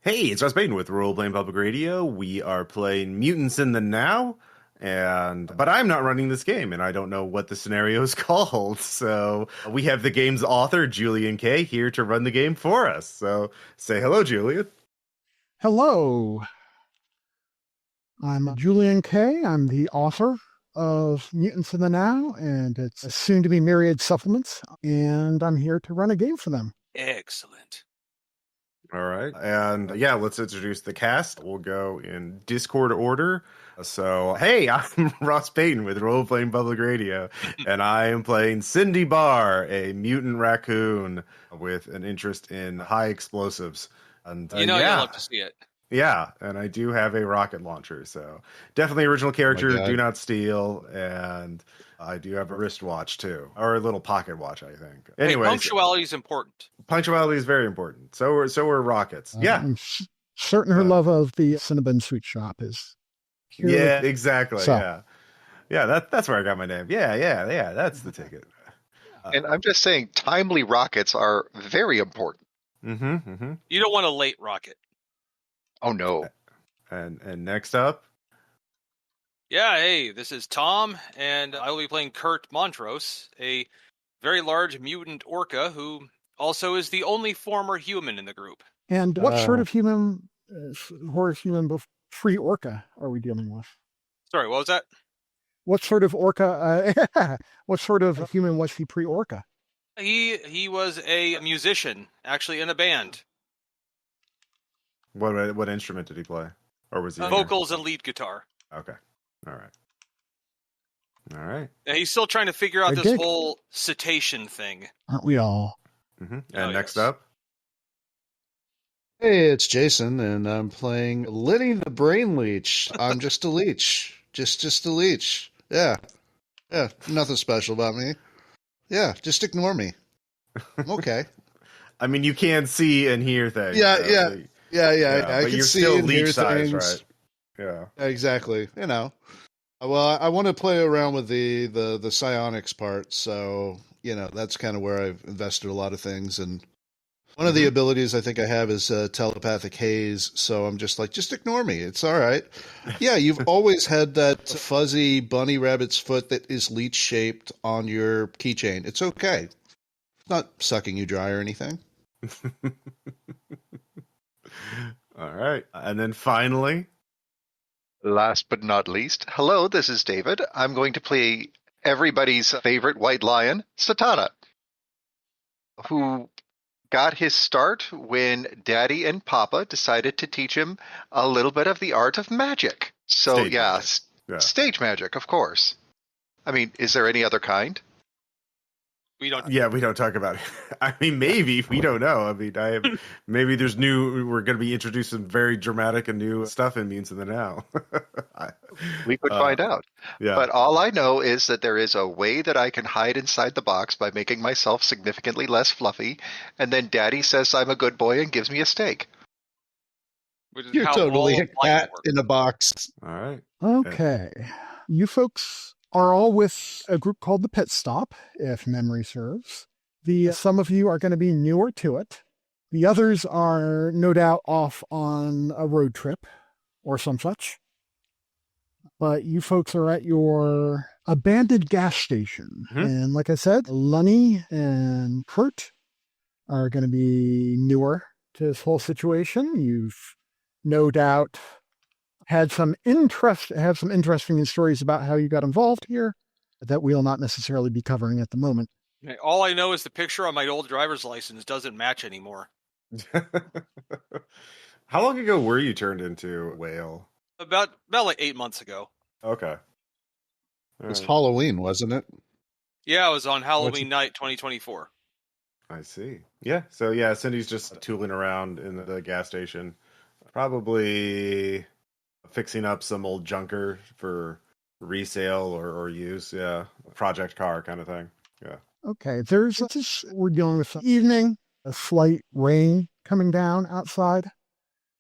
Hey, it's Russ Payton with Role Playing Public Radio. We are playing Mutants in the Now, but I'm not running this game, and I don't know what the scenario is called. So we have the game's author, Julian Kay, here to run the game for us. So say hello, Julian. Hello, I'm Julian Kay. I'm the author of Mutants in the Now, and it's soon to be Myriad Supplements, and I'm here to run a game for them. Excellent. All right. And yeah, let's introduce the cast. We'll go in Discord order. So, hey, I'm Ross Payton with Role Playing Public Radio, and I am playing Cindy Barr, a mutant raccoon with an interest in high explosives. And You'll love to see it. Yeah, and I do have a rocket launcher, so definitely original character, do not steal, and I do have a wristwatch too, or a little pocket watch, I think. Anyway, punctuality is important. Punctuality is very important. So are rockets. Yeah, I'm certain her love of the Cinnabon Sweet Shop is. Yeah, exactly. So. Yeah. That's where I got my name. Yeah. That's the ticket. And I'm just saying, timely rockets are very important. You don't want a late rocket. Oh no. And next up. Yeah, hey, this is Tom, and I will be playing Kurt Montrose, a very large mutant orca who also is the only former human in the group. And what sort of human, free orca are we dealing with? Sorry, what was that? What sort of orca, what sort of human was he pre-orca? He was a musician, actually in a band. What instrument did he play? Or was he vocals and lead guitar? Okay. All right. And he's still trying to figure out this whole cetacean thing. Aren't we all? And next up. Hey, it's Jason, and I'm playing Lenny the Brain Leech. I'm just a leech. Just a leech. Yeah. Nothing special about me. Yeah, just ignore me. I'm okay. I mean, you can see and hear things. Yeah. but I can you're see still and hear leech size, things. right? Yeah. Exactly. Well, I want to play around with the psionics part, so that's kind of where I've invested a lot of things. And one of the abilities I think I have is telepathic haze. So I'm just ignore me. It's all right. Yeah, you've always had that fuzzy bunny rabbit's foot that is leech shaped on your keychain. It's okay. It's not sucking you dry or anything. All right. And then finally, last but not least, hello, this is David. I'm going to play everybody's favorite white lion, Sitarra, who got his start when Daddy and Papa decided to teach him a little bit of the art of magic. So, stage magic, of course. I mean, is there any other kind? We don't. Yeah, we don't talk about it. I mean, maybe we don't know. I mean, maybe there's we're going to be introducing very dramatic and new stuff in Mutants in the Now. We could find out. Yeah. But all I know is that there is a way that I can hide inside the box by making myself significantly less fluffy, and then Daddy says I'm a good boy and gives me a steak. You're totally a cat in a box. All right. Okay. You folks are all with a group called the Pit Stop, if memory serves. Some of you are going to be newer to it. The others are no doubt off on a road trip or some such. But you folks are at your abandoned gas station. And like I said, Lenny and Kurt are going to be newer to this whole situation. You've no doubt have some interesting stories about how you got involved here that we'll not necessarily be covering at the moment. All I know is the picture on my old driver's license doesn't match anymore. How long ago were you turned into whale? About like 8 months ago. Okay. It was Halloween, wasn't it? Yeah, it was on Halloween night 2024. I see. Yeah. So yeah, Cindy's just tooling around in the gas station. Probably fixing up some old junker for resale or use. Yeah. Project car kind of thing. Yeah. Okay. We're dealing with some evening, a slight rain coming down outside,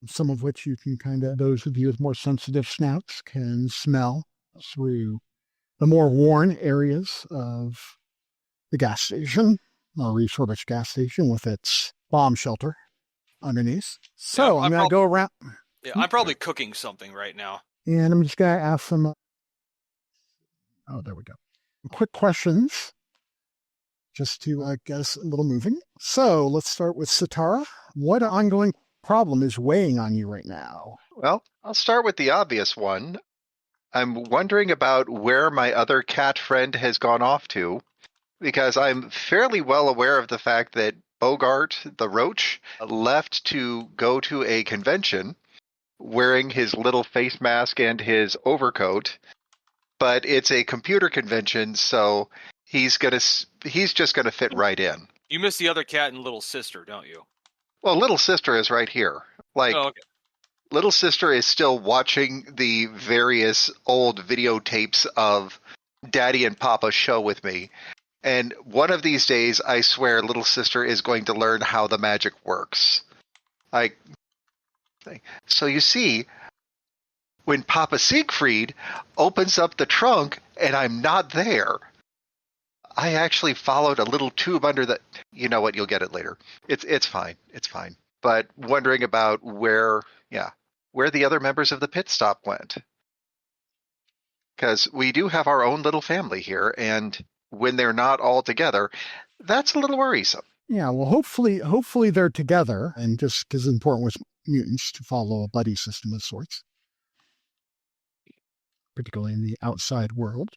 some of which you can those of you with more sensitive snouts can smell through the more worn areas of the gas station, a refurbished gas station with its bomb shelter. underneath. So I'm going to go around. Yeah, I'm probably cooking something right now. And I'm just going to ask some. Oh, there we go. Quick questions, just to get us a little moving. So let's start with Sitarra. What ongoing problem is weighing on you right now? Well, I'll start with the obvious one. I'm wondering about where my other cat friend has gone off to, because I'm fairly well aware of the fact that Bogart the Roach left to go to a convention wearing his little face mask and his overcoat, but it's a computer convention, so he's just gonna fit right in. You miss the other cat and little sister, don't you? Well, little sister is right here. Like, Oh, okay. little sister is still watching the various old videotapes of Daddy and Papa show with me. And one of these days, I swear, little sister is going to learn how the magic works. So you see, when Papa Siegfried opens up the trunk and I'm not there, I actually followed a little tube under the... You know what? You'll get it later. It's fine. It's fine. But wondering about where the other members of the pit stop went. Because we do have our own little family here, and when they're not all together, that's a little worrisome. Yeah, well, hopefully they're together, and just because it's important with mutants to follow a buddy system of sorts, particularly in the outside world.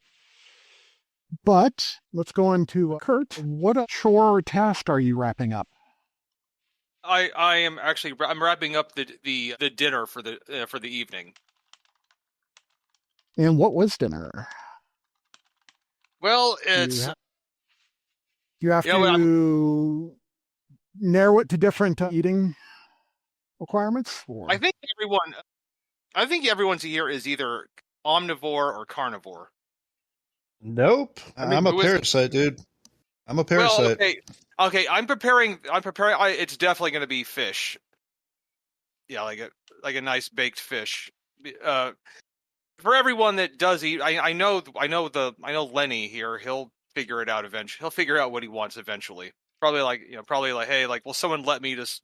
But let's go on to Kurt. What chore or task are you wrapping up? I'm wrapping up the dinner for the evening. And what was dinner? Well, it's you have to narrow it to different eating requirements. Or? I think everyone's here is either omnivore or carnivore. Nope. I'm a parasite, dude. I'm a parasite. Well, okay. I'm preparing. It's definitely going to be fish. Yeah, like a nice baked fish. For everyone that does eat, I know Lenny here. He'll figure it out eventually. He'll figure out what he wants eventually. Probably like, hey, like, will someone let me just,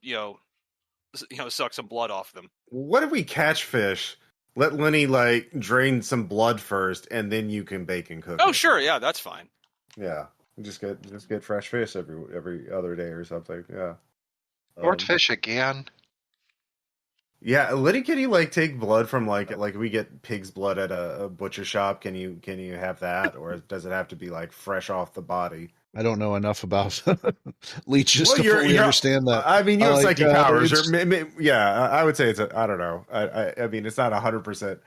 suck some blood off them? What if we catch fish? Let Lenny drain some blood first, and then you can bake and cook. Oh, it. sure, yeah, that's fine. Yeah, just get fresh fish every other day or something. Yeah. Swordfish again. Yeah, Lenny, can you take blood from like we get pig's blood at a butcher shop? Can you have that, or does it have to be fresh off the body? I don't know enough about leeches to fully understand that. I mean, you have psychic powers. I would say I don't know. I mean, it's not 100%.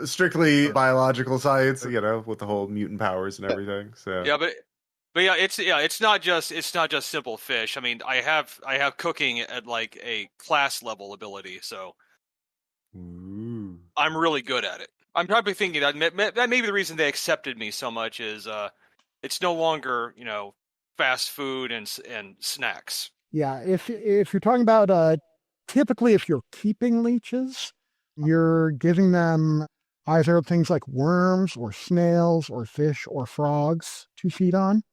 Strictly biological science. With the whole mutant powers and everything. So yeah, but it's not just simple fish. I mean, I have cooking at a class level ability, so I'm really good at it. I'm probably thinking that may be the reason they accepted me so much is it's no longer fast food and snacks. Yeah, if you're talking about typically if you're keeping leeches, you're giving them either things like worms or snails or fish or frogs to feed on.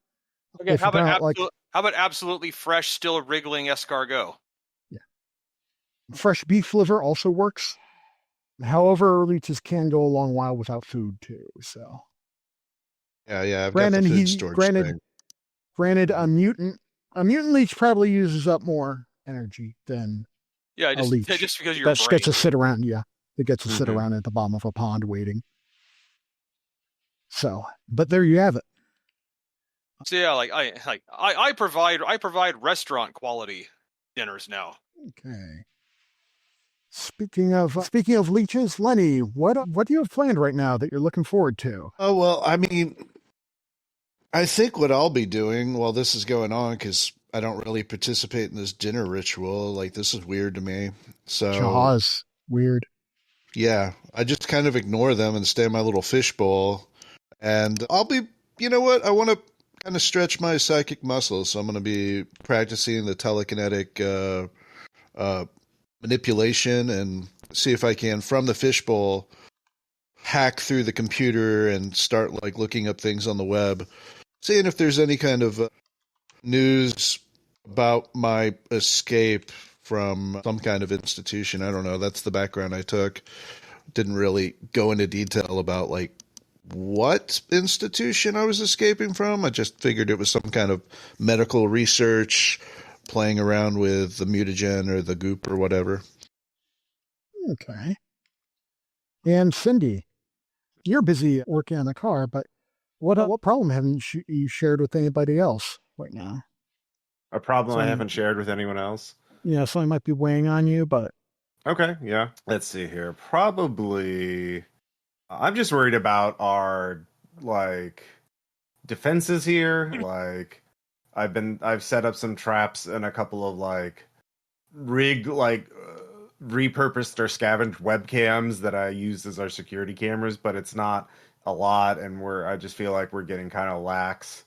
Okay, how about absolutely fresh, still wriggling escargot? Yeah. Fresh beef liver also works. However, leeches can go a long while without food too. So. Yeah. I've got the food storage granted, a mutant leech probably uses up more energy than a leech. Just because you're that gets to sit around. Yeah, it gets to sit around at the bottom of a pond waiting. So, but there you have it. So yeah, I provide restaurant quality dinners now. Okay. Speaking of leeches, Lenny, what do you have planned right now that you're looking forward to? Oh well, I mean, I think what I'll be doing while this is going on, because I don't really participate in this dinner ritual. This is weird to me. So Jaws, weird. Yeah, I just kind of ignore them and stay in my little fishbowl. And I'll be, you know what? I want to kind of stretch my psychic muscles, so I'm going to be practicing the telekinetic manipulation and see if I can, from the fishbowl, hack through the computer and start looking up things on the web, seeing if there's any kind of news about my escape from some kind of institution. I don't know. That's the background I took. Didn't really go into detail about like what institution I was escaping from. I just figured it was some kind of medical research, playing around with the mutagen or the goop or whatever. Okay. And Cindy, you're busy working on the car, but what problem haven't you shared with anybody else right now? A problem I Some- haven't shared with anyone else. Yeah, something might be weighing on you, but Okay, yeah. Let's see here. Probably I'm just worried about our like defenses here. Like I've set up some traps and a couple of like repurposed or scavenged webcams that I used as our security cameras, but it's not a lot, and I just feel like we're getting kind of lax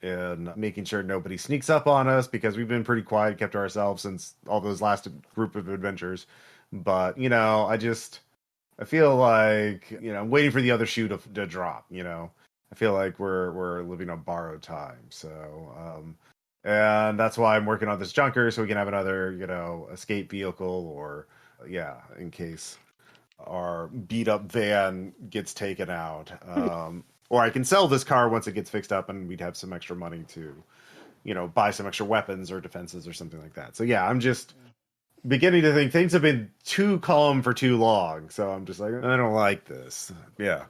in making sure nobody sneaks up on us because we've been pretty quiet, kept to ourselves since all those last group of adventures. But I feel like I'm waiting for the other shoe to drop. I feel like we're living on borrowed time. So and that's why I'm working on this junker, so we can have another escape vehicle, or in case our beat up van gets taken out. Or I can sell this car once it gets fixed up, and we'd have some extra money to buy some extra weapons or defenses or something like that. So yeah, I'm just beginning to think things have been too calm for too long. So I'm just like, I don't like this. Yeah.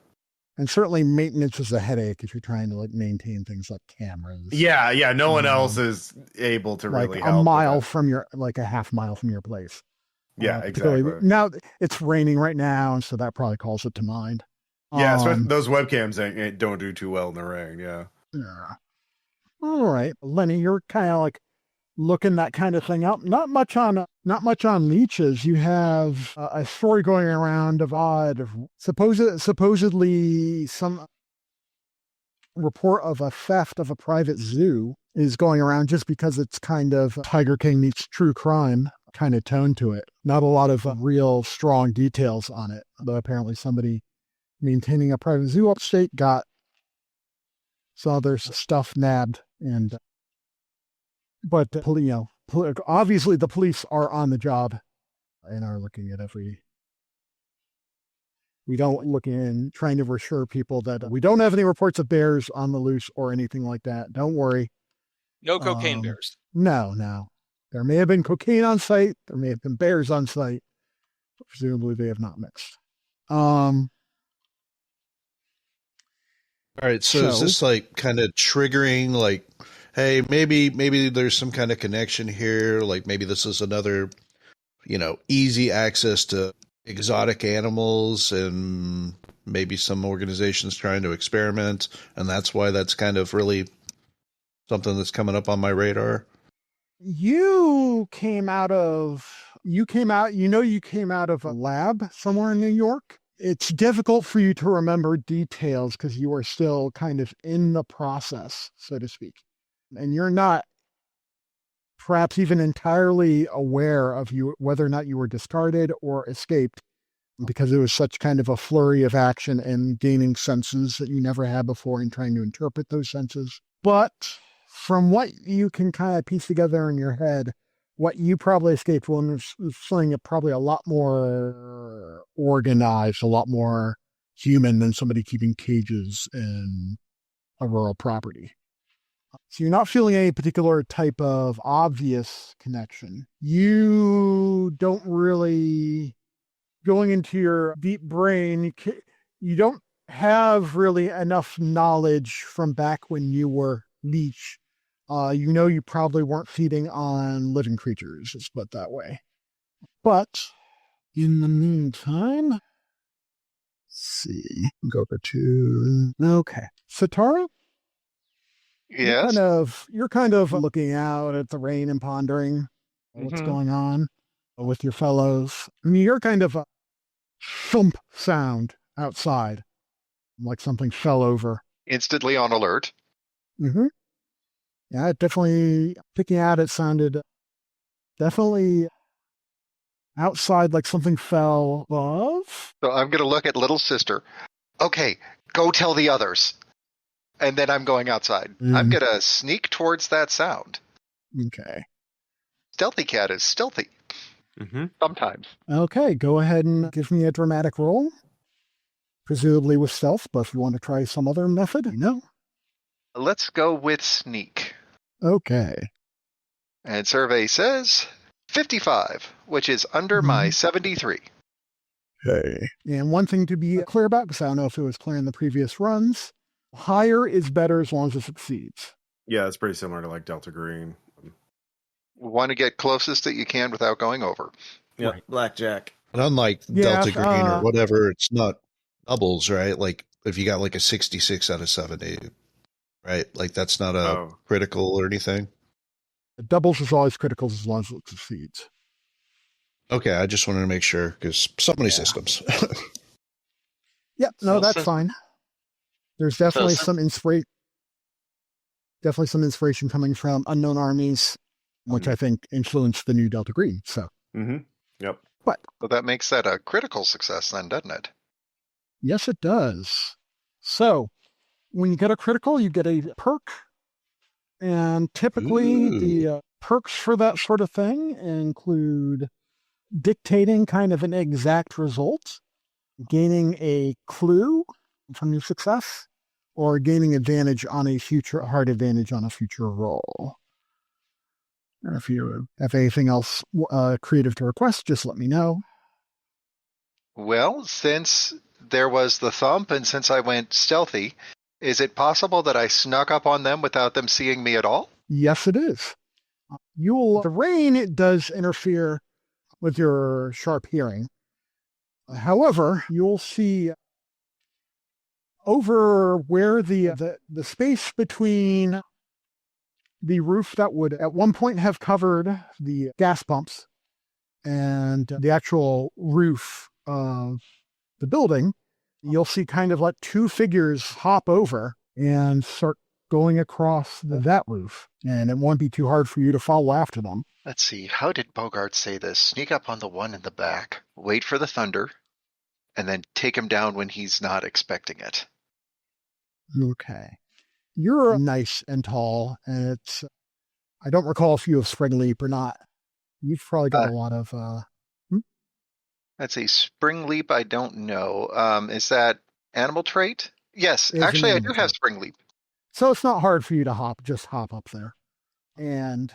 and certainly maintenance is a headache if you're trying to like maintain things like cameras. Yeah. No one else is able to like really a help. mile from a half mile from your place. Yeah, particularly exactly. Now it's raining right now, and so that probably calls it to mind. Yeah, especially those webcams don't do too well in the rain. Yeah. Yeah. All right, Lenny, you're kind of like looking that kind of thing up. Not much on leeches. You have a story going around of supposedly some report of a theft of a private zoo is going around, just because it's kind of Tiger King meets true crime kind of tone to it. Not a lot of real strong details on it, though apparently somebody maintaining a private zoo upstate saw their stuff nabbed, but obviously the police are on the job and are looking at we don't look in trying to reassure people that we don't have any reports of bears on the loose or anything like that. Don't worry. No cocaine bears. No. There may have been cocaine on site. There may have been bears on site. Presumably they have not mixed. All right, so is this like kind of triggering, like, hey, maybe there's some kind of connection here, like maybe this is another, easy access to exotic animals, and maybe some organizations trying to experiment, and that's why that's kind of really something that's coming up on my radar? You came out of a lab somewhere in New York. It's difficult for you to remember details because you are still kind of in the process, so to speak. And you're not perhaps even entirely aware of whether or not you were discarded or escaped, because it was such kind of a flurry of action and gaining senses that you never had before and trying to interpret those senses. But from what you can kind of piece together in your head, what you probably escaped was something probably a lot more organized, a lot more human than somebody keeping cages in a rural property. So you're not feeling any particular type of obvious connection. You don't really, going into your deep brain, you don't have really enough knowledge from back when you were Leech. You probably weren't feeding on living creatures, let's put it that way. But in the meantime, let's see, go to, okay. Sitarra? Yes. You're kind of looking out at the rain and pondering what's going on with your fellows. I mean, you're kind of a thump sound outside, like something fell over. Instantly on alert. Mm-hmm. Yeah, definitely picking out, it sounded definitely outside, like something fell above. So I'm going to look at little sister. Okay, go tell the others. And then I'm going outside. I'm going to sneak towards that sound. Okay. stealthy cat is stealthy. Mm-hmm. Sometimes. Okay, go ahead and give me a dramatic roll. Presumably with stealth, but if you want to try some other method, Let's go with sneak. Okay. And survey says 55, which is under my 73. Okay. And one thing to be clear about, because I don't know if it was clear in the previous runs, higher is better as long as it succeeds. Yeah, it's pretty similar to like Delta Green. Want to get closest that you can without going over. Yeah, Right. Blackjack. And unlike Yeah, Delta Green or whatever, it's not doubles, right? Like if you got like a 66 out of 70, right? Like that's not a critical or anything. Doubles is always critical as long as it succeeds. Okay, I just wanted to make sure because so many systems. Yep, no, that's fine. There's definitely some inspiration. Definitely some inspiration coming from Unknown Armies, which I think influenced the new Delta Green. So, Yep. But So that makes that a critical success then, doesn't it? yes, it does. So, when you get a critical, you get a perk. And typically, the perks for that sort of thing include dictating kind of an exact result, gaining a clue from your success, or gaining advantage on a future, hard advantage on a future roll. And if you have anything else creative to request, just let me know. Well, since there was the thump and since I went stealthy, is it possible that I snuck up on them without them seeing me at all? Yes, it is. The rain does interfere with your sharp hearing. However, you'll see over where the space between the roof that would at one point have covered the gas pumps and the actual roof of the building, you'll see kind of like two figures hop over and start going across that roof. And it won't be too hard for you to follow after them. Let's see, how did Bogart say this? Sneak up on the one in the back, wait for the thunder, and then take him down when he's not expecting it. Okay. You're nice and tall, and I don't recall if you have spring leap or not. You've probably got a lot of, That's a spring leap, I don't know. Is that animal trait? Yes, It's actually an I do animal have trait. spring leap. So it's not hard for you to just hop up there. And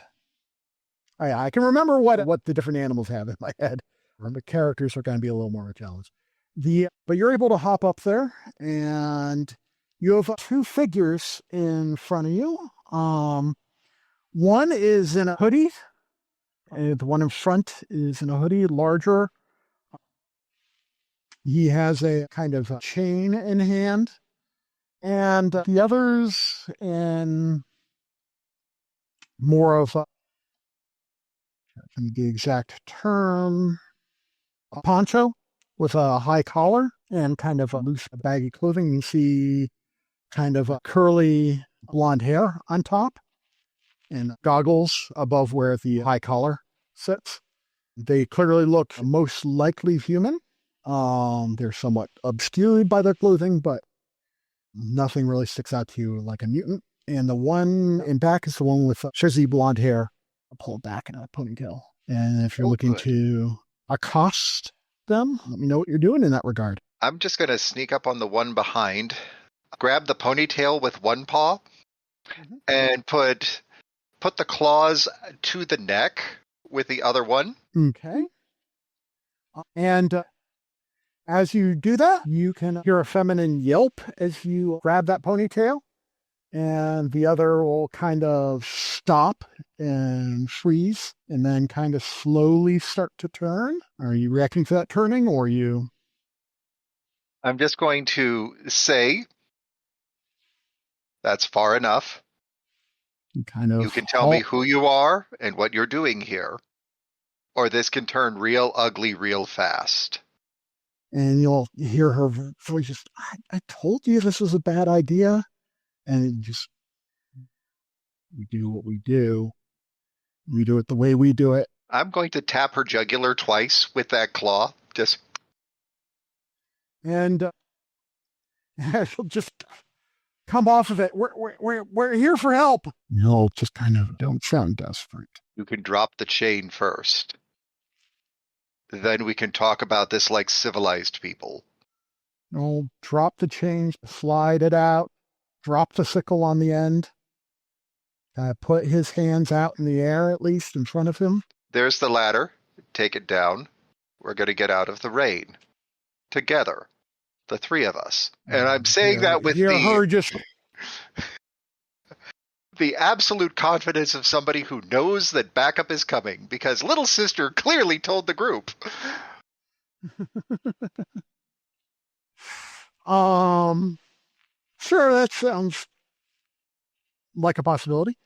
I can remember what the different animals have in my head. The characters are going to be a little more of a challenge. But you're able to hop up there, and you have two figures in front of you. One is in a hoodie. And the one in front is in a hoodie, larger. He has a kind of a chain in hand. And the other's in more of the exact term, a poncho with a high collar and kind of a loose baggy clothing. You see kind of a curly blonde hair on top and goggles above where the high collar sits. They clearly look most likely human. They're somewhat obscured by their clothing, but nothing really sticks out to you like a mutant. And the one in back is the one with frizzy blonde hair, pulled back in a ponytail. And if you're looking to accost them, let me know what you're doing in that regard. I'm just going to sneak up on the one behind, grab the ponytail with one paw, and put the claws to the neck with the other one. Okay. And as you do that, you can hear a feminine yelp as you grab that ponytail. And the other will kind of stop and freeze and then kind of slowly start to turn. Are you reacting to that turning, or are you? I'm just going to say, that's far enough. You can tell me who you are and what you're doing here, or this can turn real ugly real fast. And you'll hear her voice just, I told you this was a bad idea. And we do what we do. We do it the way we do it. I'm going to tap her jugular twice with that claw. And she'll just Come off of it. We're here for help. He'll just kind of don't sound desperate. You can drop the chain first. Then we can talk about this like civilized people. He'll drop the chain, slide it out, drop the sickle on the end. Put his hands out in the air, at least in front of him. There's the ladder. Take it down. We're going to get out of the rain. Together. The three of us. And I'm saying that with the absolute confidence of somebody who knows that backup is coming, because little sister clearly told the group. Sure, that sounds like a possibility.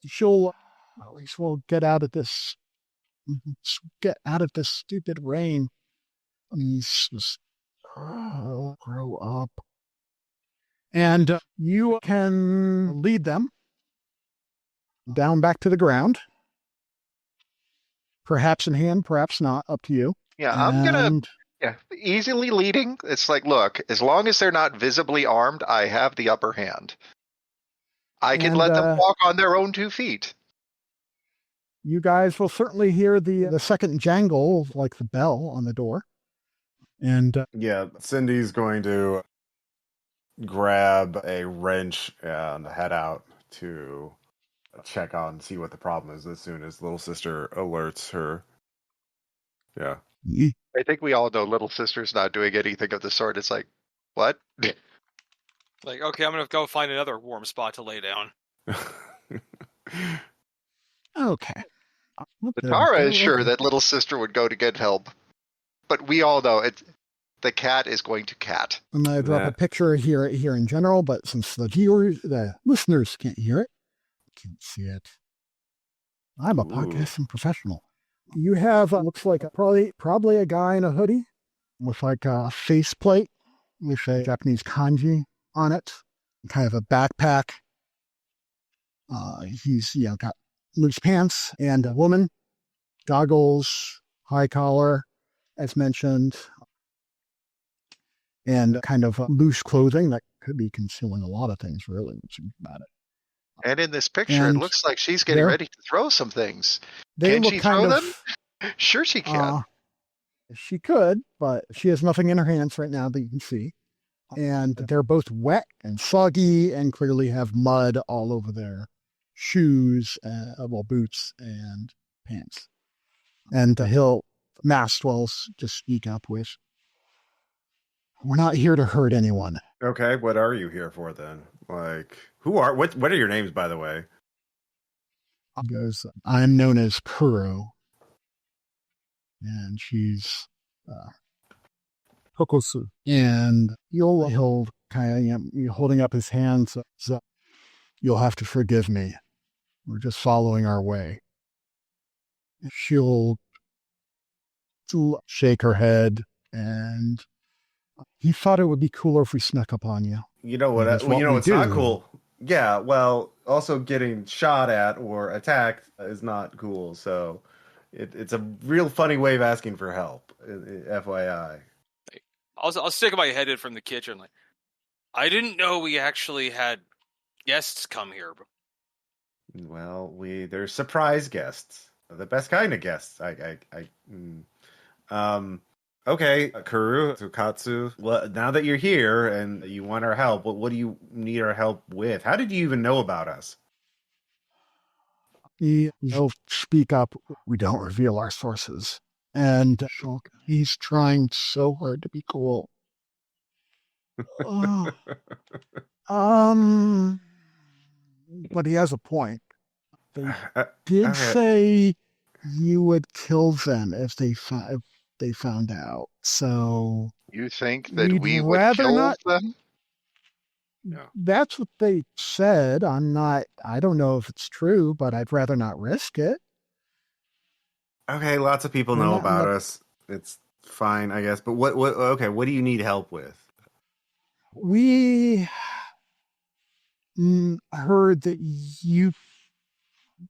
She'll at least we'll get out of this stupid rain. I mean, just grow up. And you can lead them down back to the ground. Perhaps in hand, perhaps not, up to you. Yeah, I'm going to easily leading. It's like, look, as long as they're not visibly armed, I have the upper hand. I can let them walk on their own 2 feet. You guys will certainly hear the second jangle, like the bell on the door. And Cindy's going to grab a wrench and head out to check on, see what the problem is as soon as little sister alerts her. Yeah. I think we all know little sister's not doing anything of the sort. It's like, what? Like, okay, I'm going to go find another warm spot to lay down. Okay. Sitarra is sure that little sister would go to get help. But we all know the cat is going to cat. I'm going to drop a picture here in general, but since the listeners can't hear it, can't see it. I'm a podcasting professional. You have, looks like probably a guy in a hoodie with like a faceplate with a Japanese kanji on it, kind of a backpack. He's got loose pants, and a woman, goggles, high collar, as mentioned, and kind of loose clothing that could be concealing a lot of things, really, when you think about it. And in this picture, it looks like she's getting ready to throw some things. Can she throw them? Sure she can. She could, but she has nothing in her hands right now that you can see. And they're both wet and soggy and clearly have mud all over their shoes, boots and pants. And Mastwell's just speak up with, "We're not here to hurt anyone." Okay, what are you here for then? Like, what are your names, by the way? He goes, "I'm known as Kuro." And she's Hokosu. And he'll kind of holding up his hands. So, "You'll have to forgive me. We're just following our way." She'll shake her head, and he thought it would be cooler if we snuck up on you. You know what? It's not cool. Yeah, well, also getting shot at or attacked is not cool. So it's a real funny way of asking for help. FYI. I'll stick my head in from the kitchen. Like, I didn't know we actually had guests come here. Well, they're surprise guests, the best kind of guests. Okay, Kuru, Tsukatsu. Well, now that you're here and you want our help, what do you need our help with? How did you even know about us? He'll speak up. "We don't reveal our sources." And he's trying so hard to be cool. But he has a point. They did say you would kill them if they found out. So you think that we would kill them? Yeah. That's what they said. I don't know if it's true, but I'd rather not risk it. Okay, lots of people know about us. It's fine, I guess. But what do you need help with? We heard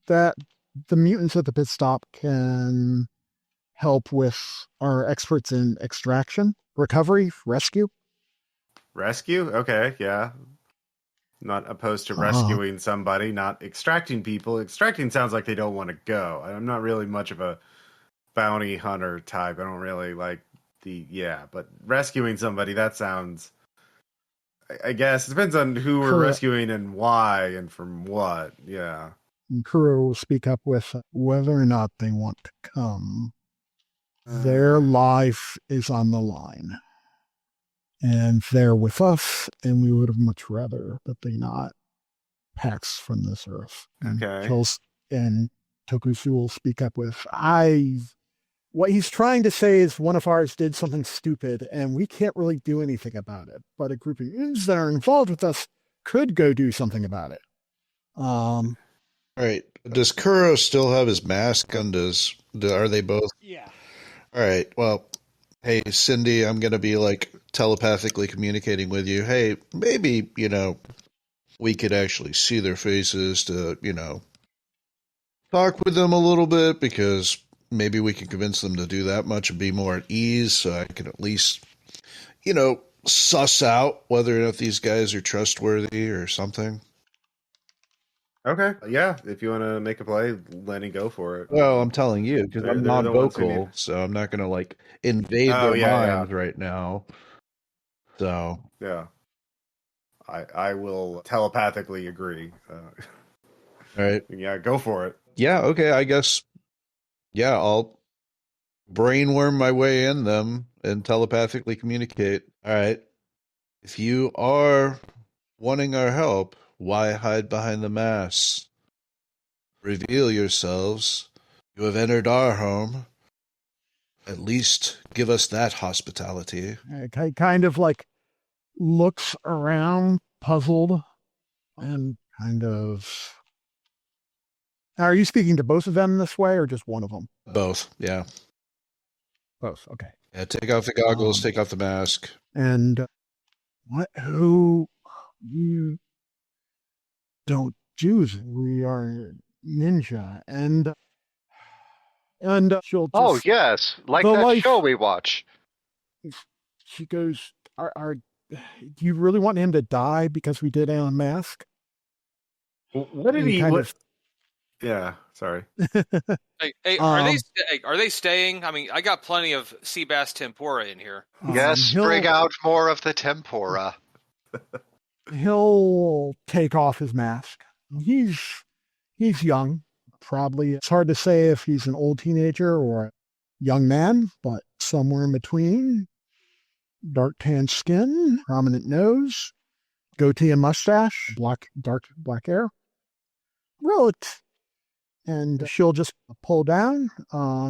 that the mutants at the pit stop can help with our experts in extraction, recovery, rescue. Rescue? Okay, yeah. Not opposed to rescuing somebody, not extracting people. Extracting sounds like they don't want to go. I'm not really much of a bounty hunter type. I don't really like but rescuing somebody, that sounds, I guess, it depends on who we're Correct. rescuing and why and from what. Yeah. And Kuro will speak up with whether or not they want to come. Their life is on the line. And they're with us, and we would have much rather that they not pax from this earth. Okay. And Tokusu will speak up with, what he's trying to say is one of ours did something stupid, and we can't really do anything about it. But a group of humans that are involved with us could go do something about it. All right. Does Kuro still have his mask on? Are they both? Yeah. All right. Well, hey, Cindy, I'm going to be like telepathically communicating with you. Hey, maybe, we could actually see their faces to, talk with them a little bit, because maybe we can convince them to do that much and be more at ease, so I can at least, suss out whether or not these guys are trustworthy or something. Okay. Yeah. If you want to make a play, Lenny, go for it. Well, I'm telling you, because I'm They're the ones who non-vocal, need- so I'm not going to invade their minds right now. So yeah, I will telepathically agree. All right. Yeah, go for it. Yeah. Okay. I guess. Yeah, I'll brainworm my way in them and telepathically communicate. All right. If you are wanting our help, why hide behind the mask? Reveal yourselves. You have entered our home. At least give us that hospitality. Kind of looks around, puzzled, and kind of... Now, are you speaking to both of them this way, or just one of them? Both, yeah. Both, okay. Yeah, take off the goggles, take off the mask. And who you don't do that. We are ninja, and she'll just... Oh, yes, like that show we watch. She goes, do you really want him to die because we did unmask? What did he... Yeah, sorry. Hey, are they staying? I mean, I got plenty of sea bass tempura in here. Yes, bring out more of the tempura. He'll take off his mask. He's young. Probably, it's hard to say if he's an old teenager or a young man, but somewhere in between. Dark tan skin, prominent nose, goatee and mustache, dark black hair. And she'll just pull down.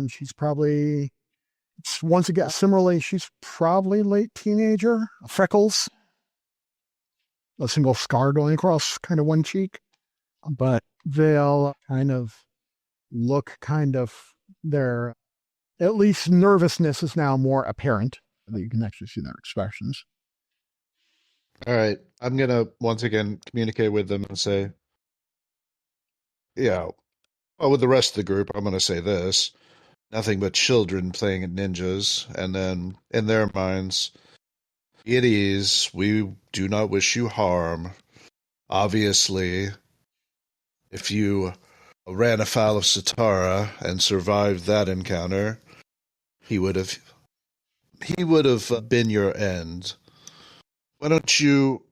She's probably, once again, similarly, she's probably late teenager. Freckles. A single scar going across kind of one cheek. But they'll kind of look their, at least nervousness is now more apparent. You can actually see their expressions. All right. I'm going to once again communicate with them and say, well, with the rest of the group, I'm going to say this. Nothing but children playing at ninjas. And then in their minds, idiots, we do not wish you harm. Obviously, if you ran afoul of Sitarra and survived that encounter, he would have been your end. Why don't you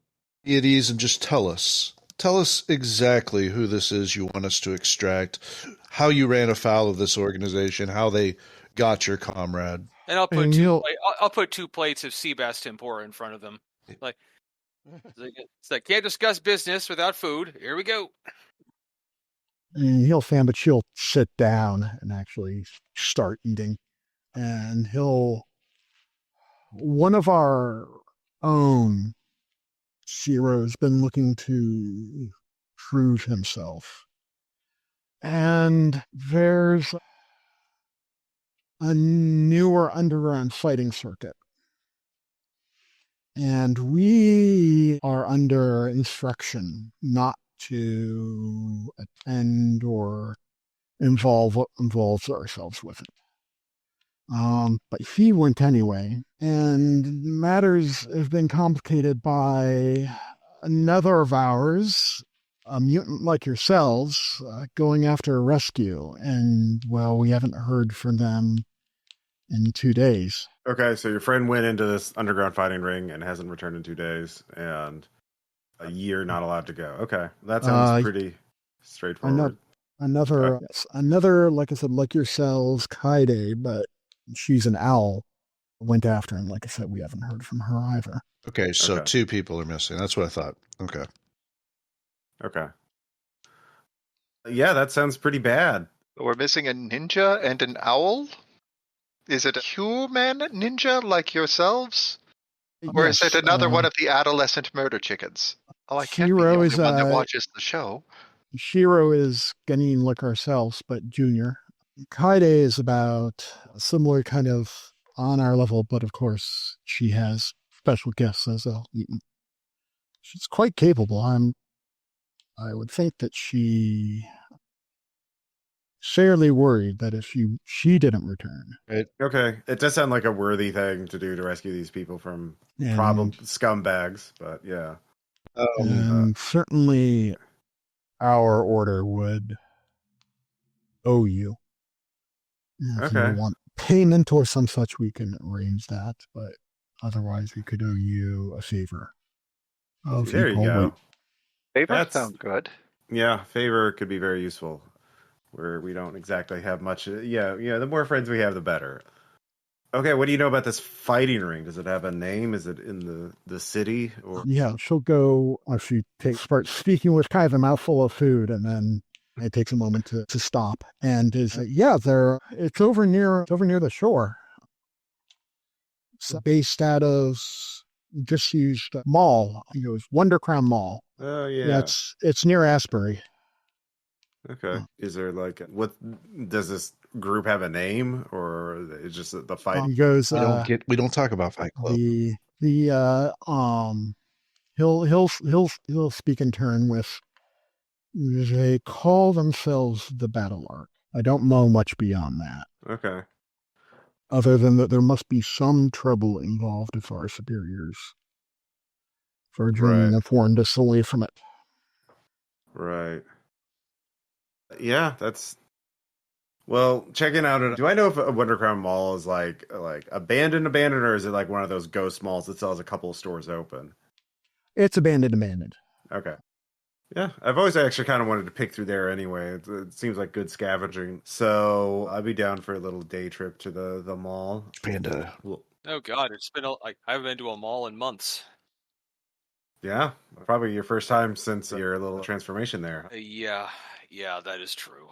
be at ease and just tell us? Tell us exactly who this is you want us to extract, how you ran afoul of this organization, how they got your comrade. And I'll put two plates of sea bass tempura in front of them. It's like can't discuss business without food. Here we go. And but she'll sit down and actually start eating. And one of our own Shiro's been looking to prove himself. And there's a newer underground fighting circuit. And we are under instruction not to attend or involve ourselves with it. But he went anyway. And matters have been complicated by another of ours, a mutant like yourselves, going after a rescue. And, well, we haven't heard from them in 2 days. Okay, so your friend went into this underground fighting ring and hasn't returned in 2 days, and a year not allowed to go. Okay, that sounds pretty straightforward. Another, like I said, like yourselves, Kaide, but she's an owl, went after him. Like I said, we haven't heard from her either. Okay, so Okay. 2 people are missing. That's what I thought. Okay. Okay. Yeah, that sounds pretty bad. We're missing a ninja and an owl? Is it a human ninja like yourselves? Or is it another one of the adolescent murder chickens? Oh, I can't be the only one that watches the show. Shiro is getting like ourselves, but junior. Kaide is about a similar kind of on our level, but of course she has special gifts as a mutant. She's quite capable. I would think that she fairly worried that if she didn't return. Okay, it does sound like a worthy thing to do to rescue these people from problem scumbags, but yeah. And certainly our order would owe you. If you want payment or some such, we can arrange that, but otherwise we could owe you a favor. There you go. Favor sounds good. Yeah, favor could be very useful. Where we don't exactly have much. Yeah, the more friends we have, the better. Okay, what do you know about this fighting ring? Does it have a name? Is it in the city? Or yeah, she'll go. She starts speaking with kind of a mouthful of food, and then it takes a moment to stop. And it's over near the shore. It's based out of disused mall. It goes Wonder Crown Mall. Oh yeah, it's near Asbury. Okay. Is there what does this group have a name, or is just the fight? He goes. We don't talk about Fight Club. He'll speak in turn with. They call themselves the Battle Arc. I don't know much beyond that. Okay. Other than that, there must be some trouble involved if our superiors for joining have warned us away from it. Right. Yeah, that's checking out. Do I know if a Wonder Crown Mall is like abandoned, or is it like one of those ghost malls that sells a couple of stores open? It's abandoned. Okay. Yeah, I've always actually kind of wanted to pick through there anyway. It seems like good scavenging. So I'd be down for a little day trip to the mall. Panda. Oh God, it's been I haven't been to a mall in months. Yeah, probably your first time since your little transformation there. Yeah, that is true.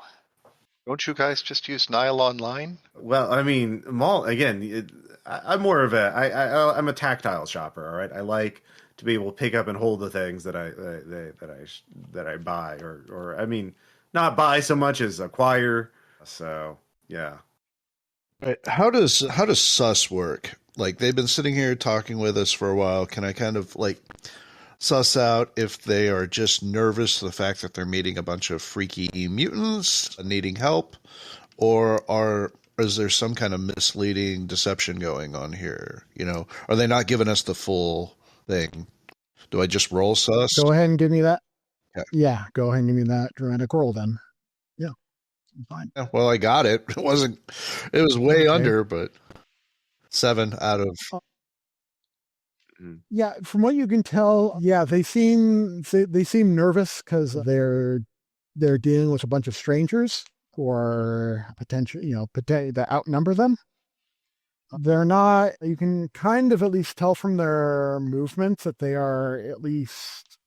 Don't you guys just use Nile Online? Well, I mean, mall again. I'm more of I'm a tactile shopper. All right, I like to be able to pick up and hold the things that I buy, or I mean, not buy so much as acquire. So yeah. Right. How does sus work? Like, they've been sitting here talking with us for a while. Can I kind of suss out if they are just nervous to the fact that they're meeting a bunch of freaky mutants needing help, or is there some kind of misleading deception going on here? Are they not giving us the full thing? Do I just roll sus? Go ahead and give me that. Okay. Yeah, go ahead and give me that dramatic roll then. Yeah, fine. Yeah, well, I got it. It was way under, but 7 out of. Yeah, from what you can tell, they seem nervous because they're dealing with a bunch of strangers or potentially that outnumber them. They're not. You can kind of at least tell from their movements that they are at least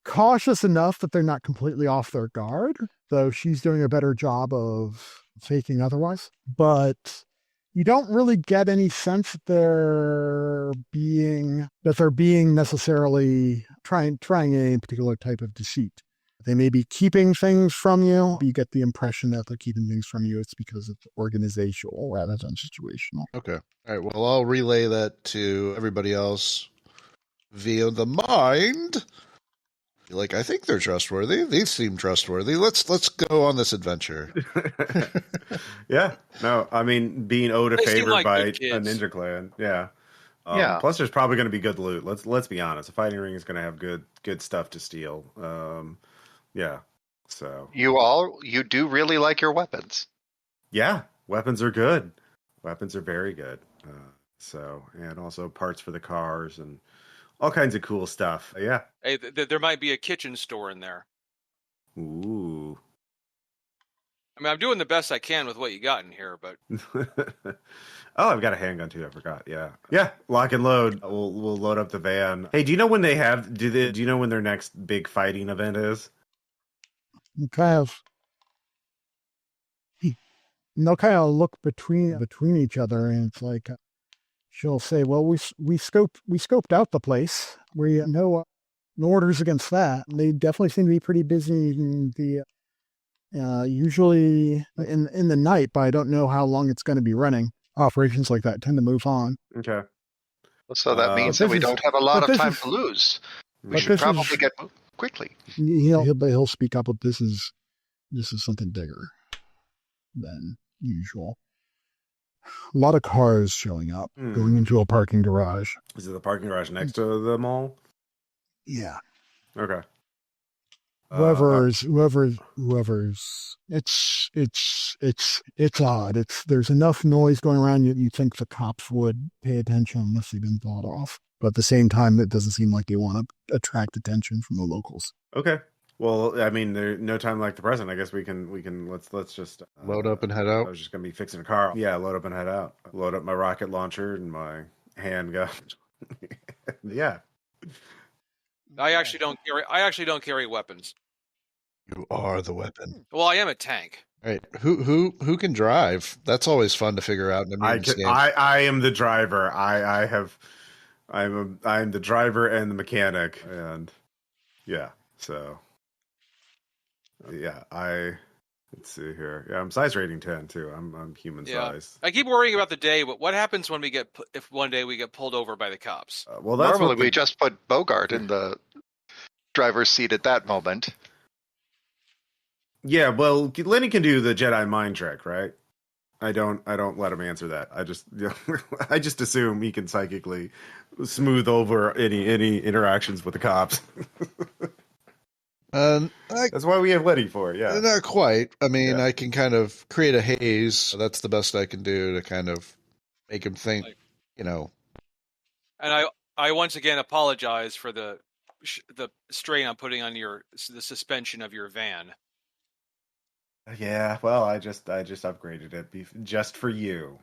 cautious enough that they're not completely off their guard. Though she's doing a better job of faking otherwise, but. You don't really get any sense that they're being necessarily trying a particular type of deceit. They may be keeping things from you. But you get the impression that they're keeping things from you. It's because it's organizational rather than situational. Okay. All right. Well, I'll relay that to everybody else via the mind. Like, I think they're trustworthy. They seem trustworthy. Let's go on this adventure. Yeah. No, I mean, being owed a They seem favor like by a good kids. ninja clan. Yeah. Yeah. Plus, there's probably going to be good loot. Let's be honest. A fighting ring is going to have good stuff to steal. Yeah. So You do really like your weapons. yeah, weapons are good. Weapons are very good. And also parts for the cars and all kinds of cool stuff. Yeah. Hey, there might be a kitchen store in there. Ooh. I mean, I'm doing the best I can with what you got in here, but Oh, I've got a handgun too. I forgot. Yeah. Lock and load. We'll load up the van. Hey, do you know when they have? Do you know when their next big fighting event is? They'll kind of look between each other, and it's like she'll say, "Well, we scoped out the place. We no orders against that. They definitely seem to be pretty busy in the usually in the night, but I don't know how long it's going to be running. Operations like that tend to move on. Okay. So that means But that we this is- don't have a lot but of this time is- to lose. We but should this probably is- get moved quickly. He'll speak up, but this is something bigger than usual. A lot of cars showing up, going into a parking garage. Is it the parking garage next to the mall? Yeah. Okay. Whoever's it's odd. There's enough noise going around you think the cops would pay attention unless they've been thought off. But at the same time, it doesn't seem like they want to attract attention from the locals. Okay. Well, I mean, there's no time like the present. I guess we can let's just Load up and head I out. was just gonna be fixing a car. Yeah, load up and head out. Load up my rocket launcher and my handgun. Yeah. I actually don't carry weapons. You are the weapon. Well, I am a tank. Right. Who can drive? That's always fun to figure out in a Mutants game. I am the driver. I'm the driver and the mechanic, and yeah. So yeah, let's see here. Yeah, I'm size rating 10 too. I'm human size. I keep worrying about the day, but what happens when if one day we get pulled over by the cops? Well, that's Normally, we just put Bogart in the driver's seat at that moment. Yeah, well, Lenny can do the Jedi mind trick, right? I don't let him answer that. I just assume he can psychically smooth over any interactions with the cops. That's why we have Lenny for it, yeah. Not quite. I mean, I can kind of create a haze. That's the best I can do to kind of make him think, And I once again apologize for the strain I'm putting on the suspension of your van. Yeah, well, I just upgraded it just for you.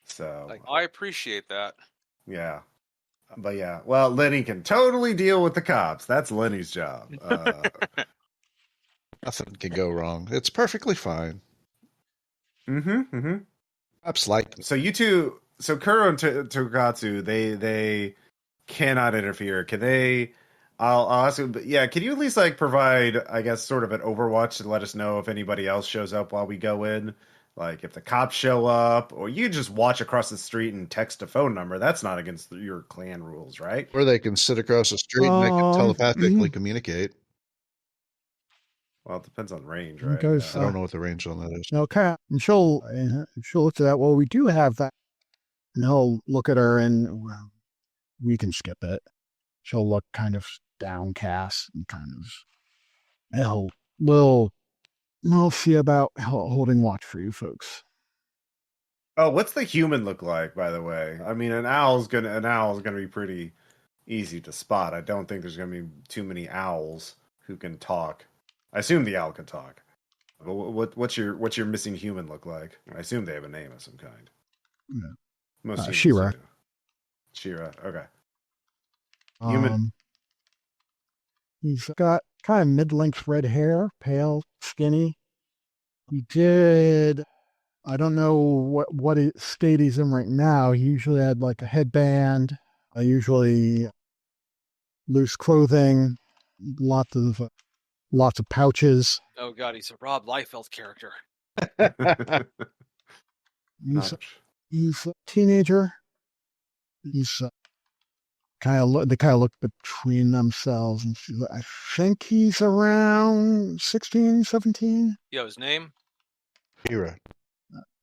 So I appreciate that. yeah. But yeah, well, Lenny can totally deal with the cops. That's Lenny's job. nothing can go wrong. It's perfectly fine. Perhaps like So you two, so Kuro and Togatsu, they cannot interfere. Can they? I'll ask you, but yeah, can you at least like provide, I guess, sort of an overwatch to let us know if anybody else shows up while we go in? Like if the cops show up, or you just watch across the street and text a phone number. That's not against your clan rules, right? or they can sit across the street and they can telepathically communicate. Well, it depends on range, right? Because, I don't know what the range on that is. Okay, and she'll look at that. Well, we do have that. And he'll look at her, and we can skip it. She'll look kind of downcast and kind of we'll see about holding watch for you folks. Oh, what's the human look like, by the way? I mean, an owl's gonna be pretty easy to spot. I don't think there's gonna be too many owls who can talk. I assume the owl can talk. But what's your missing human look like? I assume they have a name of some kind. Yeah. Most humans Shira. do. Shira. Okay. Human. He's got kind of mid-length red hair, pale, skinny. He did. I don't know what state he's in right now. He usually had like a headband. Usually loose clothing. Lots of pouches. Oh God, he's a Rob Liefeld character. He's a teenager. He's They kind of look between themselves, and I think he's around 16, 17. Yo, his name? Hero.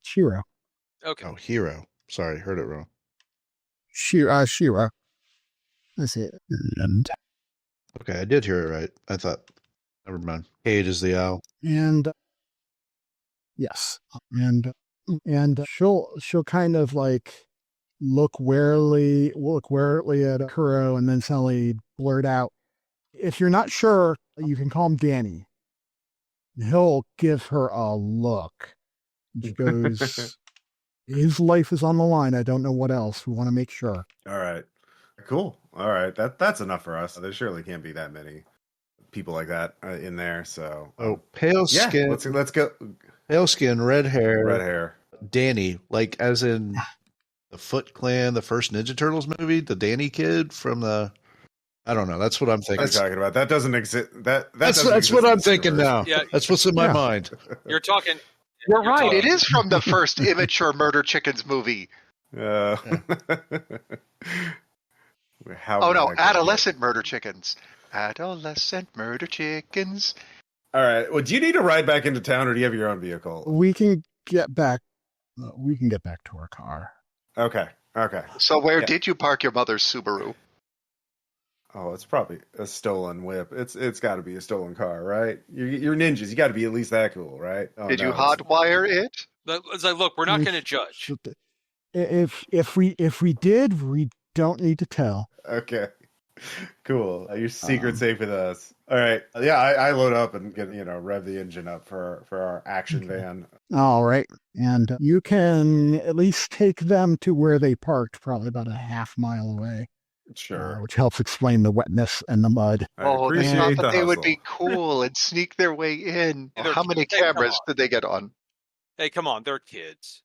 Shiro. Okay. Oh, Hero. Sorry, heard it wrong. Shiro. That's it. And Okay, I did hear it right. I thought, never mind. Cade is the owl. And yes, and she'll kind of like look warily at Kuro, and then suddenly blurt out, "If you're not sure, you can call him Danny." He'll give her a look. She goes, "His life is on the line. I don't know what else. We want to make sure." All right. Cool. All right. That's enough for us. There surely can't be that many people like that in there. So, Oh, pale yeah, skin. let's go. Pale skin, red hair. Red hair. Danny, like as in the Foot Clan, the first Ninja Turtles movie, the Danny kid from the. I don't know. That's what I'm thinking. What are you talking about? That doesn't exist. That's what I'm thinking now. Yeah. That's what's in my Yeah. mind. You're talking. You're right. talking- It is from the first immature Murder Chickens movie. How Oh did no, that go? adolescent Murder Chickens. Adolescent Murder Chickens. All right. Well, do you need to ride back into town, or do you have your own vehicle? We can get back. We can get back to our car. Okay. So where Yeah. did you park your mother's Subaru? Oh, it's probably a stolen whip. It's got to be a stolen car, right? You're ninjas. You got to be at least that cool, right? Oh, Did no, you it's- hotwire it? It's like, look, we're not going to judge. If we did, we don't need to tell. Okay. Cool. Your secret's safe with us. All right. Yeah, I load up and get rev the engine up for our action van. All right, and you can at least take them to where they parked, probably about a half mile away. Sure. Which helps explain the wetness and the mud. I Oh, they appreciate thought the that they would hustle. be cool and sneak their way in. They're- How many hey, come cameras on. did they get on? Hey, come on, they're kids.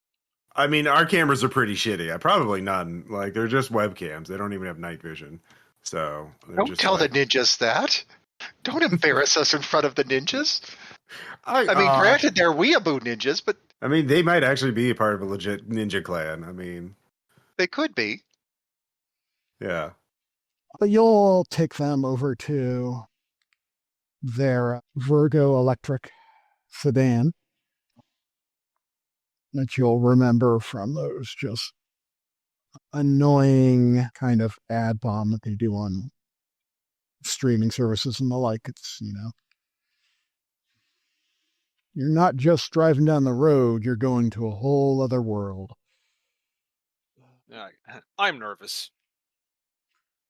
I mean, our cameras are pretty shitty. Probably none. Like they're just webcams. They don't even have night vision. So they're Don't just tell like, the ninjas that. Don't embarrass us in front of the ninjas. I I mean, granted, they're weeaboo ninjas, but I mean, they might actually be a part of a legit ninja clan. I mean, they could be. yeah. But you'll take them over to their Virgo electric sedan that you'll remember from those just annoying kind of ad bomb that they do on streaming services and the like. It's, you're not just driving down the road, you're going to a whole other world. I'm nervous.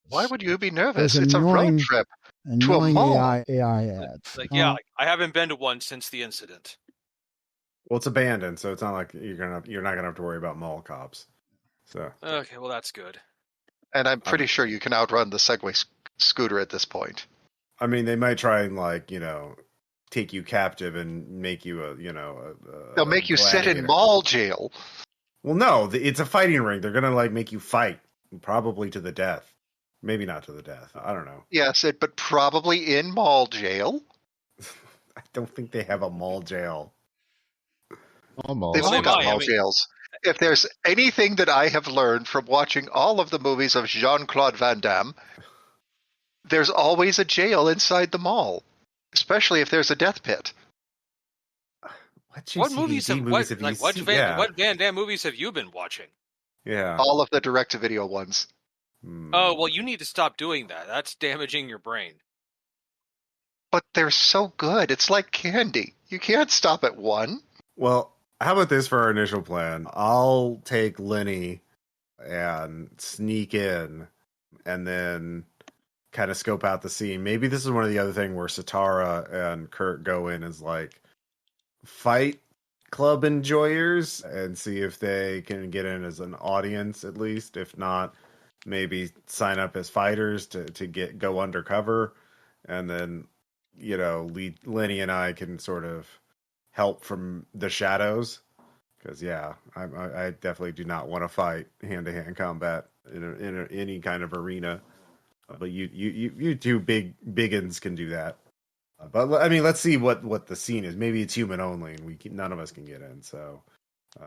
Why would you be nervous? There's It's a road annoying- trip. Annoying mall. AI ads. Like, yeah, I haven't been to one since the incident. Well, it's abandoned, so it's not like you're not gonna have to worry about mall cops. So Okay, well, that's good. And I'm pretty sure you can outrun the Segway scooter at this point. I mean, they might try and take you captive and make you They'll make you sit in gladiator. mall jail. Well, no, it's a fighting ring. They're gonna make you fight, probably to the death. Maybe not to the death. I don't know. Yes, but probably in mall jail. I don't think they have a mall jail. Almost. They've Well, all they got might, I mall mean- jails. If there's anything that I have learned from watching all of the movies of Jean-Claude Van Damme, there's always a jail inside the mall, especially if there's a death pit. What Movies have you what seen? Van Damme movies have you been watching? Yeah. All of the direct-to-video ones. Hmm. Oh, well, you need to stop doing that. That's damaging your brain. But they're so good. It's like candy. You can't stop at one. Well, how about this for our initial plan? I'll take Lenny and sneak in and then kind of scope out the scene. Maybe this is one of the other thing where Sitarra and Kurt go in as fight club enjoyers and see if they can get in as an audience at least. If not, maybe sign up as fighters to go undercover, and then Lenny and I can sort of help from the shadows, because I definitely do not want to fight hand-to-hand combat in any kind of arena, but you two biggins can do that. But I mean, let's see what the scene is. Maybe it's human only, and none of us can get in. So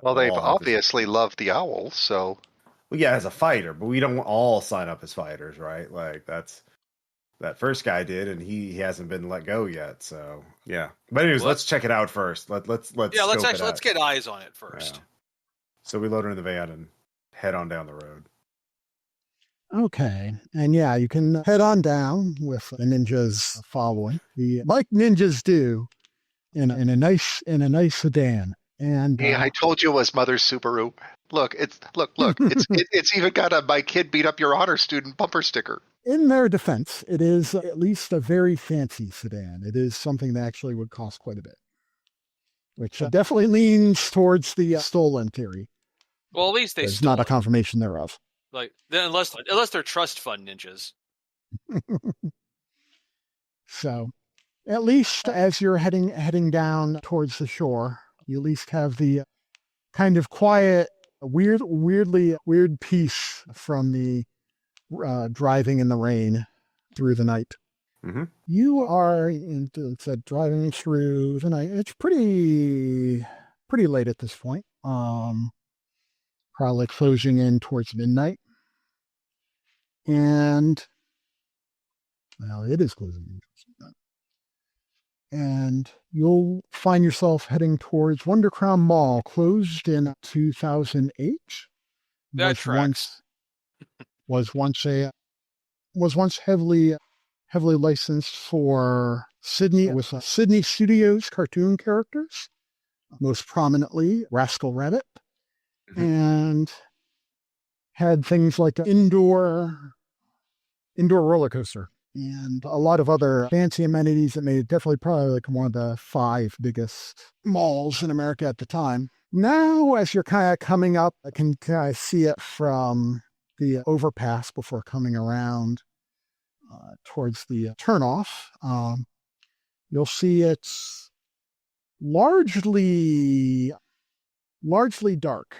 Well, they've we'll all have to- obviously loved the owl, so Well, yeah, as a fighter, but we don't all sign up as fighters, right? Like that first guy did, and he hasn't been let go yet. So yeah. But anyways, let's check it out first. Let's Yeah, scope let's get eyes on it first. Yeah. So we load her in the van and head on down the road. Okay. And yeah, you can head on down with the ninjas following. Like ninjas do in a nice sedan. And Hey, I told you it was Mother's Subaru. Look. It's even got a "My kid beat up your honor student" bumper sticker. In their defense, it is at least a very fancy sedan. It is something that actually would cost quite a bit, which definitely leans towards the stolen theory. Well, at least there's not a confirmation thereof. Like, then unless they're trust fund ninjas. So, at least as you're heading down towards the shore, you at least have the kind of quiet, weird peace from the driving in the rain through the night. Mm-hmm. You are driving through the night. It's pretty late at this point. Probably closing in towards midnight. And well, it is closing in towards midnight. And you'll find yourself heading towards Wonder Crown Mall, closed in 2008. That tracks. Was once heavily licensed for Sydney, with Sydney Studios cartoon characters, most prominently Rascal Rabbit, and had things like an indoor roller coaster and a lot of other fancy amenities that made it definitely probably like one of the 5 biggest malls in America at the time. Now, as you're kind of coming up, I can kind of see it from the overpass before coming around towards the turnoff. You'll see it's largely dark.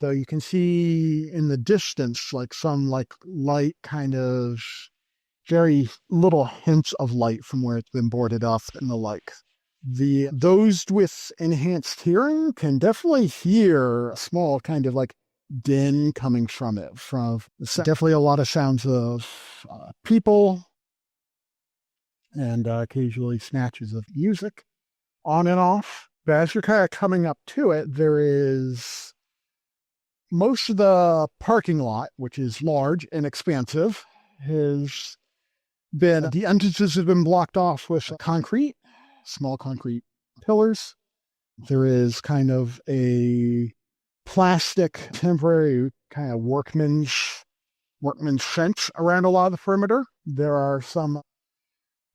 Though you can see in the distance like some light, kind of very little hints of light from where it's been boarded up and the like. Those with enhanced hearing can definitely hear a small kind of like din coming from it. Definitely a lot of sounds of people and occasionally snatches of music on and off. But as you're kind of coming up to it, there is most of the parking lot, which is large and expansive, the entrances have been blocked off with small concrete pillars. There is kind of a plastic temporary kind of workman's fence around a lot of the perimeter. There are some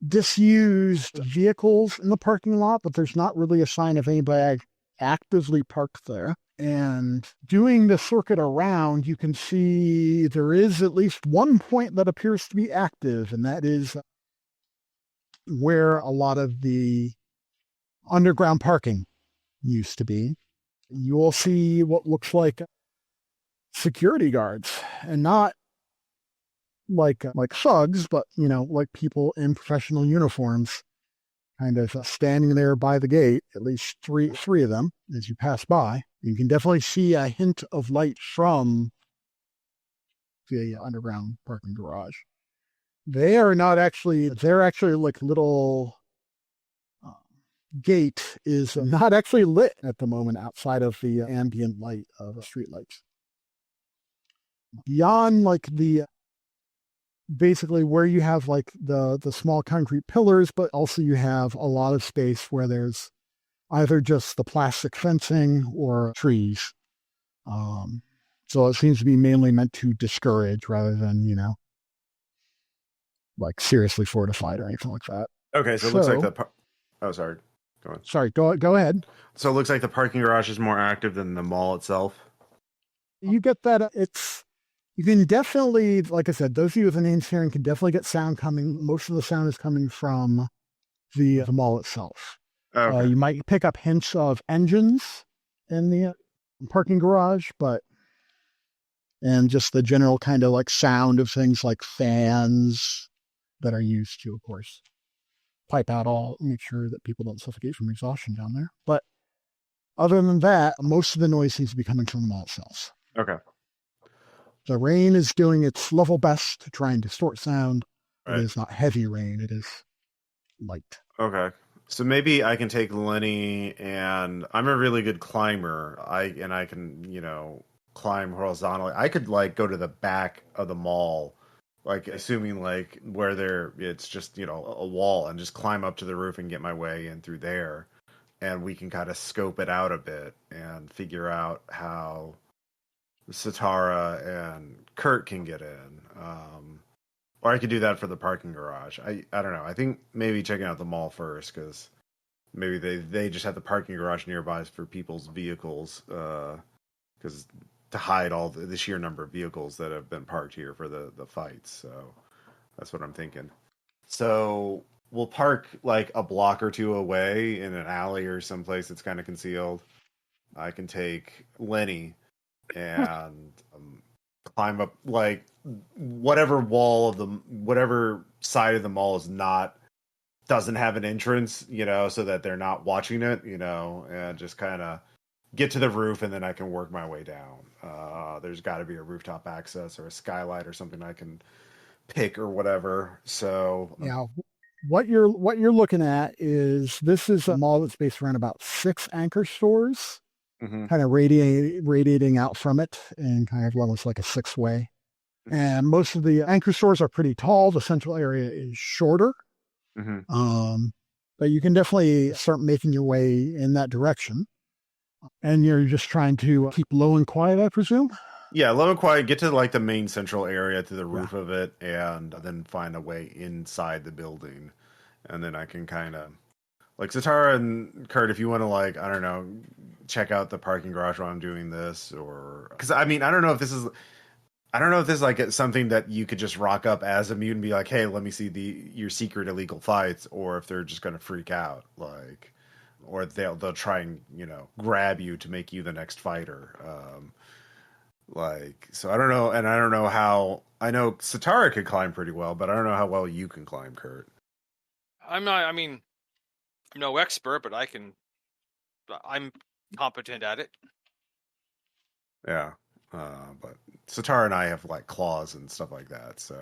disused vehicles in the parking lot, but there's not really a sign of anybody actively parked there. And doing the circuit around, you can see there is at least one point that appears to be active, and that is where a lot of the underground parking used to be. You will see what looks like security guards, and not like thugs, but like people in professional uniforms, kind of standing there by the gate. At least three of them as you pass by. You can definitely see a hint of light from the underground parking garage. They're actually like little gate is not actually lit at the moment outside of the ambient light of street lights. Beyond basically where you have like the small concrete pillars, but also you have a lot of space where there's either just the plastic fencing or trees. So it seems to be mainly meant to discourage rather than, like seriously fortified or anything like that. Okay, so it looks like oh, sorry. Go on. Sorry, go ahead. So it looks like the parking garage is more active than the mall itself. You get that. You can definitely, like I said, those of you with an enhanced hearing can definitely get sound coming. Most of the sound is coming from the mall itself. Okay. You might pick up hints of engines in the parking garage, and just the general kind of like sound of things like fans that are used to, of course, pipe out make sure that people don't suffocate from exhaustion down there. But other than that, most of the noise seems to be coming from the mall itself. Okay. The rain is doing its level best to try and distort sound. It Right. is not heavy rain. It is light. Okay. So maybe I can take Lenny, and I'm a really good climber. I can, climb horizontally. I could like go to the back of the mall, like assuming like where it's just, a wall, and just climb up to the roof and get my way in through there. And we can kind of scope it out a bit and figure out how Sitarra and Kurt can get in. Or I could do that for the parking garage. I don't know. I think maybe checking out the mall first, because maybe they just have the parking garage nearby for people's vehicles, because to hide all the sheer number of vehicles that have been parked here for the fights. So that's what I'm thinking. So we'll park like a block or two away in an alley or someplace that's kind of concealed. I can take Lenny and climb up like whatever side of the mall doesn't have an entrance, so that they're not watching it, and just kind of get to the roof, and then I can work my way down. There's got to be a rooftop access or a skylight or something I can pick or whatever. So Yeah. What you're looking at is, this is a mall that's based around about 6 anchor stores, kind of radiating out from it, and kind of almost like a 6-way. And most of the anchor stores are pretty tall. The central area is shorter. But you can definitely start making your way in that direction. And you're just trying to keep low and quiet, I presume? Yeah, low and quiet, get to like the main central area, to the roof of it, and then find a way inside the building. And then I can kind of, like, Sitarra and Kurt, if you want to, like, I don't know, check out the parking garage while I'm doing this, or, because I mean, I don't know if this is like something that you could just rock up as a mutant and be like, hey, let me see your secret illegal fights, or if they're just going to freak out, like, or they'll try and, grab you to make you the next fighter. So I don't know. And I don't know how, I know Sitarra could climb pretty well, but I don't know how well you can climb, Kurt. I'm no expert, but I'm competent at it. Yeah. But Sitarra and I have like claws and stuff like that. So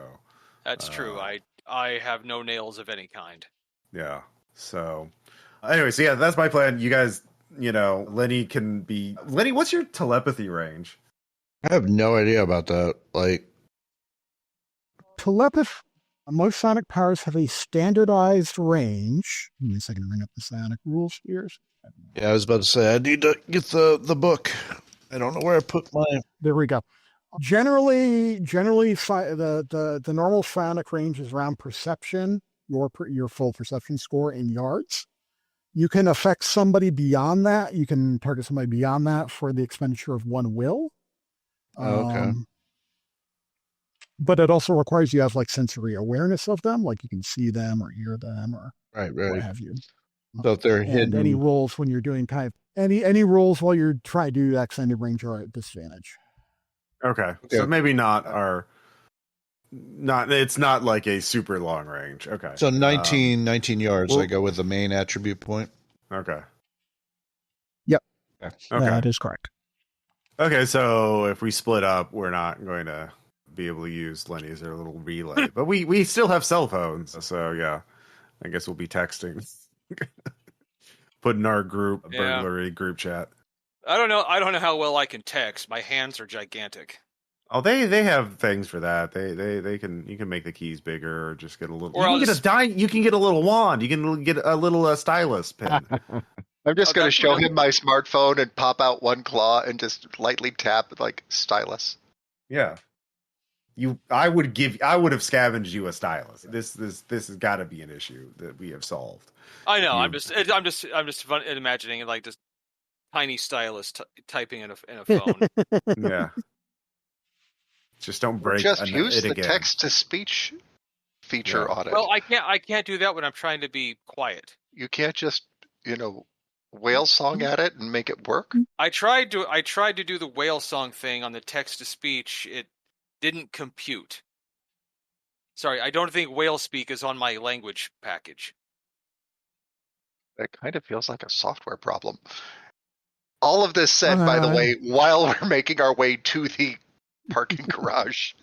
That's true. I have no nails of any kind. Yeah. So anyway, so yeah, that's my plan. You guys, Lenny, what's your telepathy range? I have no idea about that. Like, Most psionic powers have a standardized range. Give me a second to bring up the psionic rules here. yeah, I was about to say, I need to get the book. I don't know where I put mine. There we go. Generally, the normal psionic range is around perception, your full perception score in yards. You can affect somebody beyond that. You can target somebody beyond that for the expenditure of 1 will. Okay. But it also requires you have like sensory awareness of them, like you can see them or hear them or Right. what have you. So if they're and hidden. Any rolls when you're doing kind of any rolls while you're trying to do that extended range are at disadvantage. Okay. So maybe it's not like a super long range. Okay. So 19 yards, well, I go with the main attribute point. Okay. Yep. Okay. That is correct. Okay, so if we split up, we're not going to be able to use Lenny as our little relay. But we still have cell phones, so yeah. I guess we'll be texting. Put in our burglary group chat. I don't know how well I can text. My hands are gigantic. Oh, they have things for that. You can make the keys bigger, or just get a little. You can get a little wand. You can get a little stylus pen. I'm just going to show him my smartphone and pop out one claw and just lightly tap like stylus. Yeah. I would have scavenged you a stylus. This has got to be an issue that we have solved. I know. I'm just imagining it like this tiny stylus typing in a phone. Yeah. Just don't break. Just use the again. text to speech feature on it. Well, I can't do that when I'm trying to be quiet. You can't just whale song at it and make it work. I tried to do the whale song thing on the text to speech. It didn't compute. Sorry, I don't think whale speak is on my language package. That kind of feels like a software problem. All of this said, by the way, while we're making our way to the parking garage.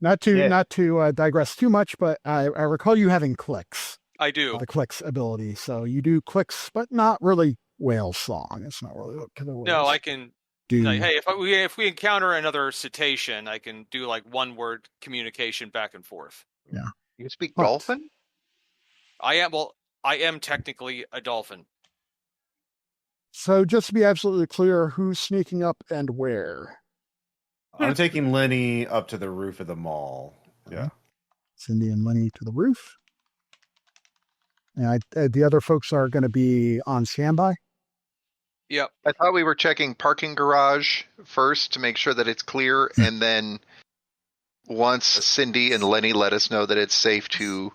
Not to digress too much, but I recall you having clicks. I do. The clicks ability. So you do clicks, but not really whale song. It's not really what killer whales No, I can do. like, hey, if we encounter another cetacean, I can do like one word communication back and forth. Yeah. You can speak But- dolphin? I am technically a dolphin. So just to be absolutely clear, who's sneaking up and where? I'm taking Lenny up to the roof of the mall. Yeah. Cindy and Lenny to the roof. And the other folks are going to be on standby. Yep. I thought we were checking parking garage first to make sure that it's clear, and then once Cindy and Lenny let us know that it's safe to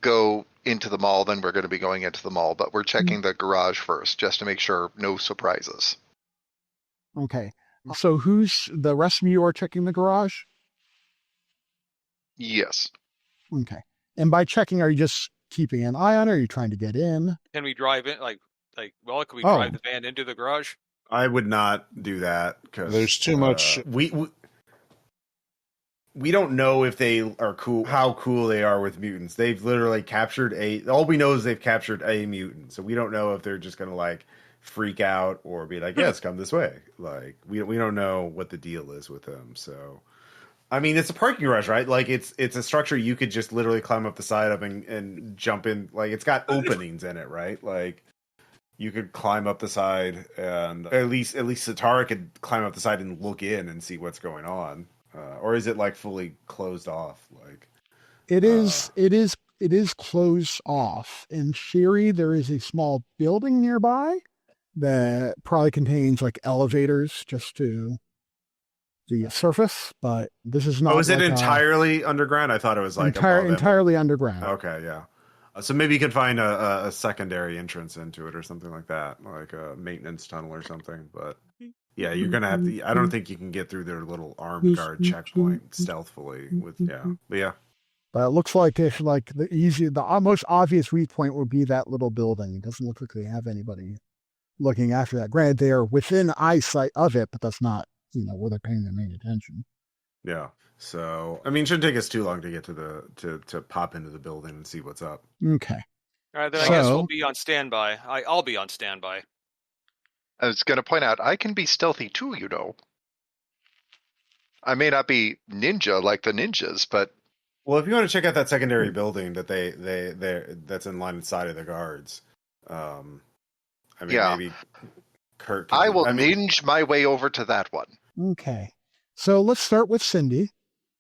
go into the mall, then we're going to be going into the mall. But we're checking the garage first just to make sure no surprises. Okay. So who's the rest of you are checking the garage? Yes. Okay. And by checking, are you just keeping an eye on it? Or are you trying to get in? Can we drive in? Can we Oh. drive the van into the garage? I would not do that because There's too much. We don't know if they are cool, how cool they are with mutants. They've literally captured all we know is they've captured a mutant. So we don't know if they're just going to like freak out or be like, yes, come this way. Like we don't know what the deal is with them. So, I mean, it's a parking garage, right? Like it's a structure you could just literally climb up the side of and jump in. Like it's got openings in it, right? Like you could climb up the side and at least Sitarra could climb up the side and look in and see what's going on. Or is it like fully closed off? Like It is closed off. In theory, there is a small building nearby that probably contains like elevators just to the surface, but this is not. Oh, is it like entirely underground? I thought it was like entirely underground. Okay, yeah. So maybe you could find a secondary entrance into it or something like that, like a maintenance tunnel or something. But yeah, you're gonna have to. I don't think you can get through their little armed guard checkpoint stealthily. But yeah. But it looks like if like the most obvious read point would be that little building. It doesn't look like they have anybody looking after that. Granted, they are within eyesight of it, but that's not where they're paying their main attention. Yeah. So I mean, it shouldn't take us too long to get to to pop into the building and see what's up. Okay. All right, then I guess we'll be on standby. I'll be on standby. I was going to point out, I can be stealthy too, you know. I may not be ninja like the ninjas, but well, if you want to check out that secondary building that they that's in line inside of the guards, I mean, maybe Kurt. I will ninja my way over to that one. Okay. So let's start with Cindy.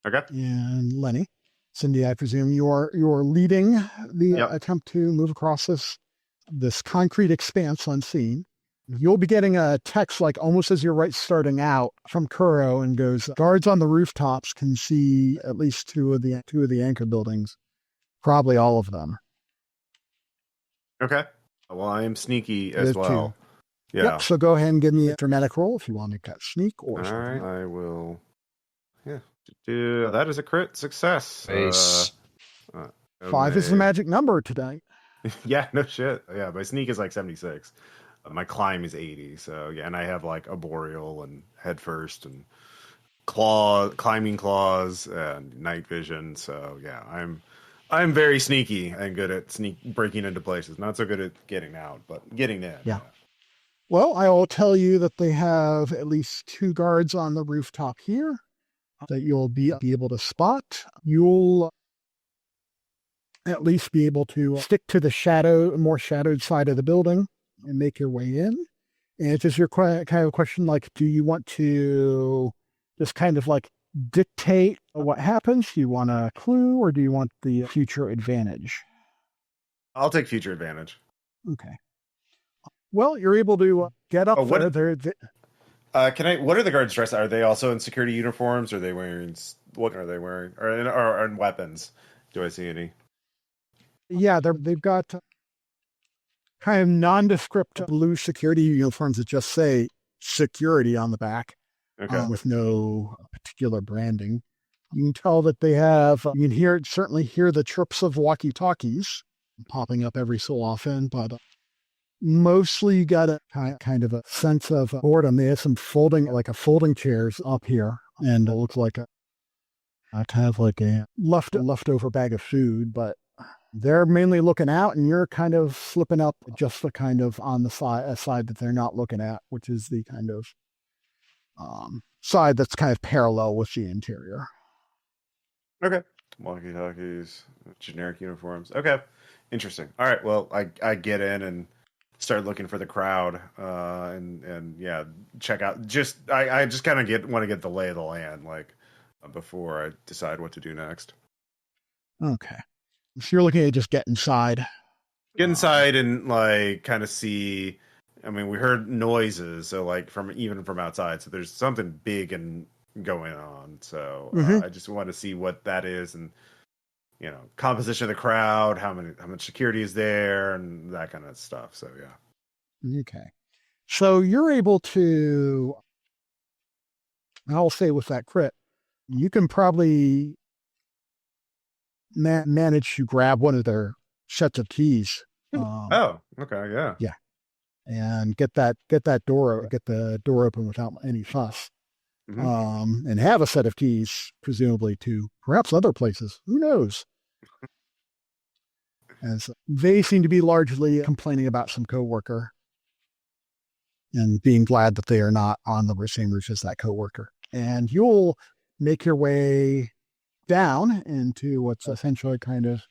Okay. And Lenny. Cindy, I presume you're leading the attempt to move across this concrete expanse unseen. You'll be getting a text like almost as you're starting out from Kuro and goes, guards on the rooftops can see at least two of the anchor buildings, probably all of them. Okay. Well, I am sneaky as well. Yeah. Yep, so go ahead and give me a dramatic roll if you want to make that sneak or all something. right, I will. Yeah. That is a crit success. Nice. 5 is the magic number today. Yeah, no shit. Yeah, my sneak is like 76. My climb is 80. So yeah, and I have like arboreal and head first and climbing claws and night vision. So yeah, I'm very sneaky and good at breaking into places. Not so good at getting out, but getting in. Yeah. Well, I will tell you that they have at least 2 guards on the rooftop here that you'll be able to spot. You'll at least be able to stick to the more shadowed side of the building and make your way in. And it's just your kind of question, like, do you want to just kind of like dictate what happens? Do you want a clue or do you want the future advantage? I'll take future advantage. Okay. Well, you're able to get up there. What are the guards dressed? Are they also in security uniforms? Are they wearing? What are they wearing? Or in weapons? Do I see any? Yeah, they've got kind of nondescript blue security uniforms that just say security on the back, with no particular branding. You can tell that they have. You can certainly hear the chirps of walkie-talkies popping up every so often, but Mostly you got a kind of a sense of boredom. They have some folding chairs up here, and it looks like a kind of like a leftover bag of food, but they're mainly looking out, and you're kind of slipping up just the kind of on the side that they're not looking at, which is the kind of side that's kind of parallel with the interior. Okay. Walkie-talkies, generic uniforms. Okay. Interesting. All right. Well, I get in and start looking for the crowd, and yeah, check out. I just kind of want to get the lay of the land, like before I decide what to do next. Okay. So you're looking at just get inside. Get inside and like kind of see. I mean, we heard noises, so like even from outside, so there's something big and going on. So I just want to see what that is, and composition of the crowd, how much security is there, and that kind of stuff. So yeah. Okay. So you're able to, I'll say with that crit, you can probably manage to grab one of their sets of keys. Oh, okay, yeah. Yeah. And get the door open without any fuss. And have a set of keys, presumably to perhaps other places. Who knows? As they seem to be largely complaining about some coworker and being glad that they are not on the same roof as that coworker. And you'll make your way down into what's essentially kind of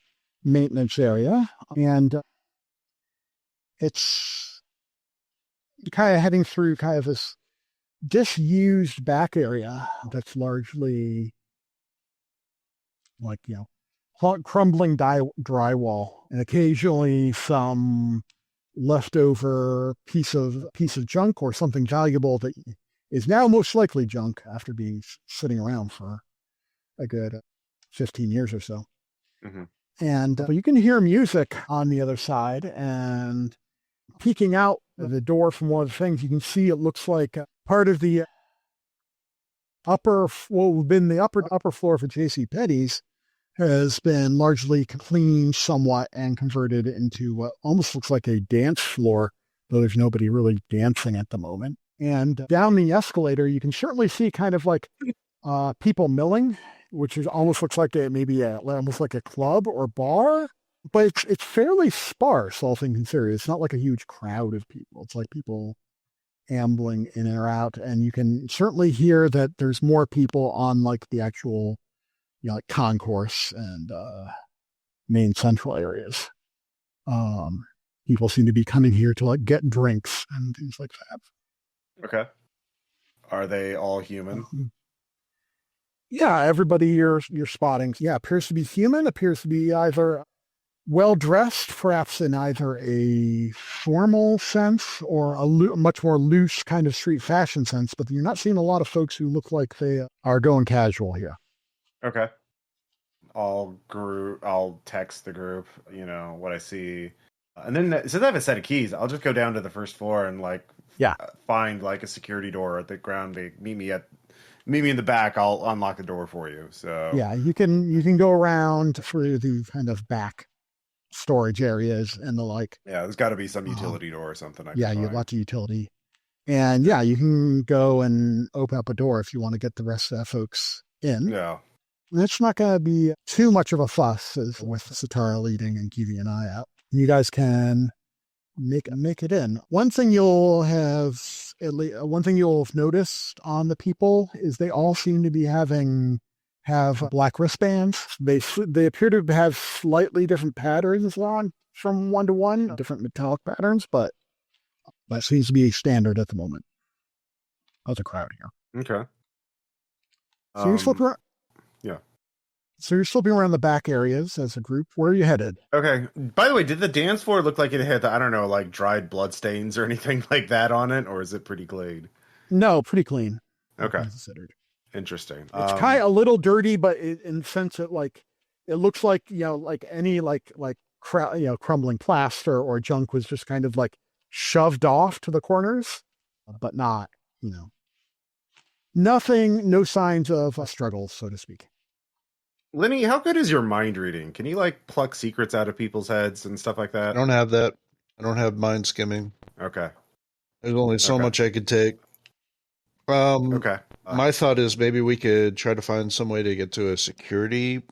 maintenance area. And it's kind of heading through kind of this disused back area that's largely like, crumbling drywall, and occasionally some leftover piece of junk or something valuable that is now most likely junk after being sitting around for a good 15 years or so. And you can hear music on the other side, and peeking out the door from one of the things, you can see it looks like part of the upper floor of a JCPenney's has been largely cleaned somewhat and converted into what almost looks like a dance floor, though there's nobody really dancing at the moment. And down the escalator, you can certainly see kind of like people milling, which almost looks like almost like a club or bar, but it's fairly sparse, all things considered. It's not like a huge crowd of people. It's like people ambling in or out, and you can certainly hear that there's more people on like the actual like concourse and main central areas. People seem to be coming here to like get drinks and things like that. Okay. Are they all human? Yeah, everybody you're spotting, appears to be human, appears to be either well-dressed, perhaps in either a formal sense or a much more loose kind of street fashion sense, but you're not seeing a lot of folks who look like they are going casual here. Okay. I'll text the group, what I see. And then since I have a set of keys, I'll just go down to the first floor and find like a security door at the ground. They meet me in the back. I'll unlock the door for you. So yeah, you can go around through the kind of back storage areas and the like. Yeah, there's got to be some utility door or something. You have lots of utility. And yeah, you can go and open up a door if you want to get the rest of the folks in. Yeah. It's not going to be too much of a fuss with Sitarra leading and keeping an eye out. You guys can make it in. One thing you'll have noticed on the people is they all seem to be have black wristbands. They appear to have slightly different patterns on from one to one, different metallic patterns, but that seems to be standard at the moment of the crowd here. Okay. So you're slipping around. Yeah. So you're slipping around the back areas as a group. Where are you headed? Okay. By the way, did the dance floor look like it had, like dried blood stains or anything like that on it, or is it pretty clean? No, pretty clean. Okay. Considered. Interesting. It's kind of a little dirty, but in the sense that it looks like like any crumbling plaster or junk was just kind of like shoved off to the corners, but not nothing, no signs of a struggle, so to speak. Lenny, how good is your mind reading? Can you pluck secrets out of people's heads and stuff like that? I don't have that. I don't have mind skimming. Okay. There's only so Okay. much I could take. Okay. My thought is maybe we could try to find some way to get to a security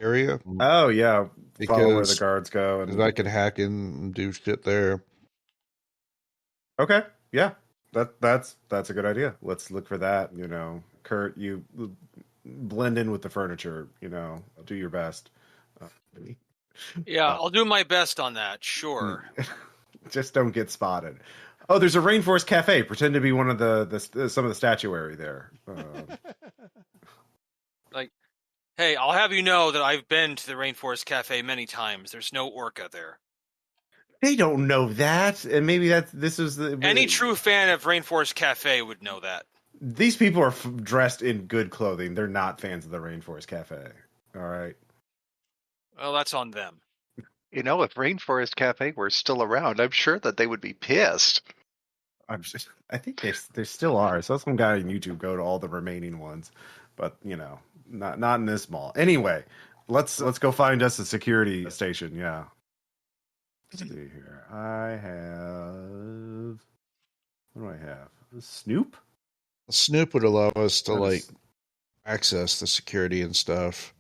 area. Oh yeah. Follow where the Because guards go, and I could hack in and do shit there. okay, yeah, that's a good idea. Let's look for that. Kurt, you blend in with the furniture. Do your best. Yeah, I'll do my best on that. Sure. Just don't get spotted. Oh, there's a rainforest cafe. Pretend to be one of the some of the statuary there. Hey, I'll have you know that I've been to the Rainforest Cafe many times. There's no orca there. They don't know that, and maybe this is the Any true fan of Rainforest Cafe would know that. These people are dressed in good clothing. They're not fans of the Rainforest Cafe. All right. Well, that's on them. If Rainforest Cafe were still around, I'm sure that they would be pissed. I think they still are. So some guy on YouTube go to all the remaining ones, but not in this mall. Anyway, let's go find us a security station. Yeah. Let's see here. What do I have? A Snoop? A Snoop would allow us to access the security and stuff.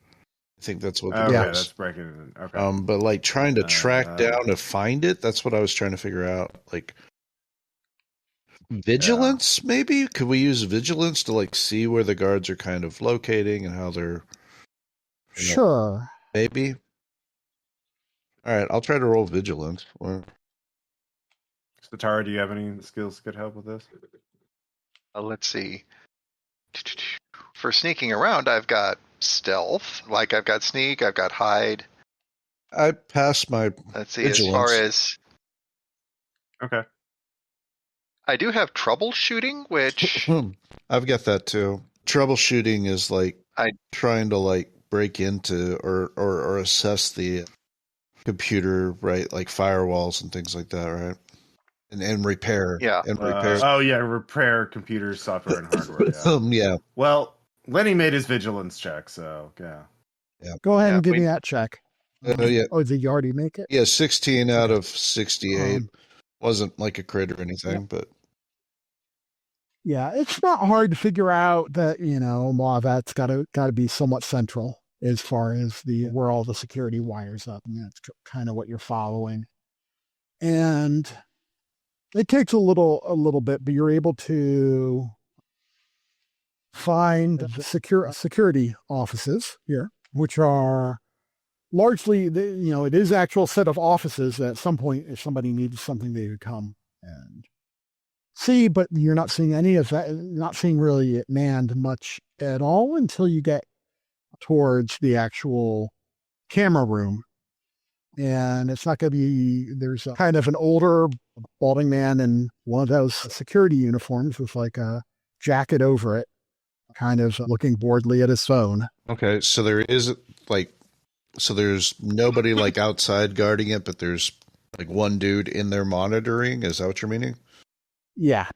I think that's what Okay, the that's breaking it in. Okay. But trying to track down to find it, that's what I was trying to figure out. Vigilance, maybe? Could we use vigilance to see where the guards are kind of locating and how they're Sure. maybe? All right, I'll try to roll vigilance. Sitarra, do you have any skills that could help with this? Let's see. For sneaking around, I've got stealth. I've got sneak, I've got hide. I passed my Let's see, vigilance. as far as... Okay. I do have troubleshooting, which... I've got that too. Troubleshooting is trying to break into or assess the computer, right? Like firewalls and things like that, right? And repair. Yeah. And repair. Repair computers, software, and hardware. Yeah. Yeah. Well, Lenny made his vigilance check, so yeah. Go ahead Yeah, and give me that check. Yeah. Oh, did you already make it? Yeah, 16 out of 68. Wasn't like a crit or anything, but yeah, it's not hard to figure out that Moavat's got to be somewhat central as far as where all the security wires up. And that's kind of what you're following. And it takes a little bit, but you're able to find the security offices here, which are largely, it is actual set of offices that at some point, if somebody needs something, they would come and see, but you're not seeing any of that, not seeing really it manned much at all until you get towards the actual camera room. And it's not going to be, there's a kind of an older balding man in one of those security uniforms with a jacket over it, kind of looking boredly at his phone. okay. So there is there's nobody outside guarding it, but there's one dude in there monitoring. Is that what you're meaning? Yeah.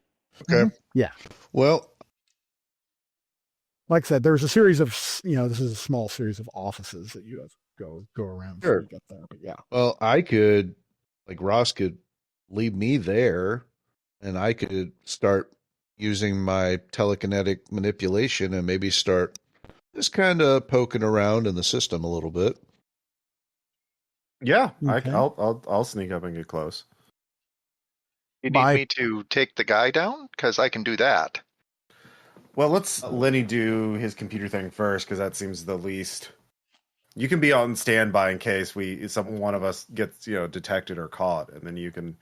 Okay. Mm-hmm. Yeah. Well, like I said, there's a series of, this is a small series of offices that you have to go around before you get there. But yeah. well, I could, Ross could leave me there and I could start using my telekinetic manipulation and maybe start just kind of poking around in the system a little bit. Yeah, Okay. I'll sneak up and get close. You need me to take the guy down? Because I can do that. Well, let's Lenny do his computer thing first, because that seems the least. You can be on standby in case one of us gets detected or caught, and then you can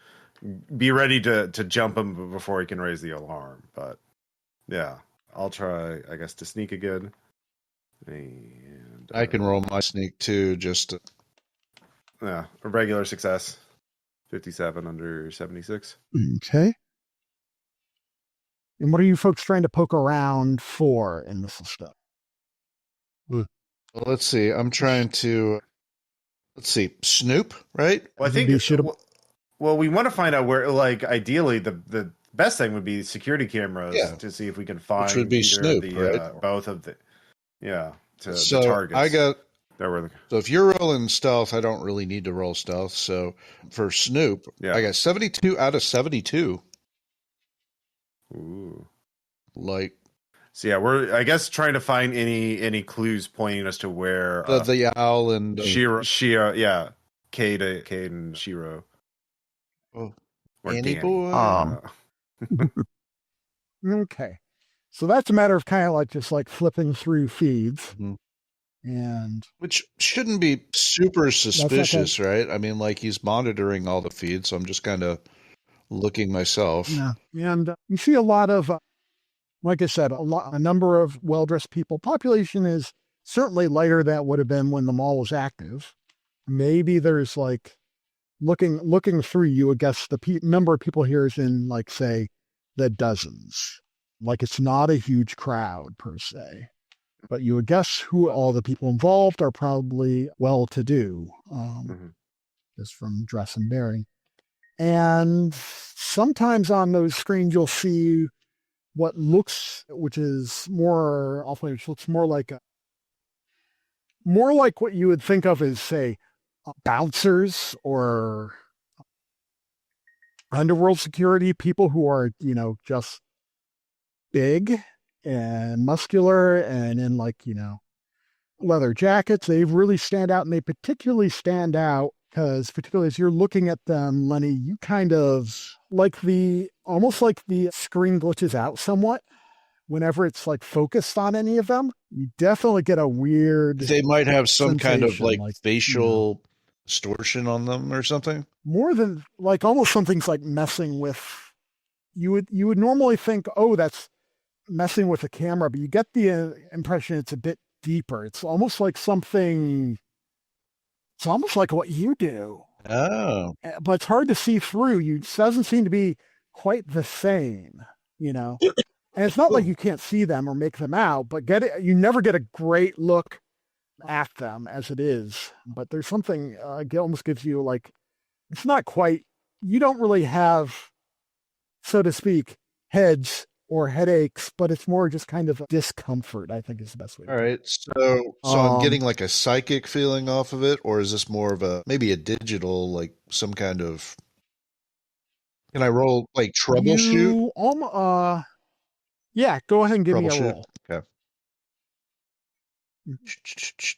be ready to jump him before he can raise the alarm. But yeah, I'll try, I guess, to sneak again. And I can roll my sneak too, just to... a regular success. 57 under 76. Okay. And what are you folks trying to poke around for in this stuff? Well, let's see. I'm trying to... Let's see. Snoop, right? Well, I think... Well, we want to find out where, ideally, the best thing would be security cameras to see if we can find which would be Snoop, right? both of the... Yeah, the so targets. I got There were So if you're rolling stealth, I don't really need to roll stealth. So for Snoop, I got 72 out of 72. Ooh. Like, so yeah, we're I guess trying to find any clues pointing us to where the owl and Shiro, yeah, Cade and Shiro. Oh, Or Danny Danny. boy. Okay. So that's a matter of kind of like just like flipping through feeds. Mhm. And Which shouldn't be super suspicious, right? I mean, like he's monitoring all the feeds, so I'm just kind of looking myself. yeah, and you see a lot of, like I said, a number of well-dressed people. Population is certainly lighter than it would have been when the mall was active. Maybe there's like looking through, you would guess the number of people here is in like say the dozens. Like it's not a huge crowd per se. But you would guess who all the people involved are probably well-to-do, just from dress and bearing. And sometimes on those screens, you'll see what looks, which looks more like what you would think of as, say, bouncers or underworld security, people who are, just big and muscular and in like, leather jackets. They really stand out, and they particularly stand out because particularly as you're looking at them, Lenny, you kind of almost like the screen glitches out somewhat whenever it's like focused on any of them. You definitely get a weird They might have some kind of sensation, like facial distortion on them or something. More than like almost something's like messing with you would normally think, oh, that's messing with the camera, but you get the impression it's a bit deeper. It's almost like what you do. Oh. But it's hard to see through. It doesn't seem to be quite the same, And it's not like you can't see them or make them out, but you never get a great look at them as it is. But there's something, it almost gives you like, it's not quite, you don't really have, so to speak, heads or headaches, but it's more just kind of discomfort, I think is the best way to All right. So I'm getting like a psychic feeling off of it, or is this more of maybe a digital, like some kind of, can I roll like troubleshoot? Yeah, go ahead and give me a roll. Okay.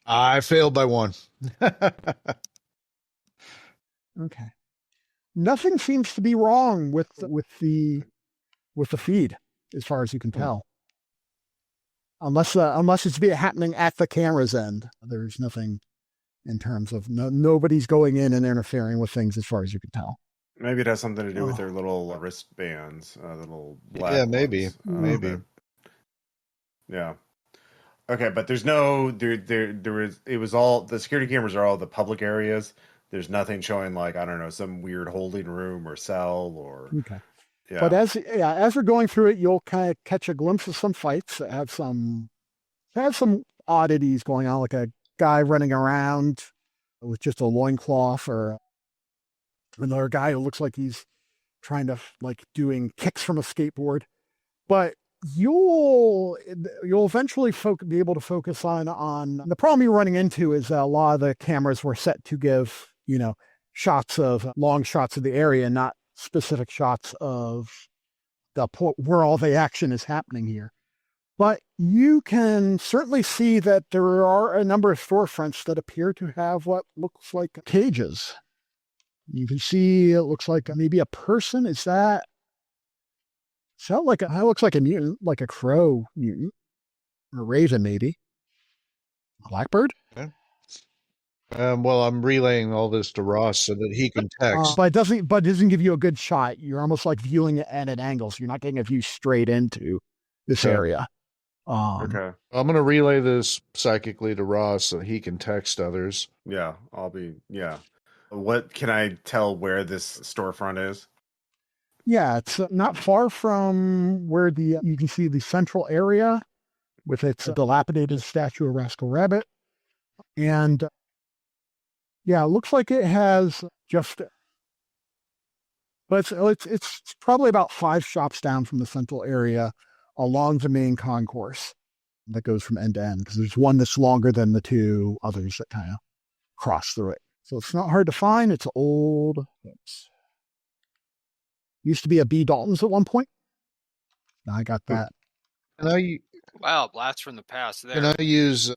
I failed by 1. Okay. Nothing seems to be wrong with the feed, as far as you can tell. Unless it's happening at the camera's end, there's nothing in terms of nobody's going in and interfering with things, as far as you can tell. Maybe it has something to do with their little wristbands, little black. Yeah, maybe, maybe. Yeah. Okay, but there's no it was all the security cameras are all the public areas. There's nothing showing like, I don't know, some weird holding room or cell or okay. Yeah. But as we're going through it, you'll kind of catch a glimpse of some fights that have some oddities going on, like a guy running around with just a loincloth, or another guy who looks like he's trying to like doing kicks from a skateboard. But you'll eventually be able to focus on the problem you're running into is a lot of the cameras were set to give, long shots of the area, not specific shots of the point where all the action is happening here. But you can certainly see that there are a number of storefronts that appear to have what looks like cages. You can see it looks like maybe a person. That looks like a mutant, like a crow mutant, or a raven maybe. A blackbird? Okay. Well, I'm relaying all this to Ross so that he can text. But it doesn't give you a good shot. You're almost like viewing it at an angle, so you're not getting a view straight into this area. Okay. I'm going to relay this psychically to Ross so he can text others. Yeah, what can I tell where this storefront is? Yeah, it's not far from where you can see the central area with its dilapidated statue of Rascal Rabbit. And yeah, it looks like it has but it's probably about 5 shops down from the central area along the main concourse. that goes from end to end, because there's one that's longer than the two others that kind of cross through it. So it's not hard to find. It's old. Oops. Used to be a B. Dalton's at one point. Now I got that. Wow, blast from the past there. Can I use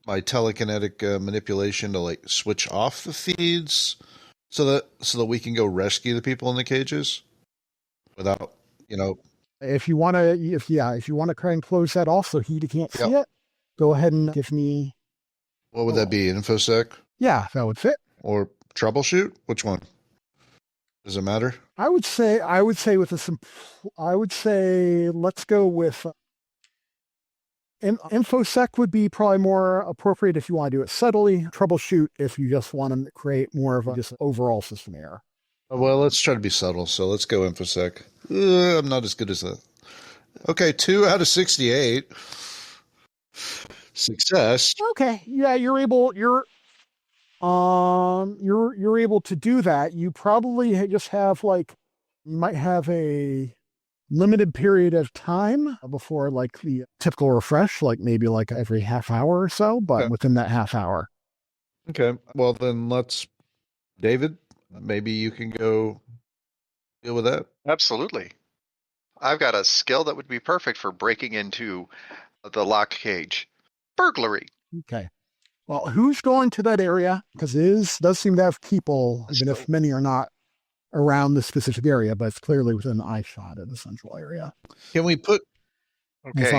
my telekinetic manipulation to like switch off the feeds so that we can go rescue the people in the cages without, If you want to try and close that off so he can't see it, go ahead and give me. What would that be? InfoSec? Yeah, that would fit. Or troubleshoot? Which one? Does it matter? I would say let's go with InfoSec would be probably more appropriate if you want to do it subtly. Troubleshoot if you just want to create more of a just overall system error. Well, let's try to be subtle. So let's go InfoSec. I'm not as good as that. Okay, 2 out of 68. Success. Okay, yeah, you're able to do that. You probably just have you might have a limited period of time before the typical refresh, maybe every half hour or so, but within that half hour. Okay, well then David, maybe you can go deal with that. Absolutely. I've got a skill that would be perfect for breaking into the locked cage. Burglary. Okay. Well, who's going to that area? Because it does seem to have people, even if many are not around the specific area, but it's clearly within eye shot of the central area. Can we put? Okay. It's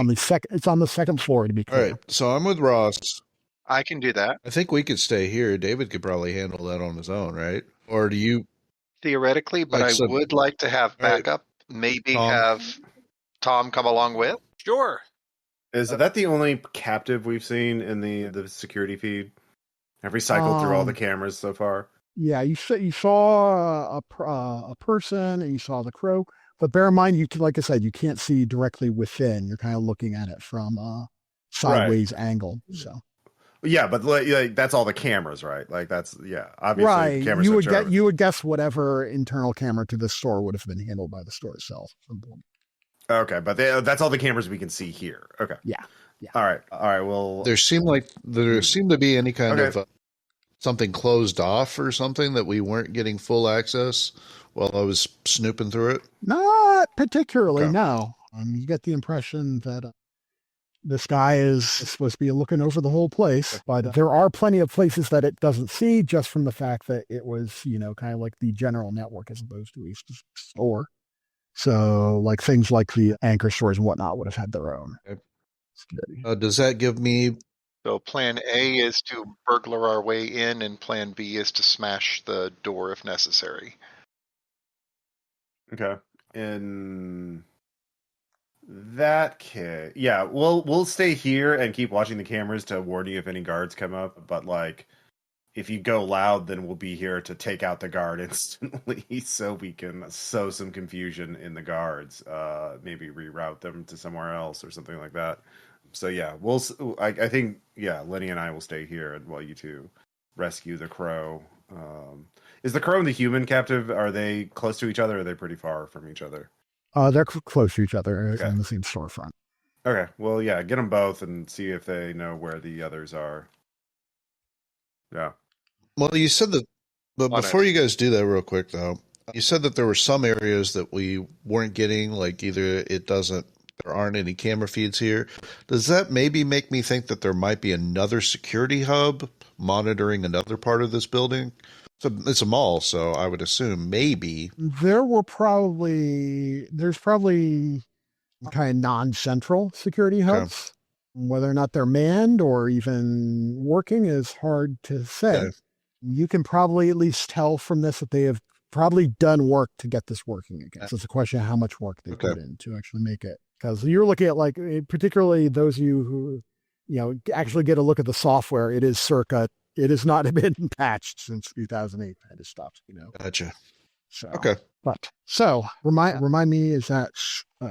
on the second floor, to be clear. All right. So I'm with Ross. I can do that. I think we could stay here. David could probably handle that on his own, right? Or do you? Theoretically, but I would like to have backup. Maybe have Tom come along with. Sure. Is that the only captive we've seen in the security feed? Have we cycled through all the cameras so far? Yeah, you saw a person and you saw the crow, but bear in mind, like I said, you can't see directly within. You're kind of looking at it from a sideways angle. So. Yeah, but that's all the cameras, right? Obviously right. cameras. You would guess whatever internal camera to the store would have been handled by the store itself. Okay, but that's all the cameras we can see here. Okay. Yeah. All right. Well, there seemed to be any kind of something closed off or something that we weren't getting full access while I was snooping through it. Not particularly. Okay. No. You get the impression that this guy is supposed to be looking over the whole place, but there are plenty of places that it doesn't see, just from the fact that it was, kind of like the general network as opposed to a store. So, things like the anchor stores and whatnot would have had their own. Okay. Does that give me? So plan A is to burglar our way in, and plan B is to smash the door if necessary. Okay. In that case, yeah, we'll stay here and keep watching the cameras to warn you if any guards come up. But if you go loud, then we'll be here to take out the guard instantly, so we can sow some confusion in the guards. Maybe reroute them to somewhere else or something like that. So yeah, I think Lenny and I will stay here while you two rescue the crow. Is the crow and the human captive? Are they close to each other? Or are they pretty far from each other? They're close to each other in the same storefront. Okay, well, yeah, get them both and see if they know where the others are. Yeah. Well, you said that, but before you guys do that real quick, though, you said that there were some areas that we weren't getting, either there aren't any camera feeds here. Does that maybe make me think that there might be another security hub monitoring another part of this building? So it's a mall, so I would assume maybe. There's probably kind of non-central security hubs. Okay. Whether or not they're manned or even working is hard to say. Okay. You can probably at least tell from this that they have probably done work to get this working again. So it's a question of how much work they put in to actually make it. Because you're looking at particularly those of you who, actually get a look at the software. It has not been patched since 2008. It has stopped, Gotcha. So, okay. But remind me, is that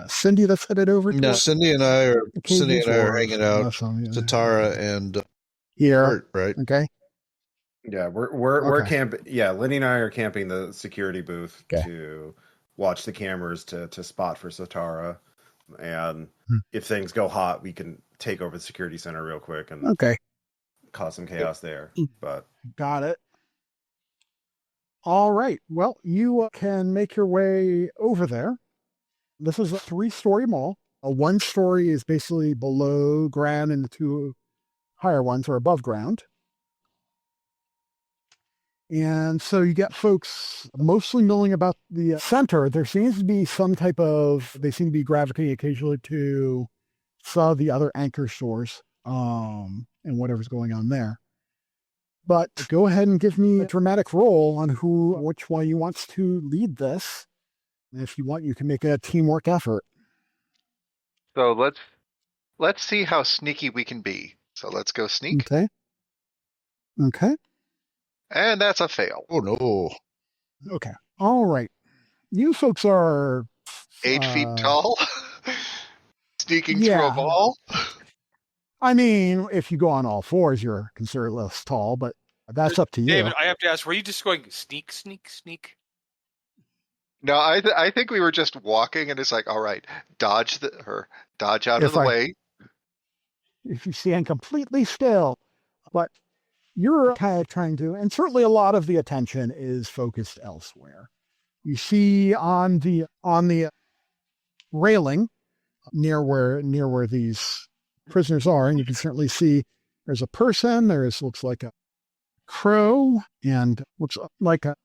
Cindy that's headed over to? No, Cindy and I are hanging out. Sitarra and here, Kurt, right? Okay. Yeah, we're camping. Yeah, Lenny and I are camping the security booth to watch the cameras to spot for Sitarra, and if things go hot, we can take over the security center real quick and Okay, cause some chaos there. But got it. All right. Well, you can make your way over there. This is a 3-story mall. A 1-story is basically below ground, and the 2 higher ones are above ground. And so you get folks mostly milling about the center. There seems to be some type of, they seem to be gravitating occasionally to some of the other anchor stores and whatever's going on there. But go ahead and give me a dramatic roll on which one you wants to lead this. And if you want, you can make a teamwork effort. So let's see how sneaky we can be. So let's go sneak. Okay. And that's a fail. Oh no. Okay. All right. You folks are 8 feet tall. Sneaking through yeah. a mall. I mean, if you go on all fours, you're considered less tall, but that's up to you. David, I have to ask, were you just going sneak, sneak, sneak? No, I think we were just walking, and it's like, all right, dodge out of the way. If you stand completely still, but you're kind of trying to, and certainly a lot of the attention is focused elsewhere. You see on the railing near where these prisoners are, and you can certainly see there's a person. Looks like a crow, and looks like a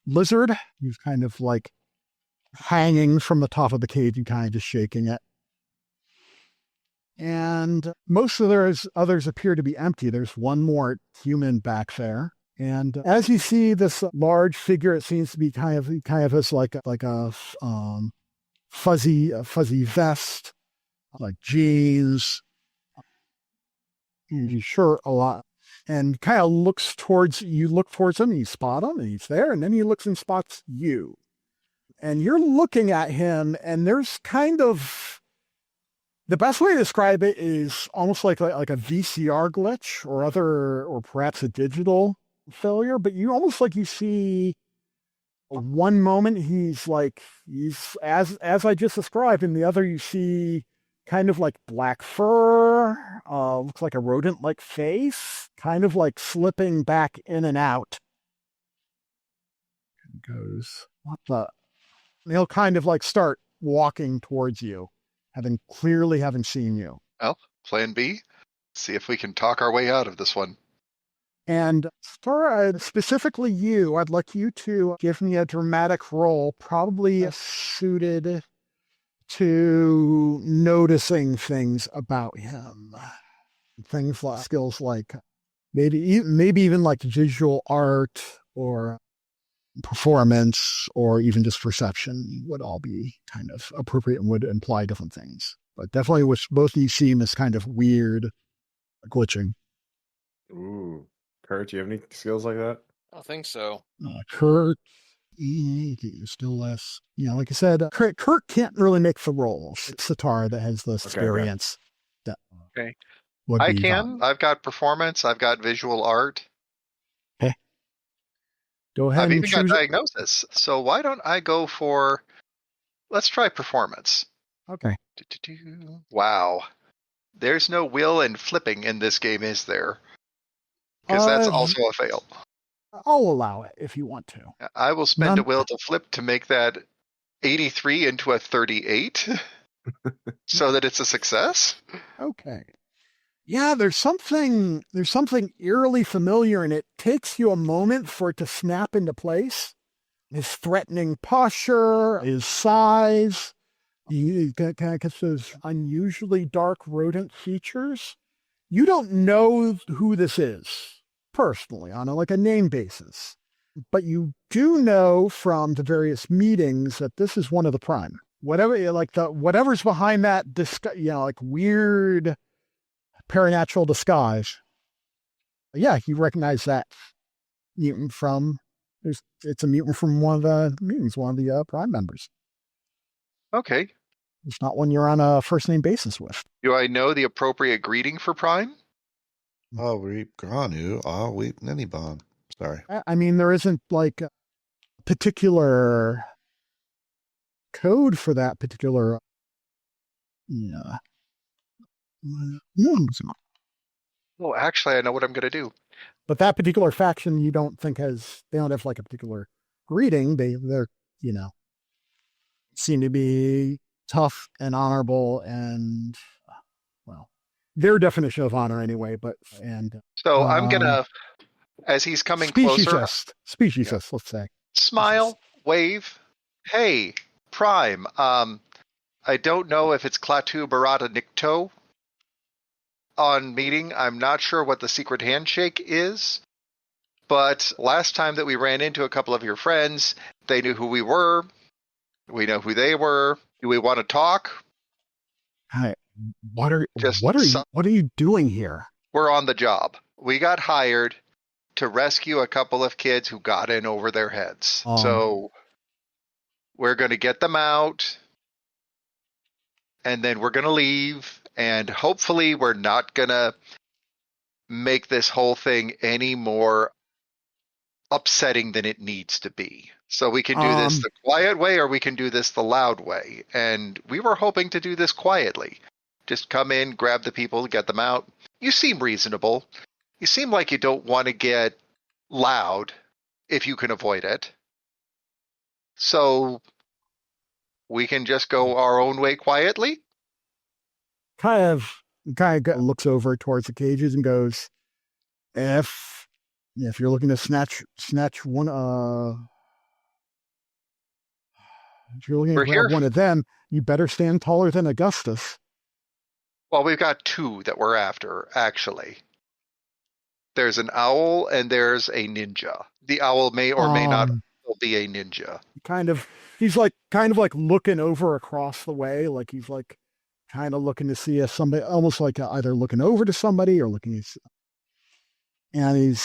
lizard who's kind of like hanging from the top of the cage and kind of just shaking it. And most of others appear to be empty. There's one more human back there. And as you see this large figure, it seems to be kind of as like a fuzzy vest, like jeans, shirt a lot, and kind of looks towards you. Look towards him, and you spot him, and he's there. And then he looks and spots you, and you're looking at him. And there's kind of, the best way to describe it is almost like a VCR glitch or perhaps a digital failure. But you almost like you see one moment he's as I just described, and the other you see kind of like black fur, looks like a rodent-like face, kind of like slipping back in and out. And goes, what the? And he'll kind of like start walking towards you, having seen you. Well, plan B. See if we can talk our way out of this one. And specifically you, I'd like you to give me a dramatic roll, probably suited to noticing things about him. Things like skills like maybe even like visual art or performance or even just perception would all be kind of appropriate and would imply different things. But definitely with both these seem as kind of weird glitching. ooh, Kurt, do you have any skills like that? I don't think so. Kurt, still less. Like I said, Kurt can't really make the rolls. It's Sitarra that has the experience. Okay. I can. I've got performance. I've got visual art. Okay. Go ahead I've and even choose. got diagnosis. So why don't I go for? Let's try performance. Okay. Wow. There's no will and flipping in this game, is there? Because that's also a fail. I'll allow it if you want to. I will spend a will to flip to make that 83 into a 38 so that it's a success. Okay. Yeah, there's something eerily familiar, and it takes you a moment for it to snap into place. His threatening posture, his size, he kind of gets those unusually dark rodent features. You don't know who this is personally on a name basis, but you do know from the various meetings that this is one of the Prime. Whatever's behind that, weird paranatural disguise. Yeah, you recognize that mutant from. It's a mutant from one of the meetings, one of the Prime members. Okay. It's not one you're on a first name basis with. Do I know the appropriate greeting for Prime? We Granu, we Nenibon. Sorry. I mean, there isn't like a particular code for that particular Yeah. Oh, actually, I know what I'm going to do. But that particular faction, you don't think they don't have like a particular greeting. They're, seem to be tough and honorable and, well, their definition of honor anyway, So I'm going to, as he's coming closer, speciesist, let's say. Smile, wave. Hey, Prime. I don't know if it's Klaatu Barada Nikto on meeting. I'm not sure what the secret handshake is. But last time that we ran into a couple of your friends, they knew who we were. We know who they were. Do we want to talk? Hi. What are you doing here? We're on the job. We got hired to rescue a couple of kids who got in over their heads. So we're going to get them out, and then we're going to leave, and hopefully we're not going to make this whole thing any more upsetting than it needs to be. So we can do this the quiet way, or we can do this the loud way. And we were hoping to do this quietly. Just come in, grab the people, get them out. You seem reasonable. You seem like you don't want to get loud if you can avoid it. So we can just go our own way quietly? Kind of looks over towards the cages and goes, if you're looking to snatch one, if you're looking to grab one of them, you better stand taller than Augustus. Well, we've got two that we're after, actually. There's an owl and there's a ninja. The owl may or may not be a ninja. He's kind of looking over across the way, like he's like kind of looking to see if somebody, almost like either looking over to somebody or looking. And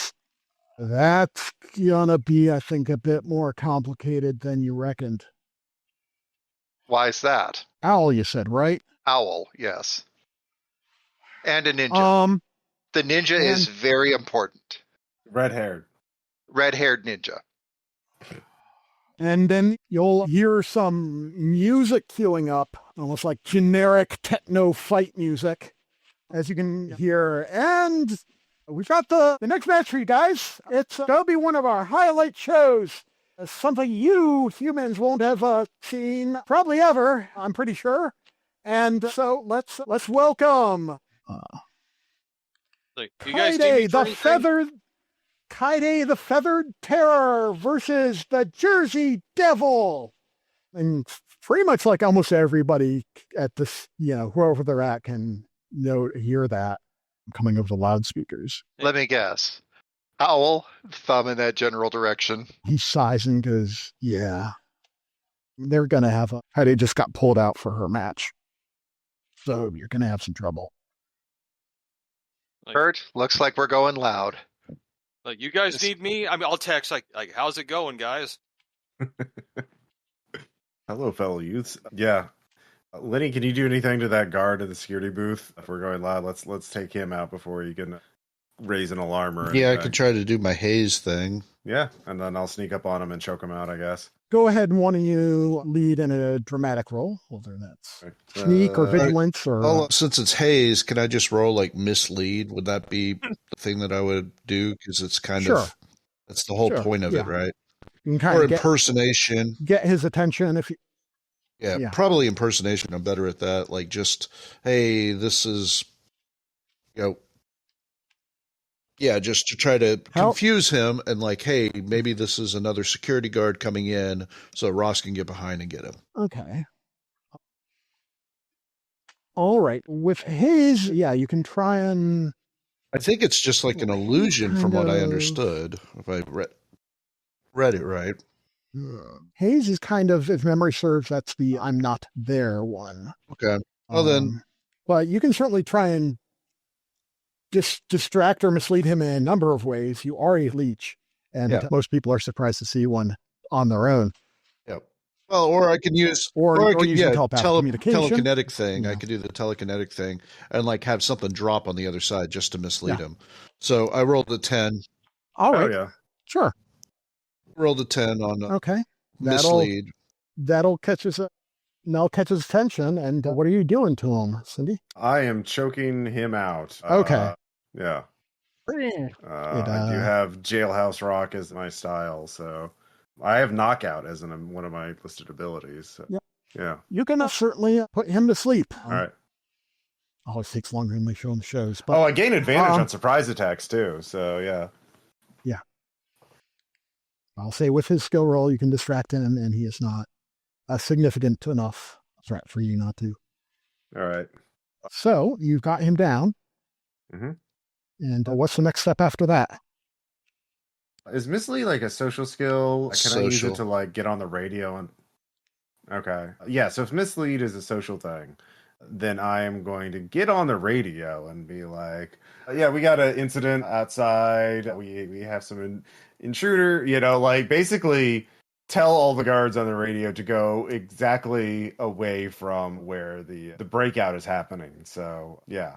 that's gonna be, I think, a bit more complicated than you reckoned. Why is that? Owl, you said, right? Owl, yes. And a ninja. The ninja is very important. Red-haired ninja. And then you'll hear some music queuing up, almost like generic techno fight music, as you can hear. And we've got the next match for you guys. It's going to be one of our highlight shows. Something you humans won't have seen probably ever, I'm pretty sure. And so let's welcome Kaide the Feathered Terror versus the Jersey Devil. And pretty much like almost everybody at this, wherever they're at can hear that coming over the loudspeakers. Let me guess. Owl, thumb in that general direction. He's sizing because, they're going to have Heidi just got pulled out for her match. So you're going to have some trouble. Kurt, looks like we're going loud. Like, you guys need me? I mean, I'll text, like how's it going, guys? Hello, fellow youths. Yeah. Lenny, can you do anything to that guard at the security booth? If we're going loud, let's take him out before you can raise an alarm or anything. Yeah, I could try to do my haze thing. Yeah, and then I'll sneak up on him and choke him out, I guess. Go ahead and one of you lead in a dramatic roll, whether that's sneak or vigilance or... since it's haze, can I just roll like mislead? Would that be the thing that I would do? Because it's kind of... That's the whole point of it, right? You can or impersonation. Get his attention if you... Yeah, probably impersonation. I'm better at that. Like just, hey, this is... Yeah, just to try to confuse him and like, hey, maybe this is another security guard coming in so Ross can get behind and get him. Okay. All right. With his, you can try and... I think it's just like an illusion from what I understood, if I read it right. Haze is kind of, if memory serves, that's the I'm not there one. Okay. Well, then... But you can certainly try and distract or mislead him in a number of ways. You are a leech, and most people are surprised to see one on their own. Yep. Well, or I can use telekinetic thing. I could do the telekinetic thing and like have something drop on the other side just to mislead him. So I rolled a 10. All right. Oh, yeah. Sure. Rolled a 10 on okay. mislead. That'll catch us up. Nell catches attention, and what are you doing to him, Cindy? I am choking him out. Okay. Yeah. It, I do have Jailhouse Rock as my style, so I have Knockout as one of my listed abilities. So. Yeah. You can certainly put him to sleep. All right. Always takes longer than they show in the shows. But, I gain advantage on surprise attacks too, so yeah. Yeah. I'll say with his skill roll, you can distract him, and he is not a significant enough threat for you not to. All right. So you've got him down. Mm-hmm. And what's the next step after that? Is Mislead like a social skill? Can I use it to like get on the radio? And okay, yeah. So if Mislead is a social thing, then I am going to get on the radio and be like, "Yeah, we got an incident outside. We have some intruder. Like basically tell all the guards on the radio to go exactly away from where the breakout is happening." So yeah.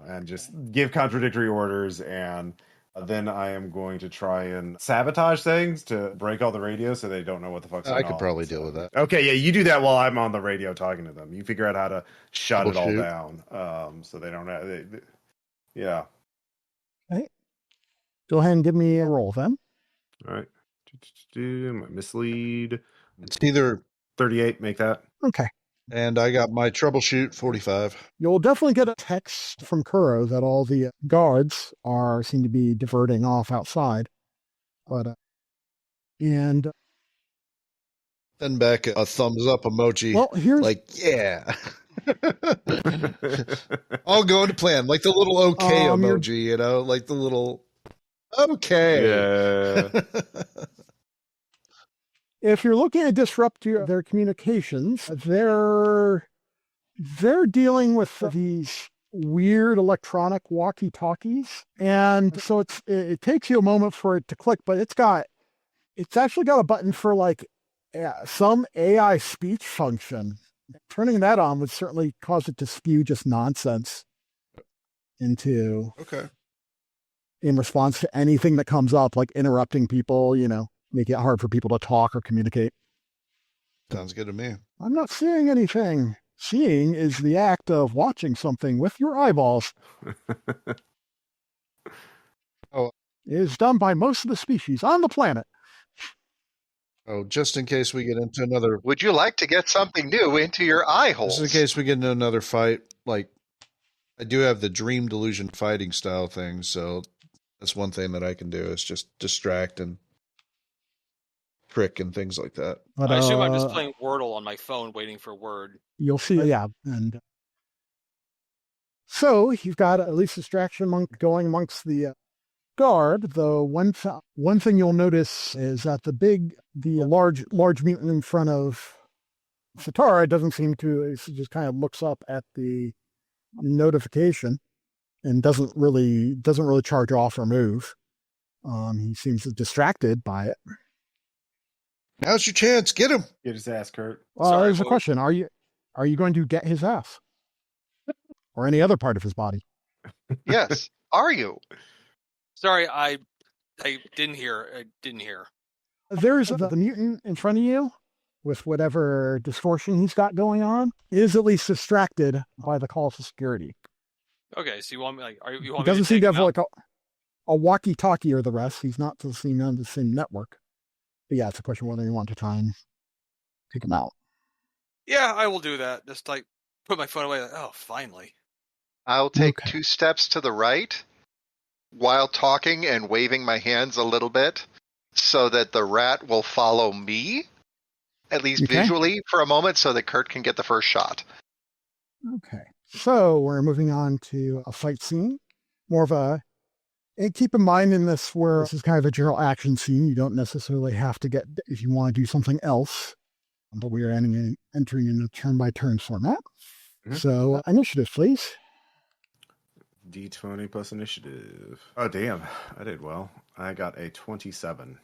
And just give contradictory orders, and then I am going to try and sabotage things to break all the radios so they don't know what the fuck's going on. I could probably deal with that. Okay, yeah, you do that while I'm on the radio talking to them. You figure out how to shut it all down, so they don't have. Yeah. Okay. Go ahead and give me a roll then. All right. My Mislead. It's either 38. Make that. Okay. And I got my troubleshoot 45. You'll definitely get a text from Kuro that all the guards seem to be diverting off outside. But and then back a thumbs up emoji. Well, here's like, yeah. All going to plan, like the little okay emoji, like the little okay. Yeah. If you're looking to disrupt their communications, they're dealing with these weird electronic walkie-talkies, and so it takes you a moment for it to click, but it's actually got a button for like some AI speech function. Turning that on would certainly cause it to spew just nonsense in response to anything that comes up, like interrupting people, make it hard for people to talk or communicate. Sounds good to me. I'm not seeing anything. Seeing is the act of watching something with your eyeballs. It is done by most of the species on the planet. Oh, just in case we get into another... Would you like to get something new into your eye holes? Just in case we get into another fight, like, I do have the dream delusion fighting style thing, so that's one thing that I can do is just distract and trick and things like that. But I assume I'm just playing Wordle on my phone waiting for a word. You'll see, yeah. And so you've got at least distraction going amongst the guard. The one thing you'll notice is that the large mutant in front of Sitarra doesn't seem to, it just kind of looks up at the notification and doesn't really charge off or move. He seems distracted by it. Now's your chance. Get him. Get his ass, Kurt. Well, there's a question. Are you going to get his ass? Or any other part of his body? Yes. Are you? Sorry, I didn't hear. There's the mutant in front of you with whatever distortion he's got going on is at least distracted by the call to security. Okay, so you want me He doesn't seem to have like a walkie-talkie or the rest. He's not on the same network. But yeah, it's a question whether you want to try and take him out. Yeah, I will do that. Just like put my phone away. Like, oh, finally. I'll take 2 steps to the right while talking and waving my hands a little bit so that the rat will follow me, at least visually, for a moment so that Kurt can get the first shot. Okay. So we're moving on to a fight scene. More of a... And keep in mind in this where this is kind of a general action scene, you don't necessarily have to get, if you want to do something else, but we are entering in a turn-by-turn format. Mm-hmm. So initiative, please. D20 plus initiative. Oh, damn. I did well. I got a 27.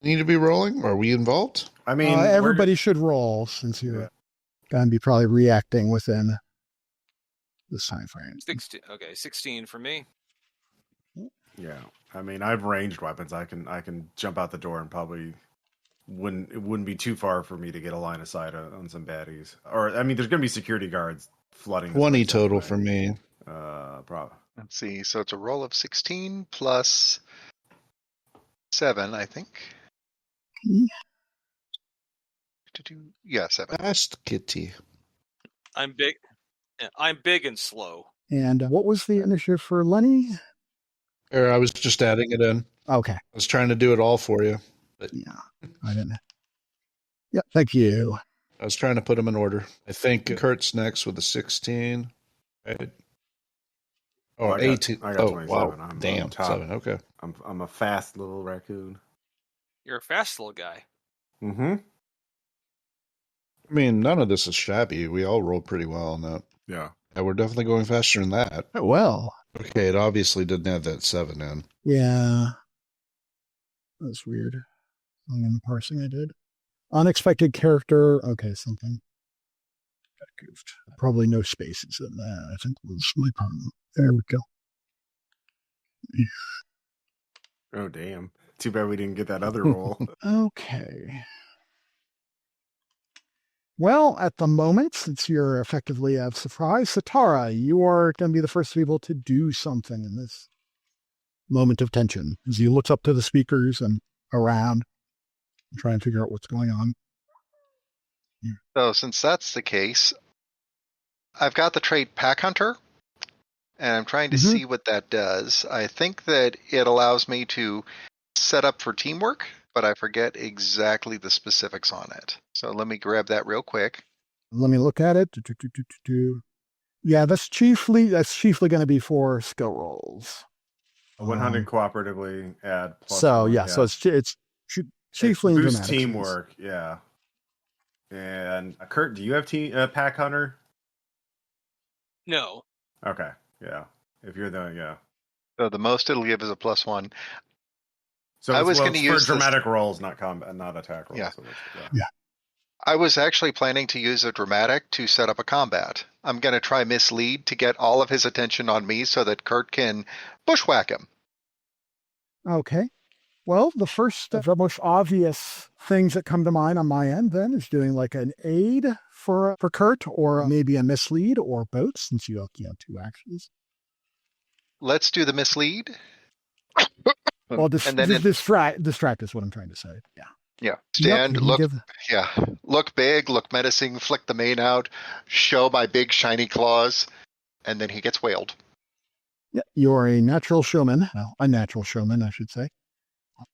Need to be rolling? Are we involved? I mean, everybody should roll since you're going to be probably reacting within this time frame. 16. Okay, 16 for me. Yeah, I mean, I've ranged weapons. I can jump out the door and probably it wouldn't be too far for me to get a line of sight on some baddies. Or I mean, there's going to be security guards flooding. 20 total for me. Probably. Let's see. So it's a roll of 16 plus 7, I think. Yeah, 7. Fast kitty. I'm big. I'm big and slow. And what was the initiative for Lenny? I was just adding it in. Okay. I was trying to do it all for you. But Yeah, I didn't. Yeah, thank you. I was trying to put them in order. I think Kurt's next with a 16. Right? Oh, I got- 18. I got oh, 27. wow. I'm Damn, top. 7. Okay. I'm a fast little raccoon. You're a fast little guy. Mm-hmm. I mean, none of this is shabby. We all rolled pretty well on that. Yeah. Yeah, we're definitely going faster than that. Oh, well, Okay, it obviously didn't have that 7 in. yeah. That's weird. Wrong in the parsing I did. Unexpected character. Okay, something. Got goofed. Probably no spaces in that. I think was my problem. There we go. Oh, damn. Too bad we didn't get that other roll. Okay. Well, at the moment, since you're effectively a surprise, Sitarra, you are going to be the first people to do something in this moment of tension as he looks up to the speakers and around and try and figure out what's going on. So since that's the case, I've got the trait Pack Hunter, and I'm trying to see what that does. I think that it allows me to set up for teamwork, but I forget exactly the specifics on it. So let me grab that real quick. Let me look at it. Yeah, that's chiefly going to be for skill rolls. 100 cooperatively add. Plus So one, yeah, so it's chiefly in boost dramatics. teamwork. Yeah. And Kurt, do you have Pack Hunter? No. Okay. Yeah. If you're the So the most it'll give is a +1. So I was going gonna to use for dramatic rolls, not combat, not attack rolls. Yeah. So yeah. I was actually planning to use a dramatic to set up a combat. I'm going to try mislead to get all of his attention on me so that Kurt can bushwhack him. Okay. Well, the first, the most obvious things that come to mind on my end then is doing like an aid for Kurt, or maybe a mislead, or both, since you have 2 actions. Let's do the mislead. Well, and then distract is what I'm trying to say. Yeah. Yeah. Stand, Yep, look, look big, look menacing, flick the mane out, show my big shiny claws, and then he gets whaled. Yeah, you're a natural showman. Well, a natural showman, I should say.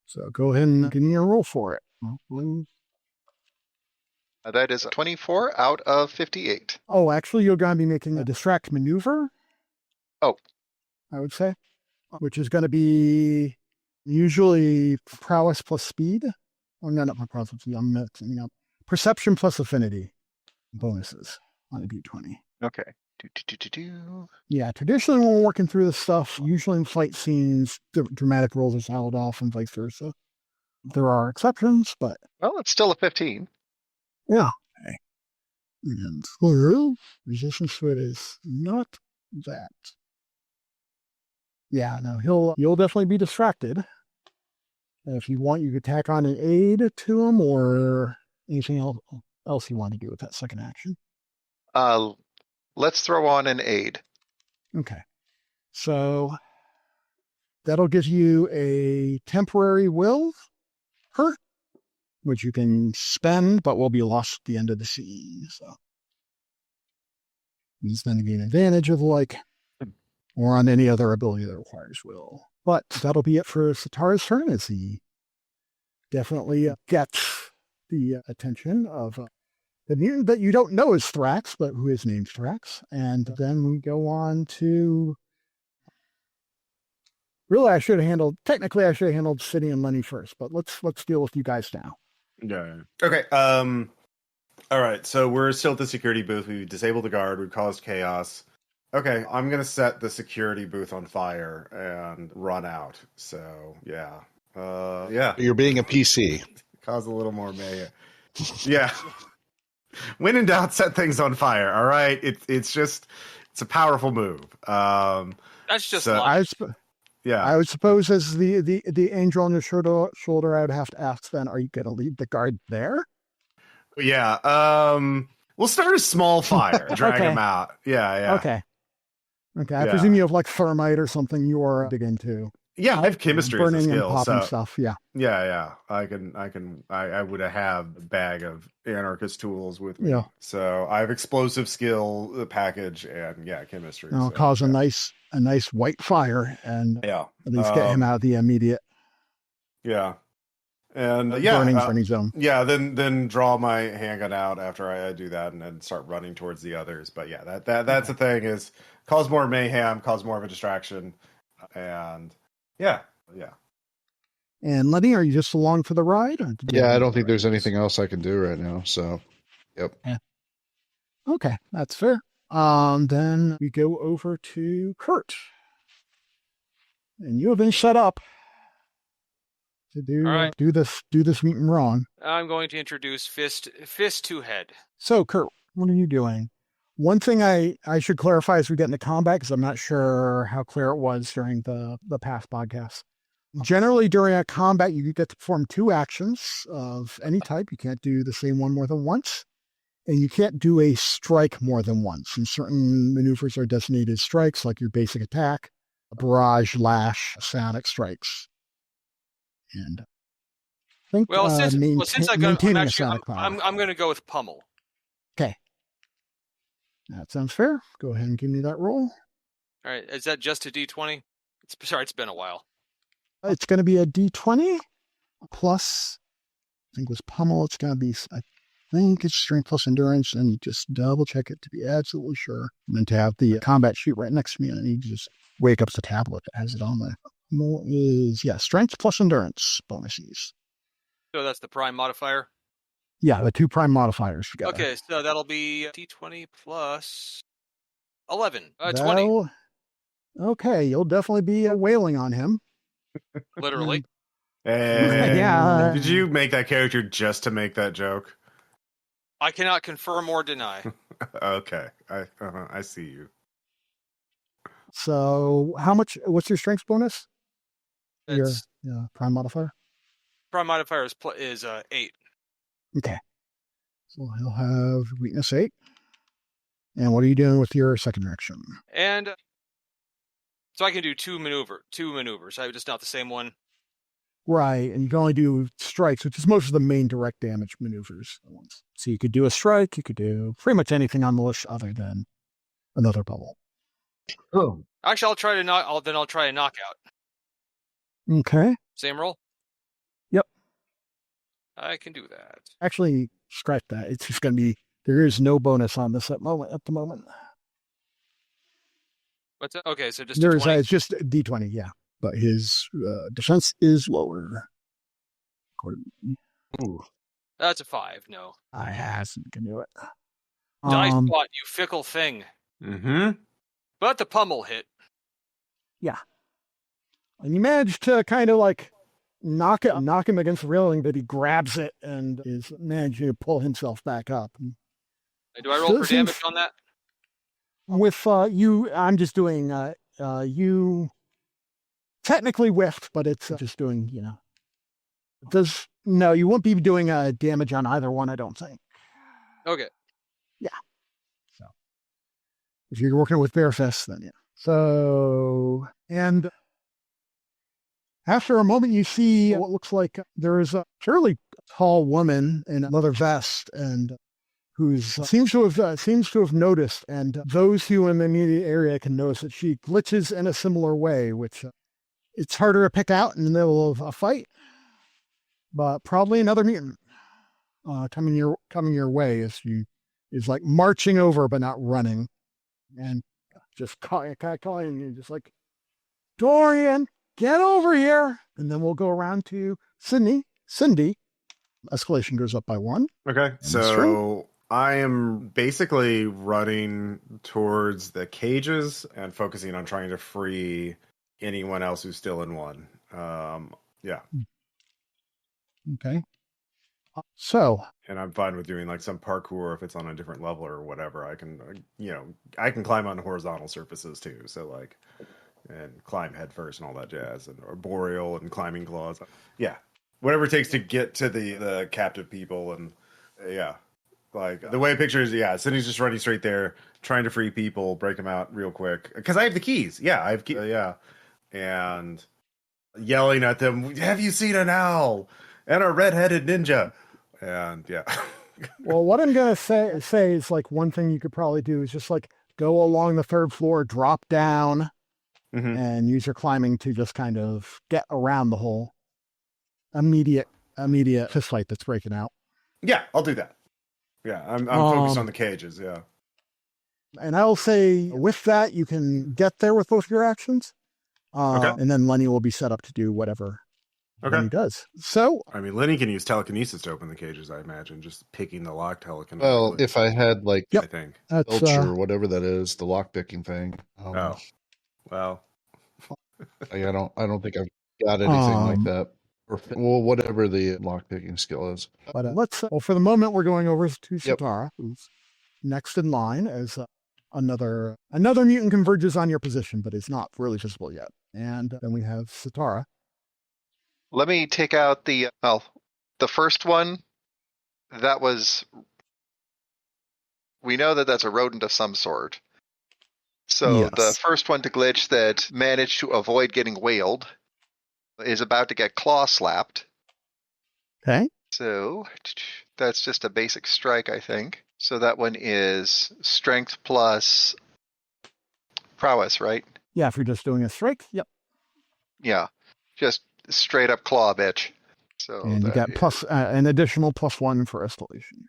So go ahead and give me a roll for it. That is a 24 out of 58. Oh, actually, you're going to be making a distract maneuver. Oh. I would say, which is going to be usually prowess plus speed. Oh, no, not prowess plus speed. I'm mixing up. Perception plus affinity bonuses on a D20. Okay. Yeah, traditionally when we're working through this stuff, usually in fight scenes, the dramatic rolls are held off and vice versa. There are exceptions, but... Well, it's still a 15. Yeah. Okay. And for resistance to it is not that. Yeah, no, you'll definitely be distracted. And if you want, you could tack on an aid to him or anything else you want to do with that second action. Let's throw on an aid. Okay. So that'll give you a temporary will hurt, which you can spend, but will be lost at the end of the scene. So he's going to gain advantage of or on any other ability that requires will. But that'll be it for Sitarra's turn, as he definitely gets the attention of the mutant that you don't know is Thrax, but who is named Thrax. And then we go on to... Really, I should have handled Cindy and Lenny first, but let's deal with you guys now. Yeah. Okay. All right. So we're still at the security booth. We disabled the guard. We've caused chaos. Okay. I'm going to set the security booth on fire and run out. So, yeah. Yeah. You're being a PC. Cause a little more mayhem. Yeah. When in doubt, set things on fire. All right. It's a powerful move. That's just so luck. Yeah. I would suppose as the angel on your shoulder, I would have to ask then, are you going to leave the guard there? Yeah. We'll start a small fire, drag Okay. him out. Yeah. Okay. I Yeah. presume you have like thermite or something you are big into. Yeah, I have chemistry as a Burning and skill, popping so stuff. Yeah. yeah. I would have a bag of anarchist tools with me. Yeah. So I have explosive skill, the package, and yeah, chemistry. I'll so, cause yeah. a nice white fire and Yeah. at least get him out of the immediate Yeah. And burning friendly zone. Yeah, then draw my handgun out after I do that and then start running towards the others. But yeah, that's the thing is cause more mayhem, cause more of a distraction. And yeah. And Lenny, are you just along for the ride? Or did you Yeah, have I any don't think other there's ideas? anything else I can do right now. So, yep. Okay, that's fair. Then we go over to Kurt. And you have been set up to do All right. do this mutant wrong. I'm going to introduce Fist to Head. So, Kurt, what are you doing? One thing I should clarify as we get into combat, because I'm not sure how clear it was during the past podcast. Generally, during a combat, you get to perform 2 actions of any type. You can't do the same one more than once. And you can't do a strike more than once. And certain maneuvers are designated as strikes, like your basic attack, barrage, lash, psionic strikes. And I think Since I'm maintaining a actually, psionic power. I'm going to go with Pummel. Okay. That sounds fair. Go ahead and give me that roll. All right, is that just a D20? It's been a while. It's going to be a D20 plus, I think it was Pummel. It's going to be, I think it's strength plus endurance, and you just double check it to be absolutely sure. And then to have the combat sheet right next to me, and you just wake up the tablet that has it on there. Pummel is, strength plus endurance bonuses. So that's the prime modifier? Yeah, the 2 prime modifiers together. Okay, so that'll be D20 plus 11. 20. Okay, you'll definitely be wailing on him. Literally. And Yeah. Did you make that character just to make that joke? I cannot confirm or deny. Okay. I see you. So what's your strength bonus? Your prime modifier? Prime modifier is 8. Okay. So he'll have weakness 8. And what are you doing with your second action? And so I can do two maneuvers. Just not the same one. Right, and you can only do strikes, which is most of the main direct damage maneuvers at once. So you could do a strike, you could do pretty much anything on the list other than another bubble. Oh. Actually, I'll try a knockout. Okay. Same roll? Yep. I can do that. Actually, scratch that. It's just going to be, there is no bonus on this at the moment. What's that? Okay, so just There's D20. it's just D20, yeah. But his defense is lower. Ooh. That's a 5, no. I can do it. Nice spot, you fickle thing. Mm-hmm. But the pummel hit. Yeah. And you managed to kind of like knock him against the railing, but he grabs it and is managing to pull himself back up. Do I roll for damage on that? With you, I'm just doing you technically whiffed, but it's just doing, you won't be doing damage on either one, I don't think. Okay. Yeah. So if you're working with bare fists, then yeah. So, and after a moment, you see what looks like there's a fairly tall woman in a leather vest and who seems to have noticed, and those who in the immediate area can notice that she glitches in a similar way, which it's harder to pick out in the middle of a fight. But probably another mutant coming your way as she is like marching over but not running, and just calling you, just like, Dorian, get over here. And then we'll go around to Cindy. Escalation goes up by 1. Okay, so I am basically running towards the cages and focusing on trying to free anyone else who's still in one. Yeah. Okay. So. And I'm fine with doing like some parkour if it's on a different level or whatever. I can, I can climb on horizontal surfaces too. So like, and climb head first and all that jazz, and arboreal and climbing claws. Yeah, whatever it takes to get to the captive people, and yeah, like the way I picture is, yeah, Cindy's just running straight there, trying to free people, break them out real quick because I have the keys. Yeah, I have keys. Yeah, and yelling at them, "Have you seen an owl and a red-headed ninja?" And yeah. Well, what I'm going to say is like one thing you could probably do is just like go along the third floor, drop down, and use your climbing to just kind of get around the whole immediate fist fight that's breaking out. Yeah, I'll do that. Yeah, I'm focused on the cages. Yeah. And I'll say with that, you can get there with both your actions. Okay. And then Lenny will be set up to do whatever Lenny does. So, I mean, Lenny can use telekinesis to open the cages, I imagine, just picking the lock telekinesis. Well, if I had like, I think filter or whatever that is, the lock picking thing. Oh, well, I don't think I've got anything like that. Or, well, whatever the lock picking skill is. But let's. Well, for the moment, we're going over to Sitarra, who's next in line as another mutant converges on your position, but is not really visible yet. And then we have Sitarra. Let me take out the first one. That was, we know that that's a rodent of some sort. So Yes. the first one to glitch that managed to avoid getting whaled is about to get claw slapped. Okay. So that's just a basic strike, I think. So that one is strength plus prowess, right? Yeah, if you're just doing a strike, yep. Yeah, just straight up claw, bitch. So And you that get plus an additional +1 for escalation.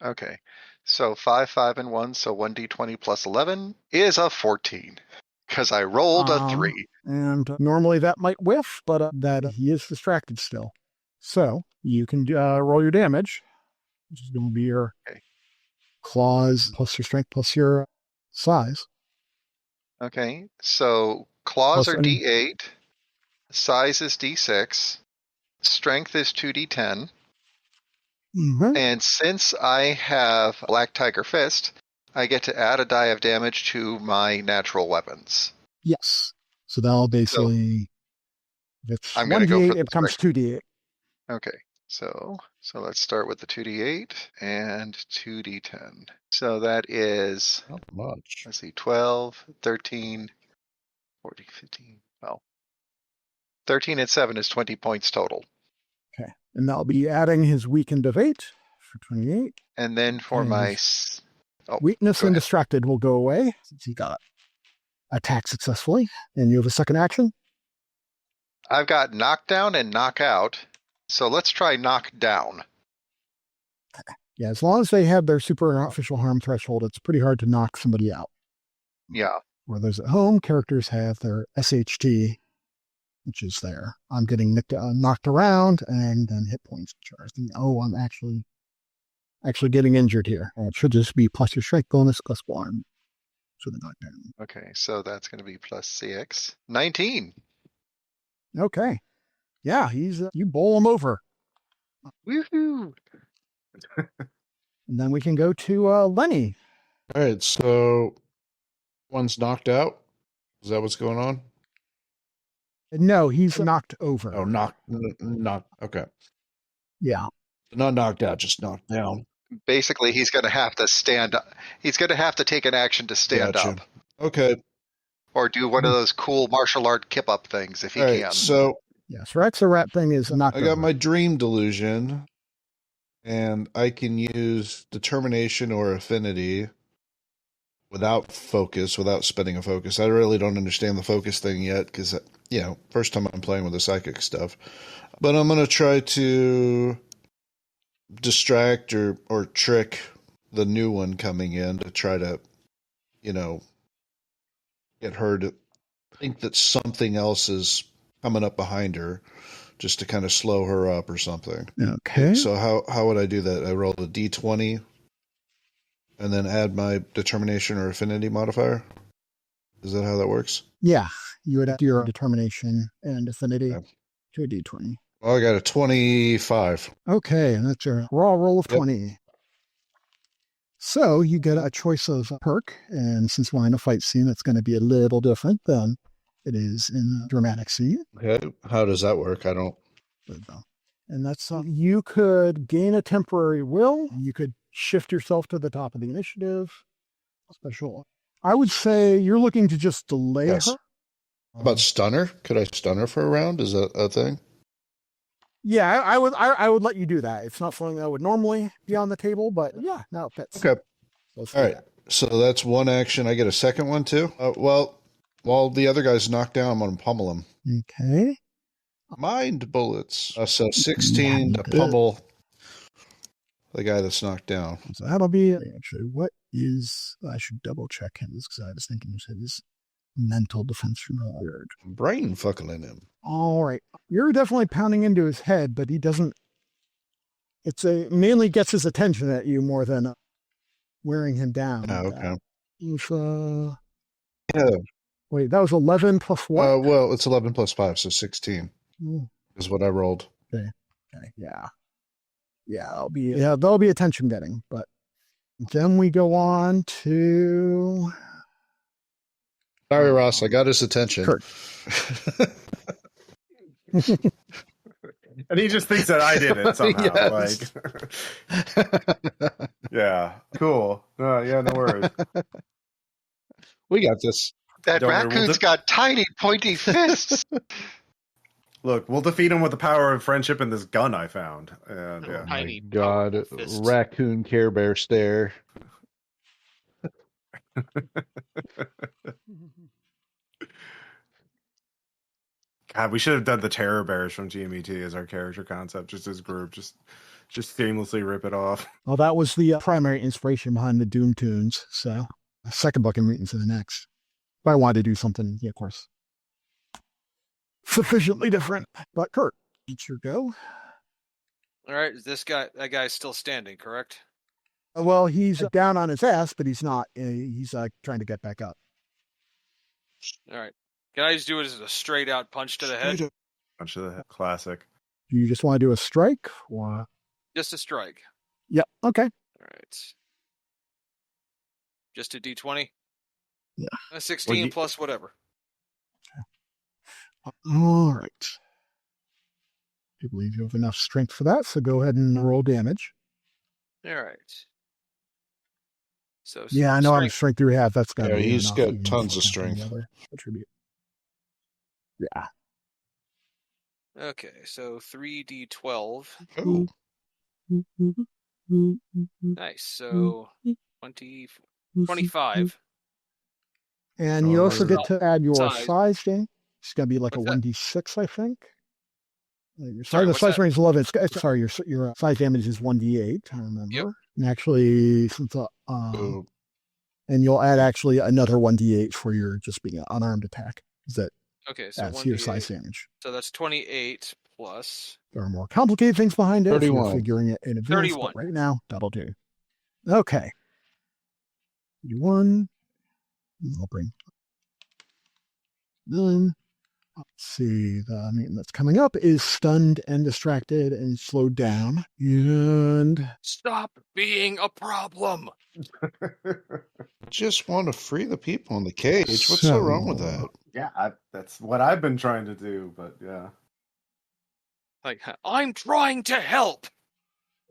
Okay, so 5, 5, and 1, so 1d20 plus 11 is a 14. Because I rolled a 3. And normally that might whiff, but that he is distracted still. So you can roll your damage, which is going to be your claws plus your strength plus your size. Okay, so claws Plus are any- d8, size is d6, strength is 2d10, Mhm. and since I have Black Tiger Fist, I get to add a die of damage to my natural weapons. Yes. So that'll basically, if it's I'm gonna go 1d8, for it becomes 2d8. Okay, so let's start with the 2d8 and 2d10. So that is, Not much. let's see, 12, 13, 14, 15, well, 13 and 7 is 20 points total. Okay. And that'll be adding his weakened of 8 for 28. And then for And my... his Oh, weakness go and ahead. distracted will go away since he got attacked successfully. And you have a second action? I've got knockdown and knockout, so let's try knockdown. Yeah, as long as they have their superficial harm threshold, it's pretty hard to knock somebody out. Yeah, Where those at home, characters have their SHT, which is there. I'm getting knocked around, and then hit points charged. And, I'm actually getting injured here. It should just be plus your strength bonus plus 1. So the knockdown. okay, so that's going to be plus CX. 19. Okay. Yeah, he's you bowl him over. Woohoo! And then we can go to Lenny. All right, so one's knocked out. Is that what's going on? No, he's knocked over. Oh, knocked. Okay, Yeah. not knocked out, just knocked down. Basically, he's going to have to stand up. He's going to have to take an action to stand Gotcha. up. Okay, Or do one of those cool martial art kip up things if he all right. can. So Yes, Rexarat thing is knocked I over. got my dream delusion, and I can use determination or affinity without focus, without spending a focus. I really don't understand the focus thing yet because, first time I'm playing with the psychic stuff. But I'm going to try to distract or trick the new one coming in to try to, get her to think that something else is coming up behind her just to kind of slow her up or something. Okay. So how would I do that? I roll a d20 and then add my determination or affinity modifier? Is that how that works? Yeah, you would add your determination and affinity to a d20. Well, I got a 25. Okay, and that's your raw roll of Yep. 20. So you get a choice of perk, and since we're in a fight scene, it's going to be a little different than It is in a dramatic scene. Okay. How does that work? I don't. And that's you could gain a temporary will. You could shift yourself to the top of the initiative. Special. I would say you're looking to just delay Yes. her. How about stunner? Could I stun her for a round? Is that a thing? Yeah, I would let you do that. It's not something that would normally be on the table, but yeah, no, it fits. Okay. So let's All do right. that. So that's one action. I get a second one too. Well, while the other guy's knocked down, I'm going to pummel him. Okay. Mind bullets. So 16 to Mind pummel the guy that's knocked down. So that'll be actually what is. I should double check him because I was thinking his mental defense from earlier. Brain fucking in him. All right, you're definitely pounding into his head, but he doesn't. Mainly gets his attention at you more than wearing him down. Oh, okay. Yeah. Wait, that was 11 plus what? Well, it's 11 plus 5, so 16 is what I rolled. Okay. Yeah. There'll be attention getting, but then we go on to. Sorry, Ross, I got his attention. Kurt. And he just thinks that I did it somehow. Yes. Like, yeah, cool. No worries. We got this. That Don't worry, raccoon's got tiny, pointy fists. Look, we'll defeat him with the power of friendship and this gun I found. And yeah. Tiny God, powerful fists. raccoon Care Bear stare. God, we should have done the Terror Bears from GMET as our character concept, just as group, just seamlessly rip it off. Well, that was the primary inspiration behind the Doom tunes. So, second book and Mutants in the next. If I wanted to do something, yeah, of course, sufficiently different. But Kurt, it's your go. All right, that guy's still standing, correct? Well, he's down on his ass, but he's not. He's trying to get back up. All right. Can I just do it as a straight out punch to the head? Punch to the head. Classic. Do you just want to do a strike? Or... Just a strike. Yep. Okay. All right. Just a D20? Yeah. A 16 plus whatever. All right. I believe you have enough strength for that, so go ahead and roll damage. All right. So yeah, I know how much strength you have. That's got to be he's enough. got tons of strength. Attribute. Yeah. Okay, so 3d12. Oh. Nice. So 25. And you also get to add your size, Jane. It's going to be like What's a that? 1d6, I think. Sorry, the what's size that? range is 11. Sorry, your size damage is 1d8, I remember. Yep. And actually, since Oh. and you'll add actually another 1d8 for your just being an unarmed attack. That Okay, so adds to your 1d8. size damage. So that's 28 plus. There are more complicated things behind it. 31. So you're figuring it in advance. 31. But right now, that'll do. Okay. 31. I'll bring 9. Let's see. The mutant that's coming up is stunned and distracted and slowed down. And Stop being a problem. Just want to free the people in the cage. What's so wrong with that? Yeah, that's what I've been trying to do, but yeah. Like, I'm trying to help.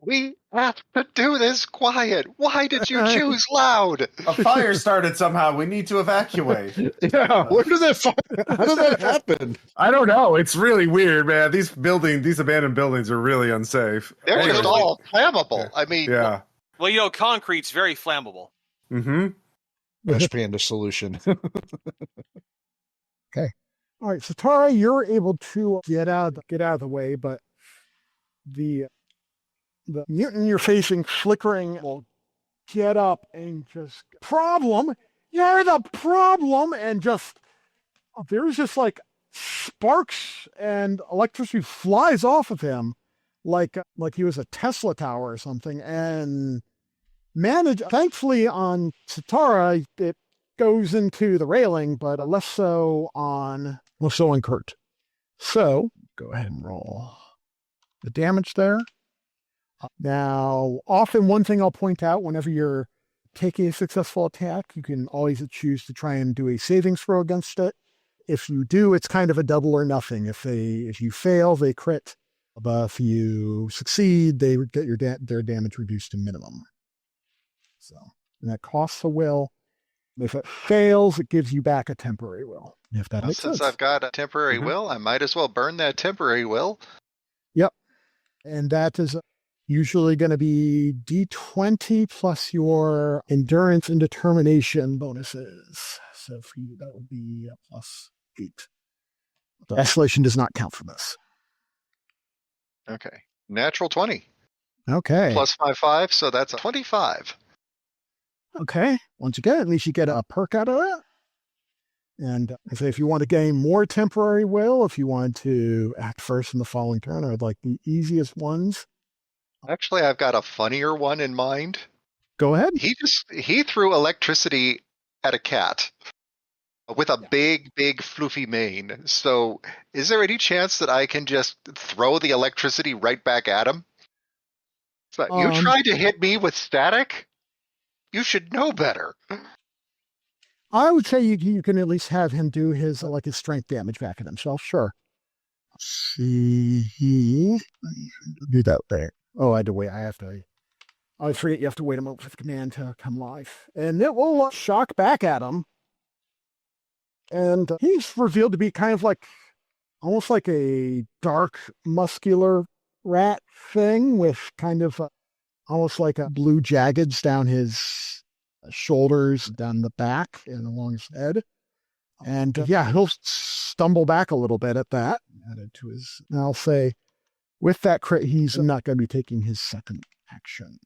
We have to do this quiet. Why did you choose loud? A fire started somehow. We need to evacuate. Yeah, where did that how did that happen? I don't know. It's really weird, man. These abandoned buildings are really unsafe. They're Anyway. just all flammable. I mean, Yeah. Well, you know, concrete's very flammable. Mm-hmm. Fresh Panda solution. all right, Sitarra, you're able to get out of the way, but the mutant you're facing flickering will get up and just problem. You're the problem, and just there's just like sparks and electricity flies off of him, like he was a Tesla tower or something, and thankfully on Sitarra it goes into the railing, but less so on Kurt. So go ahead and roll the damage there. Now, often one thing I'll point out whenever you're taking a successful attack, you can always choose to try and do a savings throw against it. If you do, it's kind of a double or nothing. If you fail, they crit. But if you succeed, they get their damage reduced to minimum. So, and that costs a will. If it fails, it gives you back a temporary will. If that makes Since sense. I've got a temporary will, I might as well burn that temporary will. Yep. And that is usually going to be D20 plus your endurance and determination bonuses. So for you, that would be plus 8. The escalation does not count for this. Okay. Natural 20. Okay. Plus my 5, so that's a 25. Okay. Once again, at least you get a perk out of that. And I say if you want to gain more temporary will, if you want to act first in the following turn, I would like the easiest ones. Actually, I've got a funnier one in mind. Go ahead. He threw electricity at a cat with a big floofy mane. So is there any chance that I can just throw the electricity right back at him? So, you tried to hit me with static? You should know better. I would say you can at least have him do his strength damage back at himself. Sure. See, do that there. Oh, I had to wait. I forget you have to wait a moment for the command to come live. And it will shock back at him. And he's revealed to be kind of almost like a dark, muscular rat thing with kind of almost like a blue jaggeds down his shoulders, down the back, and along his head. And he'll stumble back a little bit at that. Added to his. And I'll say, with that crit, he's not going to be taking his second action.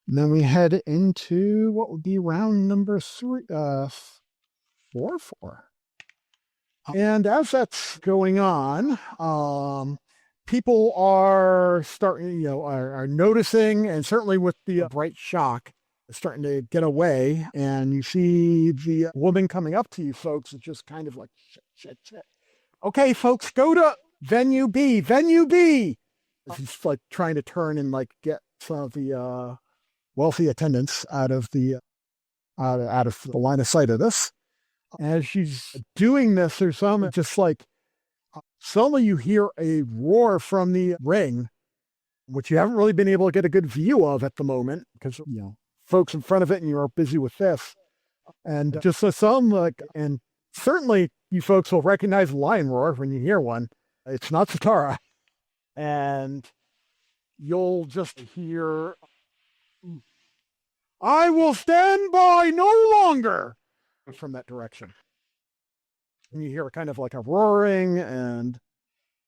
And then we head into what would be round number 4. And as that's going on, people are starting, are noticing, and certainly with the bright shock, starting to get away. And you see the woman coming up to you folks. It's just kind of like, shit. Okay, folks, go to venue B. She's trying to turn and get some of the wealthy attendants out of the line of sight of this. As she's doing this, there's some suddenly you hear a roar from the ring, which you haven't really been able to get a good view of at the moment because folks in front of it and you're busy with this. And just and certainly you folks will recognize the lion roar when you hear one. It's not Sitarra. And you'll just hear, "I will stand by no longer," from that direction. And you hear kind of like a roaring and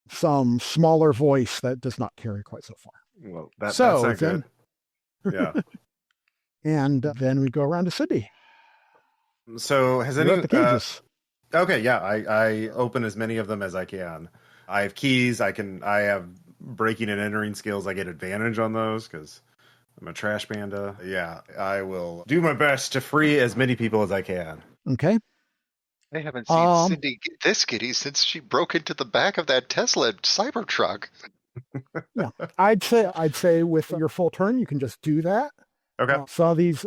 some smaller voice that does not carry quite so far. Well, that's not good. Yeah. And then we go around to Cindy. So has You're at the cages. Okay, yeah, I open as many of them as I can. I have keys. I have breaking and entering skills. I get advantage on those because I'm a trash panda. Yeah, I will do my best to free as many people as I can. Okay. I haven't seen Cindy get this giddy since she broke into the back of that Tesla Cybertruck. Yeah, I'd say with your full turn, you can just do that. Okay. Saw these,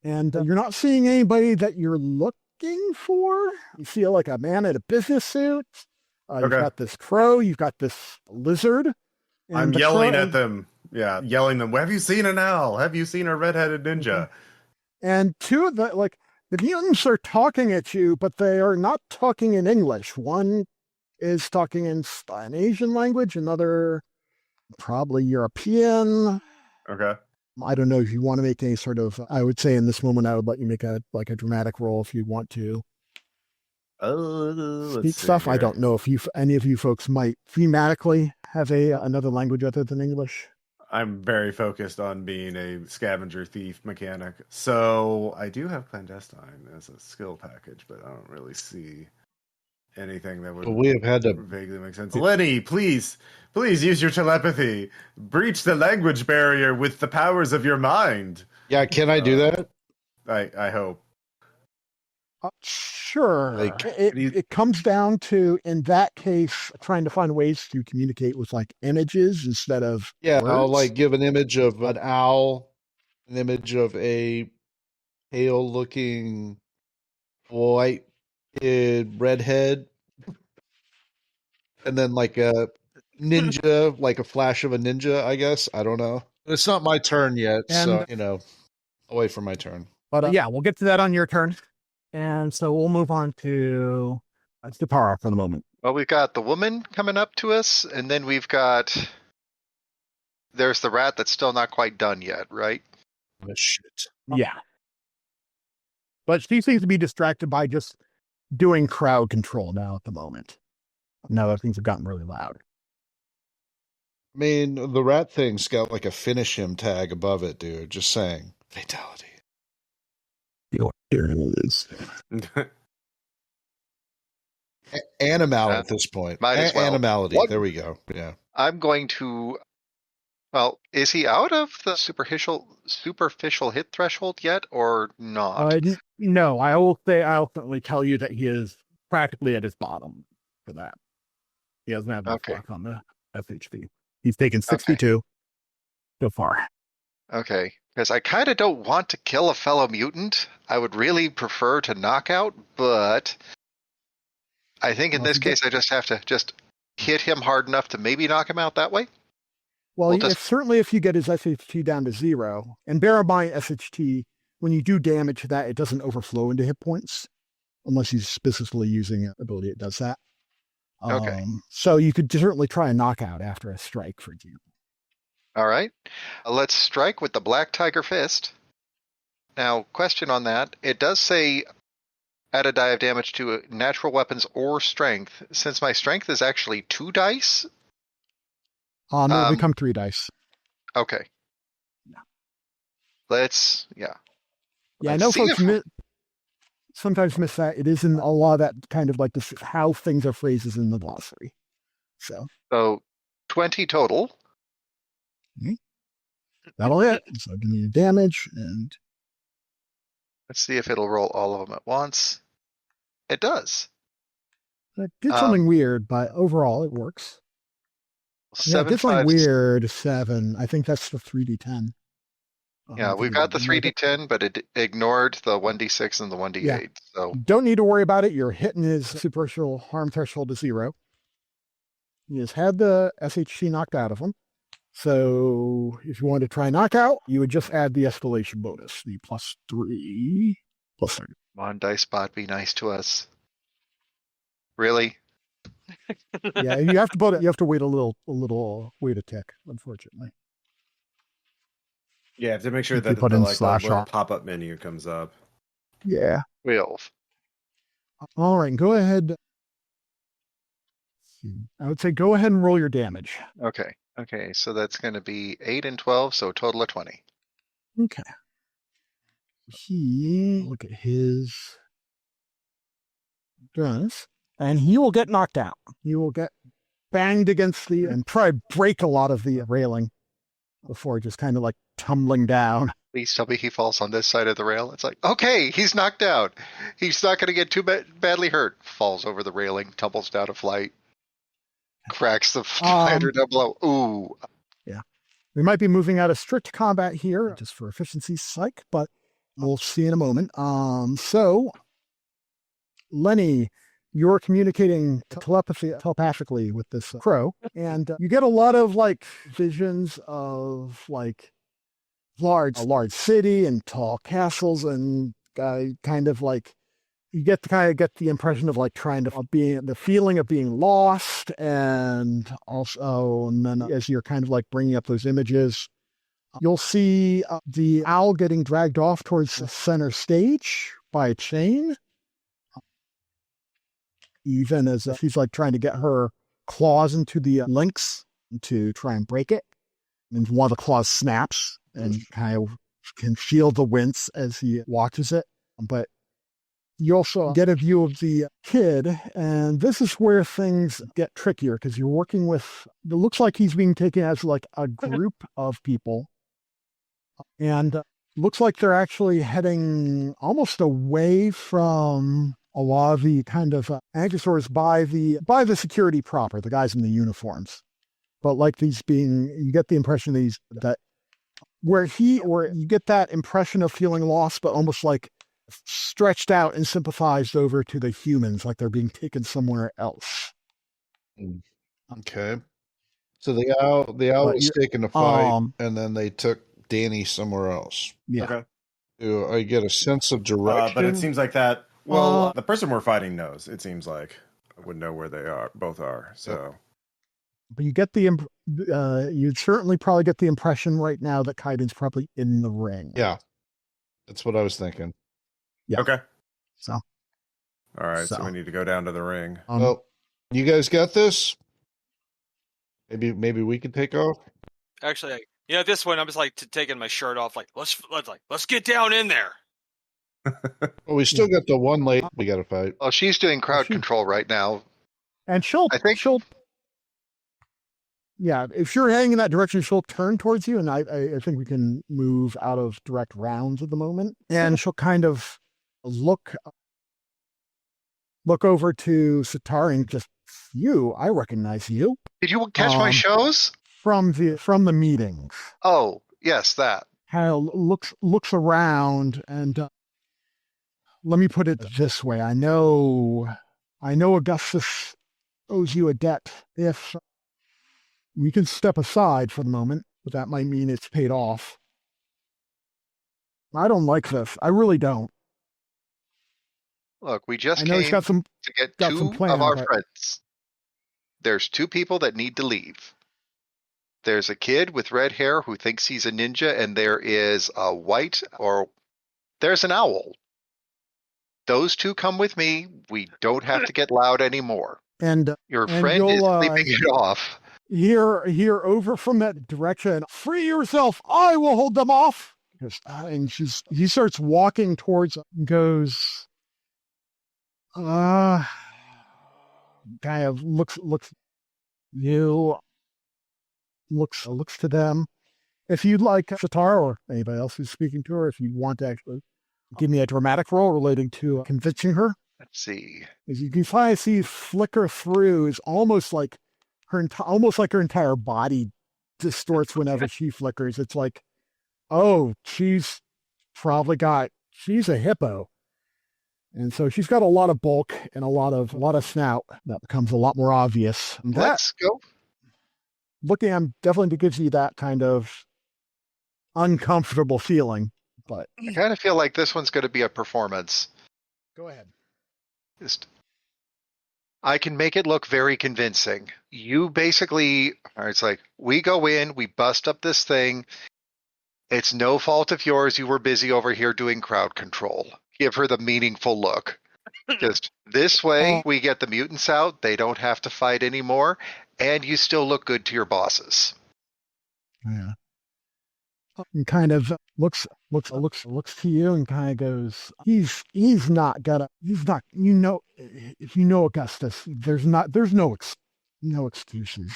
and you're not seeing anybody that you're looking for. You see a man in a business suit. You've got this crow. You've got this lizard. I'm yelling at them. Yeah, yelling them. Have you seen an owl? Have you seen a red-headed ninja? And two of the mutants are talking at you, but they are not talking in English. One is talking in an Asian language, another probably European. Okay. I don't know if you want to make any sort of, I would say in this moment, I would let you make a dramatic roll if you want to. Speak stuff. Here. I don't know if any of you folks might thematically have another language other than English. I'm very focused on being a scavenger thief mechanic. So I do have clandestine as a skill package, but I don't really see anything that would we have had to vaguely make sense. Lenny, please use your telepathy. Breach the language barrier with the powers of your mind. Yeah, can I do that? I hope. Sure. It comes down to, in that case, trying to find ways to communicate with images instead of words. I'll give an image of an owl, an image of a pale looking white kid, redhead, and then like a ninja, like a flash of a ninja, I guess. I don't know. It's not my turn yet, so I'll wait for my turn. But yeah, we'll get to that on your turn. And so we'll move on to Sitarra for the moment. Well, we've got the woman coming up to us, and then there's the rat that's still not quite done yet, right? Oh, shit. Yeah. But she seems to be distracted by just doing crowd control now at the moment. Now that things have gotten really loud. I mean, the rat thing's got like a finish him tag above it, dude. Just saying. Fatality. There it is. Animal at this point. Might as well. Animality. What? There we go. Yeah. I'm going to. Well, is he out of the superficial hit threshold yet, or not? No, I will say I ultimately tell you that he is practically at his bottom for that. He doesn't have enough luck on the SHD. He's taken 62 so far. Okay, because I kind of don't want to kill a fellow mutant. I would really prefer to knock out, but I think in this case I just have to hit him hard enough to maybe knock him out that way. Well, certainly if you get his SHT down to 0, and bear in mind SHT, when you do damage to that, it doesn't overflow into hit points, unless he's specifically using an ability that does that. So you could certainly try a knockout after a strike, for example. All right. Let's strike with the Black Tiger Fist. Now, question on that. It does say add a die of damage to natural weapons or strength. Since my strength is actually 2 dice? No, it'll become 3 dice. Okay. Yeah. I know folks sometimes miss that. It isn't a lot of that kind of like this, how things are phrased in the glossary. So 20 total. That'll hit. So give me damage and let's see if it'll roll all of them at once. It does. It did something weird, but overall it works. 7, it did something weird. 7. I think that's the 3d10. Yeah, we've got the 3d10, but it ignored the 1d6 and the 1d8. Yeah. So don't need to worry about it. You're hitting his superficial harm threshold to 0. He has had the SHC knocked out of him. So if you wanted to try knockout, you would just add the escalation bonus, the +3, +30. Come on, Dice Bot, be nice to us. Really? Yeah, you have to wait a little wait a tick, unfortunately. Yeah, to make sure that the pop-up menu comes up. Yeah. All right, go ahead. I would say go ahead and roll your damage. Okay, so that's going to be 8 and 12, so a total of 20. Okay. Look at his guns, and he will get knocked out. He will get banged against and probably break a lot of the railing before just kind of like tumbling down. Please tell me he falls on this side of the rail. It's like, okay, he's knocked out. He's not going to get too badly hurt. Falls over the railing, tumbles down a flight. Cracks the spider down below. Ooh. Yeah. We might be moving out of strict combat here, just for efficiency's sake, but we'll see in a moment. So, Lenny, you're communicating telepathically with this crow, and you get a lot of like visions of like a large city and tall castles, and kind of like you get the impression of like trying to be the feeling of being lost, and then as you're kind of like bringing up those images, you'll see the owl getting dragged off towards the center stage by a chain, even as she's like trying to get her claws into the links to try and break it, and one of the claws snaps and kind of can feel the wince as he watches it, but you also get a view of the kid, and this is where things get trickier because you're working with, it looks like he's being taken as like a group of people, and looks like they're actually heading almost away from a lot of the kind of anchosaurs by the security proper, the guys in the uniforms. But like you get the impression that where you get that impression of feeling lost, but almost like stretched out and sympathized over to the humans, like they're being taken somewhere else. Okay. So the owl was taken to fight, and then they took Danny somewhere else. Yeah. Okay. Do I get a sense of direction? But it seems like that. Well, the person we're fighting knows. It seems like would know where they are. Both are. So. But you get you'd certainly probably get the impression right now that Kaiden's probably in the ring. Yeah, that's what I was thinking. Yeah. Okay. So. All right. So we need to go down to the ring. Well, you guys got this. Maybe we can take off. Actually, this one I'm just like taking my shirt off. Like let's get down in there. Well, we still got the one lady we got to fight. Oh, she's doing crowd control right now. And she'll. Yeah, if you're heading in that direction, she'll turn towards you, and I think we can move out of direct rounds at the moment. And she'll kind of look over to Sitarra and just, I recognize you. Did you catch my shows? From the meetings. Oh, yes, that. Kyle looks around, and let me put it this way. I know Augustus owes you a debt. If we can step aside for the moment, but that might mean it's paid off. I don't like this. I really don't. Look, we just came to get two of our friends. There's two people that need to leave. There's a kid with red hair who thinks he's a ninja, and there is there's an owl. Those two come with me. We don't have to get loud anymore. And your friend is sleeping it off. Here over from that direction. Free yourself. I will hold them off. And he starts walking towards and goes, kind of looks to them. If you'd like Sitarra or anybody else who's speaking to her, if you want to actually give me a dramatic roll relating to convincing her. Let's see. As you can finally see flicker through is almost like her entire body distorts whenever she flickers. It's like, oh, she's a hippo. And so she's got a lot of bulk and a lot of snout. That becomes a lot more obvious. Let's go. Looking definitely gives you that kind of uncomfortable feeling. But I kind of feel like this one's going to be a performance. Go ahead. I can make it look very convincing. You basically, it's like, we go in, we bust up this thing. It's no fault of yours. You were busy over here doing crowd control. Give her the meaningful look. Just this way, we get the mutants out. They don't have to fight anymore. And you still look good to your bosses. Yeah. And kind of looks to you and kind of goes, he's not, if you know Augustus, there's no excuses.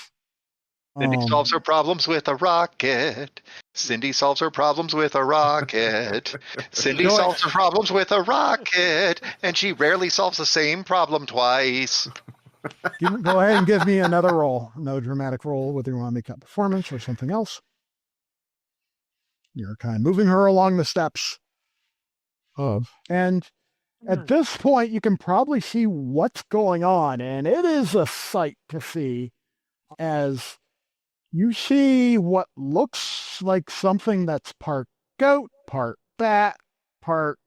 Cindy solves her problems with a rocket. Cindy solves her problems with a rocket. Cindy solves her problems with a rocket, and she rarely solves the same problem twice. Go ahead and give me another roll. No dramatic roll, whether you want to make that performance or something else. You're kind of moving her along the steps. And at this point, you can probably see what's going on, and it is a sight to see as you see what looks like something that's part goat, part bat, part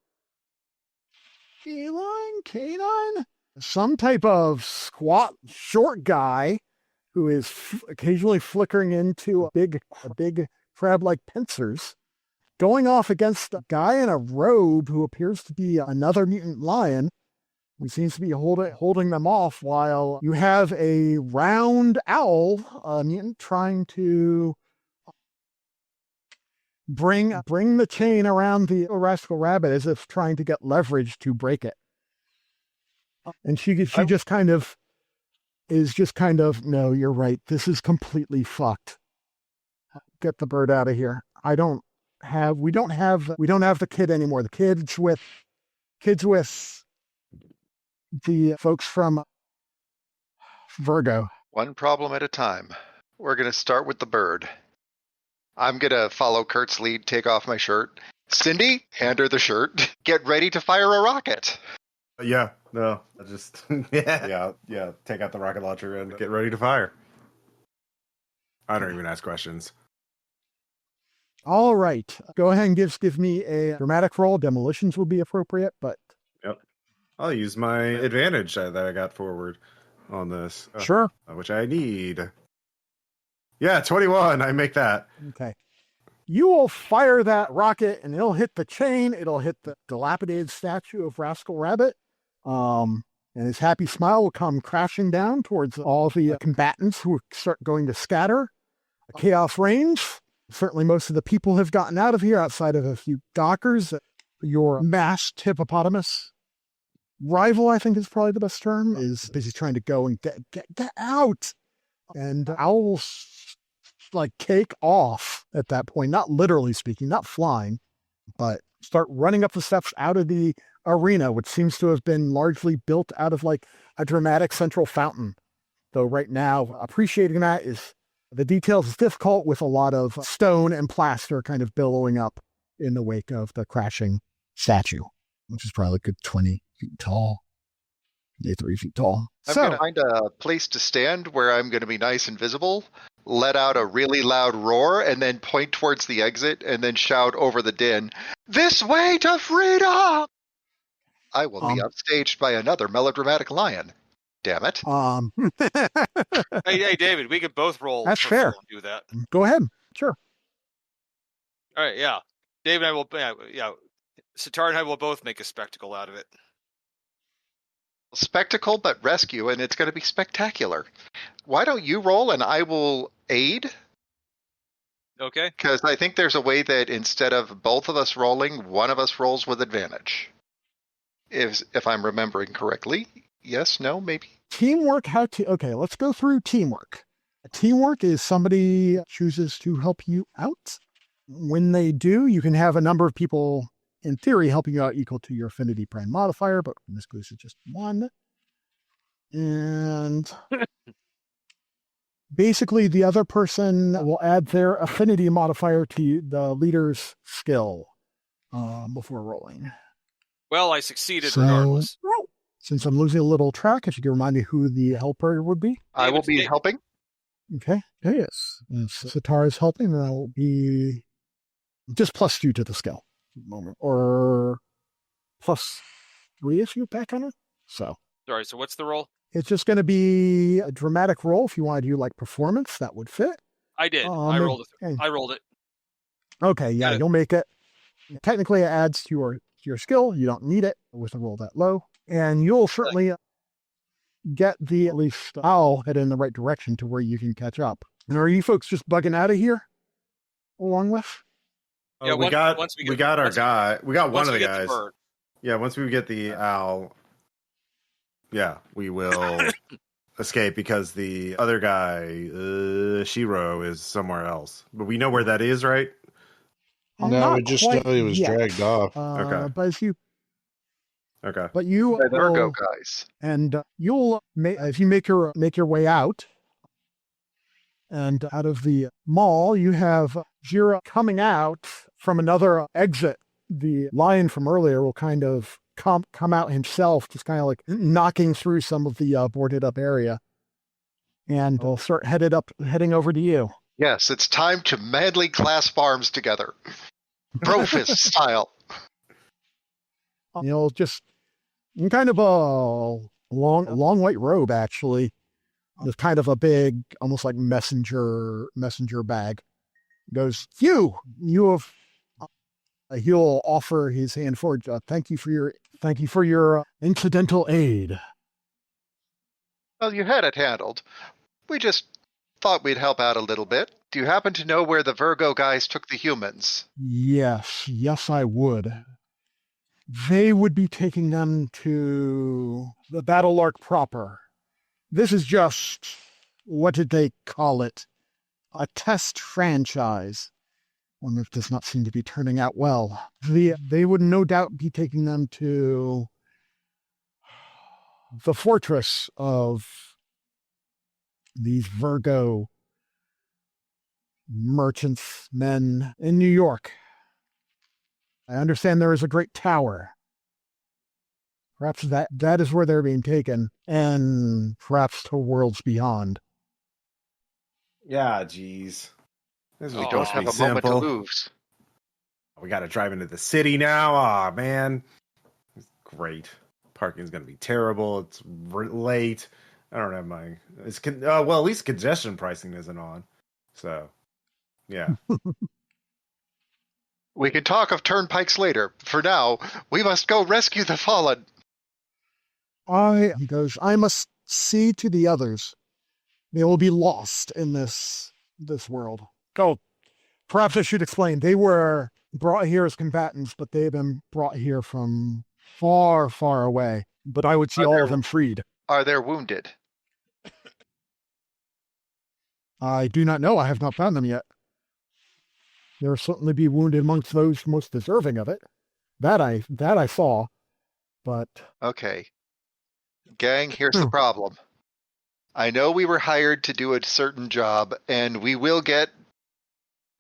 canine, some type of squat, short guy who is occasionally flickering into a big crab-like pincers, going off against a guy in a robe who appears to be another mutant lion, who seems to be holding them off, while you have a round owl, a mutant, trying to bring the chain around the rascal rabbit as if trying to get leverage to break it. And she just kind of, no, you're right. This is completely fucked. Get the bird out of here. We don't have the kid anymore. The kid's with the folks from Virgo. One problem at a time. We're going to start with the bird. I'm going to follow Kurt's lead, take off my shirt. Cindy, hand her the shirt. Get ready to fire a rocket. Yeah, no, I just yeah. Take out the rocket launcher and get ready to fire. I don't even ask questions. All right. Go ahead and give me a dramatic roll. Demolitions will be appropriate, but I'll use my advantage that I got forward on this. sure. Which I need. Yeah, 21. I make that. Okay. You will fire that rocket and it'll hit the chain. It'll hit the dilapidated statue of Rascal Rabbit. And his happy smile will come crashing down towards all the combatants who start going to scatter. Chaos reigns. Certainly most of the people have gotten out of here outside of a few dockers. Your masked hippopotamus rival, I think is probably the best term, is busy trying to go and get out. And owls like take off at that point, not literally speaking, not flying, but start running up the steps out of the arena, which seems to have been largely built out of like a dramatic central fountain. Though right now, appreciating that is the details is difficult with a lot of stone and plaster kind of billowing up in the wake of the crashing statue, which is probably a good 20 feet tall, 3 feet tall. I'm going to find a place to stand where I'm going to be nice and visible, let out a really loud roar, and then point towards the exit, and then shout over the din, "This way to freedom!" I will be upstaged by another melodramatic lion. Damn it. Hey, David, we could both roll. That's fair. And do that. Go ahead. Sure. All right, yeah. David and I will, Sitarra and I will both make a spectacle out of it. Spectacle, but rescue, and it's going to be spectacular. Why don't you roll and I will aid? Okay. Because I think there's a way that instead of both of us rolling, one of us rolls with advantage. If I'm remembering correctly. Yes, no, maybe? Teamwork, okay, let's go through teamwork. Teamwork is somebody chooses to help you out. When they do, you can have a number of people, in theory, helping you out equal to your affinity prime modifier, but in this case, it's just one. And basically, the other person will add their affinity modifier to the leader's skill before rolling. Well, I succeeded regardless. Since I'm losing a little track, if you can remind me who the helper would be. I will be helping. Okay. Yes. Sitarra is helping, and I will be just +2 to the skill moment, or +3 if you back on it. So. Sorry. So what's the roll? It's just going to be a dramatic roll. If you want to do like performance, that would fit. I did. I rolled it. Okay. I rolled it. Okay. Yeah, you'll make it. Technically, it adds to your skill. You don't need it with a roll that low. And you'll certainly get at least owl head in the right direction to where you can catch up. And are you folks just bugging out of here along with? Yeah, we got our guy. We got one of the guys. Yeah, once we get the owl, yeah, we will escape because the other guy, Shiro, is somewhere else. But we know where that is, right? No, we just know he was dragged off. Okay. But as you Okay. But you Virgo guys, and you'll if you make your way out, and out of the mall, you have Jira coming out from another exit. The lion from earlier will kind of come out himself, just kind of like knocking through some of the boarded up area, and will start heading over to you. Yes, it's time to madly clasp arms together, Brofist style. Just in kind of a long white robe, actually. With kind of a big, almost like messenger bag. Goes, you have. He'll offer his hand forward. Thank you for your incidental aid. Well, you had it handled. We just thought we'd help out a little bit. Do you happen to know where the Virgo guys took the humans? Yes, I would. They would be taking them to the Battle Arc proper. This is just, what did they call it? A test franchise. One that does not seem to be turning out well. They would no doubt be taking them to the fortress of these Virgo merchants, men in New York. I understand there is a great tower. Perhaps that is where they're being taken, and perhaps to worlds beyond. Yeah, geez. This was We We don't supposed to have be a moment to simple. lose. We got to drive into the city now. Aw, man. Great. Parking's going to be terrible. It's late. I don't have my... well, at least congestion pricing isn't on. So, yeah. We can talk of turnpikes later. For now, we must go rescue the fallen. He goes, I must see to the others. They will be lost in this world. Oh, perhaps I should explain. They were brought here as combatants, but they've been brought here from far, far away. But I would see all of them freed. Are they wounded? I do not know. I have not found them yet. There will certainly be wounded amongst those most deserving of it. That I saw. But Okay. Gang, here's the problem. I know we were hired to do a certain job, and we will get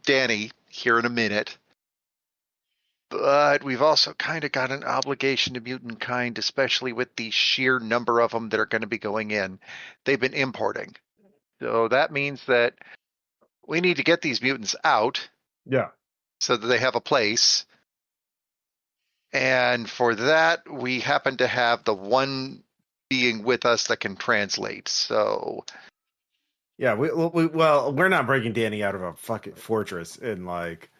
Danny here in a minute. But we've also kind of got an obligation to mutant kind, especially with the sheer number of them that are going to be going in. They've been importing. So that means that we need to get these mutants out Yeah. so that they have a place. And for that, we happen to have the one being with us that can translate. So Yeah, we're not breaking Danny out of a fucking fortress in like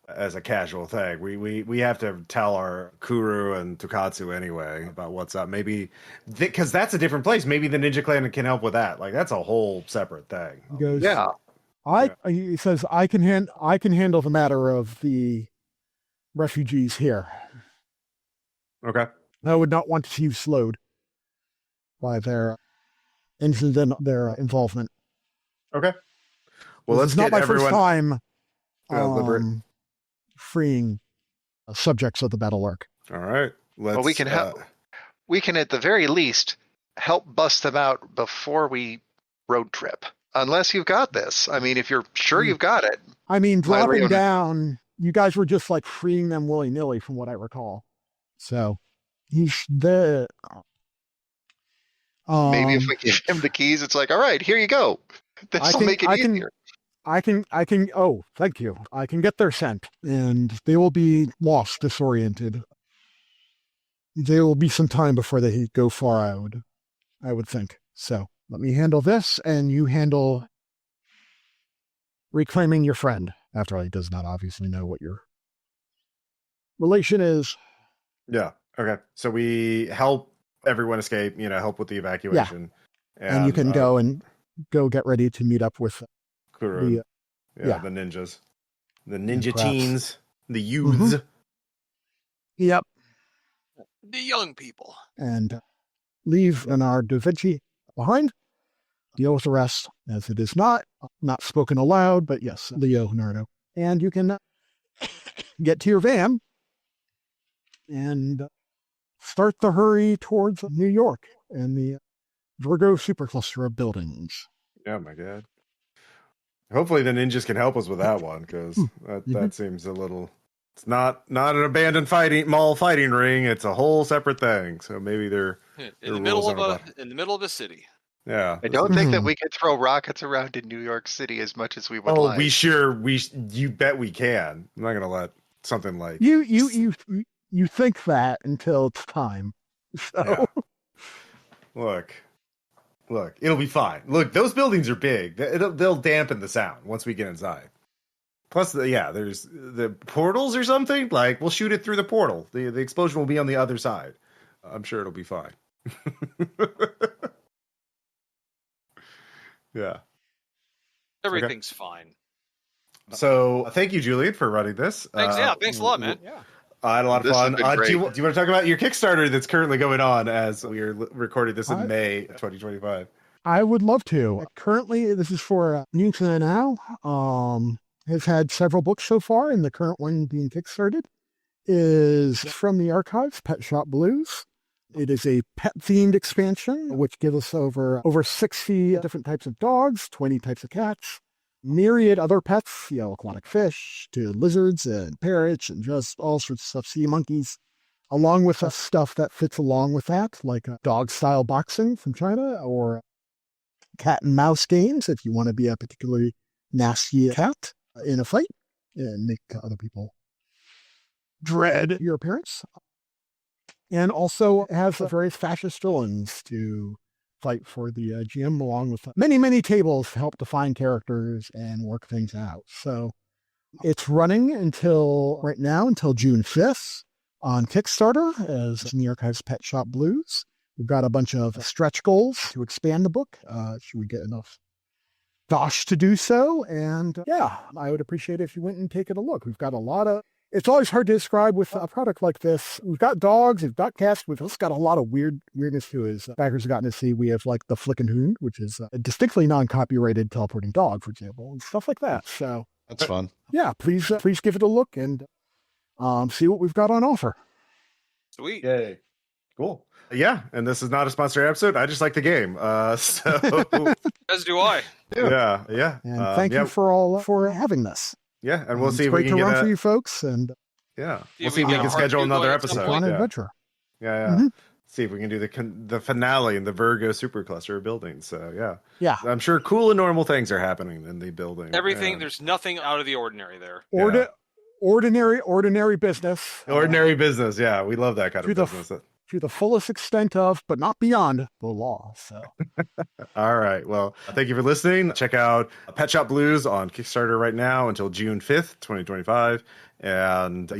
as a casual thing. We have to tell our Kuru and Tokatsu anyway about what's up. Maybe because that's a different place. Maybe the Ninja Clan can help with that. Like that's a whole separate thing. he goes, yeah, He says, I can handle the matter of the refugees here. Okay. I would not want to see you slowed by their involvement. Okay. Well, This let's is not get my everyone first time liberate. freeing subjects of the battle arc. All right. Let's. well, we can help. We can, at the very least, help bust them out before we road trip. Unless you've got this. I mean, if you're sure you've got it. I mean, dropping Leona. down, you guys were just like freeing them willy-nilly from what I recall. So he's the Maybe if we give him the keys, it's like, all right, here you go. This will make it easier. I can, oh, thank you. I can get their scent, and they will be lost, disoriented. There will be some time before they go far, I would think. So let me handle this, and you handle reclaiming your friend. After all, he does not obviously know what your relation is. Yeah. Okay. So we help everyone escape. Help with the evacuation. Yeah. And you can go get ready to meet up with Kuru. The ninjas, the ninja teens, the youths. Mm-hmm. Yep. The young people. And leave Leonardo da Vinci behind. Deal with the rest, as it is not spoken aloud, but yes, Leonardo. And you can get to your van and start the hurry towards New York and the Virgo supercluster of buildings. Oh my god. Hopefully the ninjas can help us with that one, because that seems a little... It's not an abandoned mall fighting ring. It's a whole separate thing. So maybe they're in the middle of a city. Yeah. I don't think that we can throw rockets around in New York City as much as we would like. You bet we can. I'm not gonna let something like you think that until it's time. So yeah. Look, it'll be fine. Look, those buildings are big. They'll dampen the sound once we get inside. Plus, there's the portals or something. Like, we'll shoot it through the portal. The explosion will be on the other side. I'm sure it'll be fine. Yeah. Everything's fine. So, thank you, Julian, for running this. Thanks, thanks a lot, man. Yeah. I had a lot of This has fun. been great. Do you want to talk about your Kickstarter that's currently going on as we are recording this in May 2025? I would love to. Currently, this is for Mutant now. Has had several books so far, and the current one being kickstarted is from the archives, Pet Shop Blues. It is a pet-themed expansion, which gives us over 60 different types of dogs, 20 types of cats, myriad other pets, aquatic fish to lizards and parrots and just all sorts of stuff, sea monkeys, along with stuff that fits along with that, like dog-style boxing from China or cat and mouse games if you want to be a particularly nasty cat in a fight and make other people dread your appearance. And also has various fascist villains to fight for the GM, along with many, many tables to help define characters and work things out. So it's running right now until June 5th on Kickstarter as New York has Pet Shop Blues. We've got a bunch of stretch goals to expand the book. Should we get enough dosh to do so? And I would appreciate it if you went and take it a look. We've got a lot of... It's always hard to describe with a product like this. We've got dogs, we've got cats, we've also got a lot of weirdness too, as backers have gotten to see. We have like the Flickin' Hound, which is a distinctly non-copyrighted teleporting dog, for example, and stuff like that. So That's fun. yeah, please give it a look and see what we've got on offer. Sweet. Yay. Cool. Yeah, and this is not a sponsored episode. I just like the game. So As do I. yeah. And thank you for having this. Yeah, and we'll see if it's we great can to get run for you folks, and we'll if see if we we get can a schedule hard another Google at some episode. point. on Yeah. adventure. Yeah. Mhm. See if we can do the finale in the Virgo supercluster building. So Yeah. I'm sure cool and normal things are happening in the building. Everything, Yeah. there's nothing out of the ordinary there. Ordinary business. Ordinary business. Yeah, we love that kind To of the business. to the fullest extent of, but not beyond the law. So All right. Well, thank you for listening. Check out Pet Shop Blues on Kickstarter right now until June 5th, 2025. And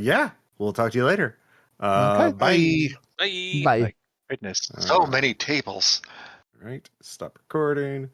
we'll talk to you later. Okay. Bye. Bye. bye. Goodness, so many tables. All right. Stop recording.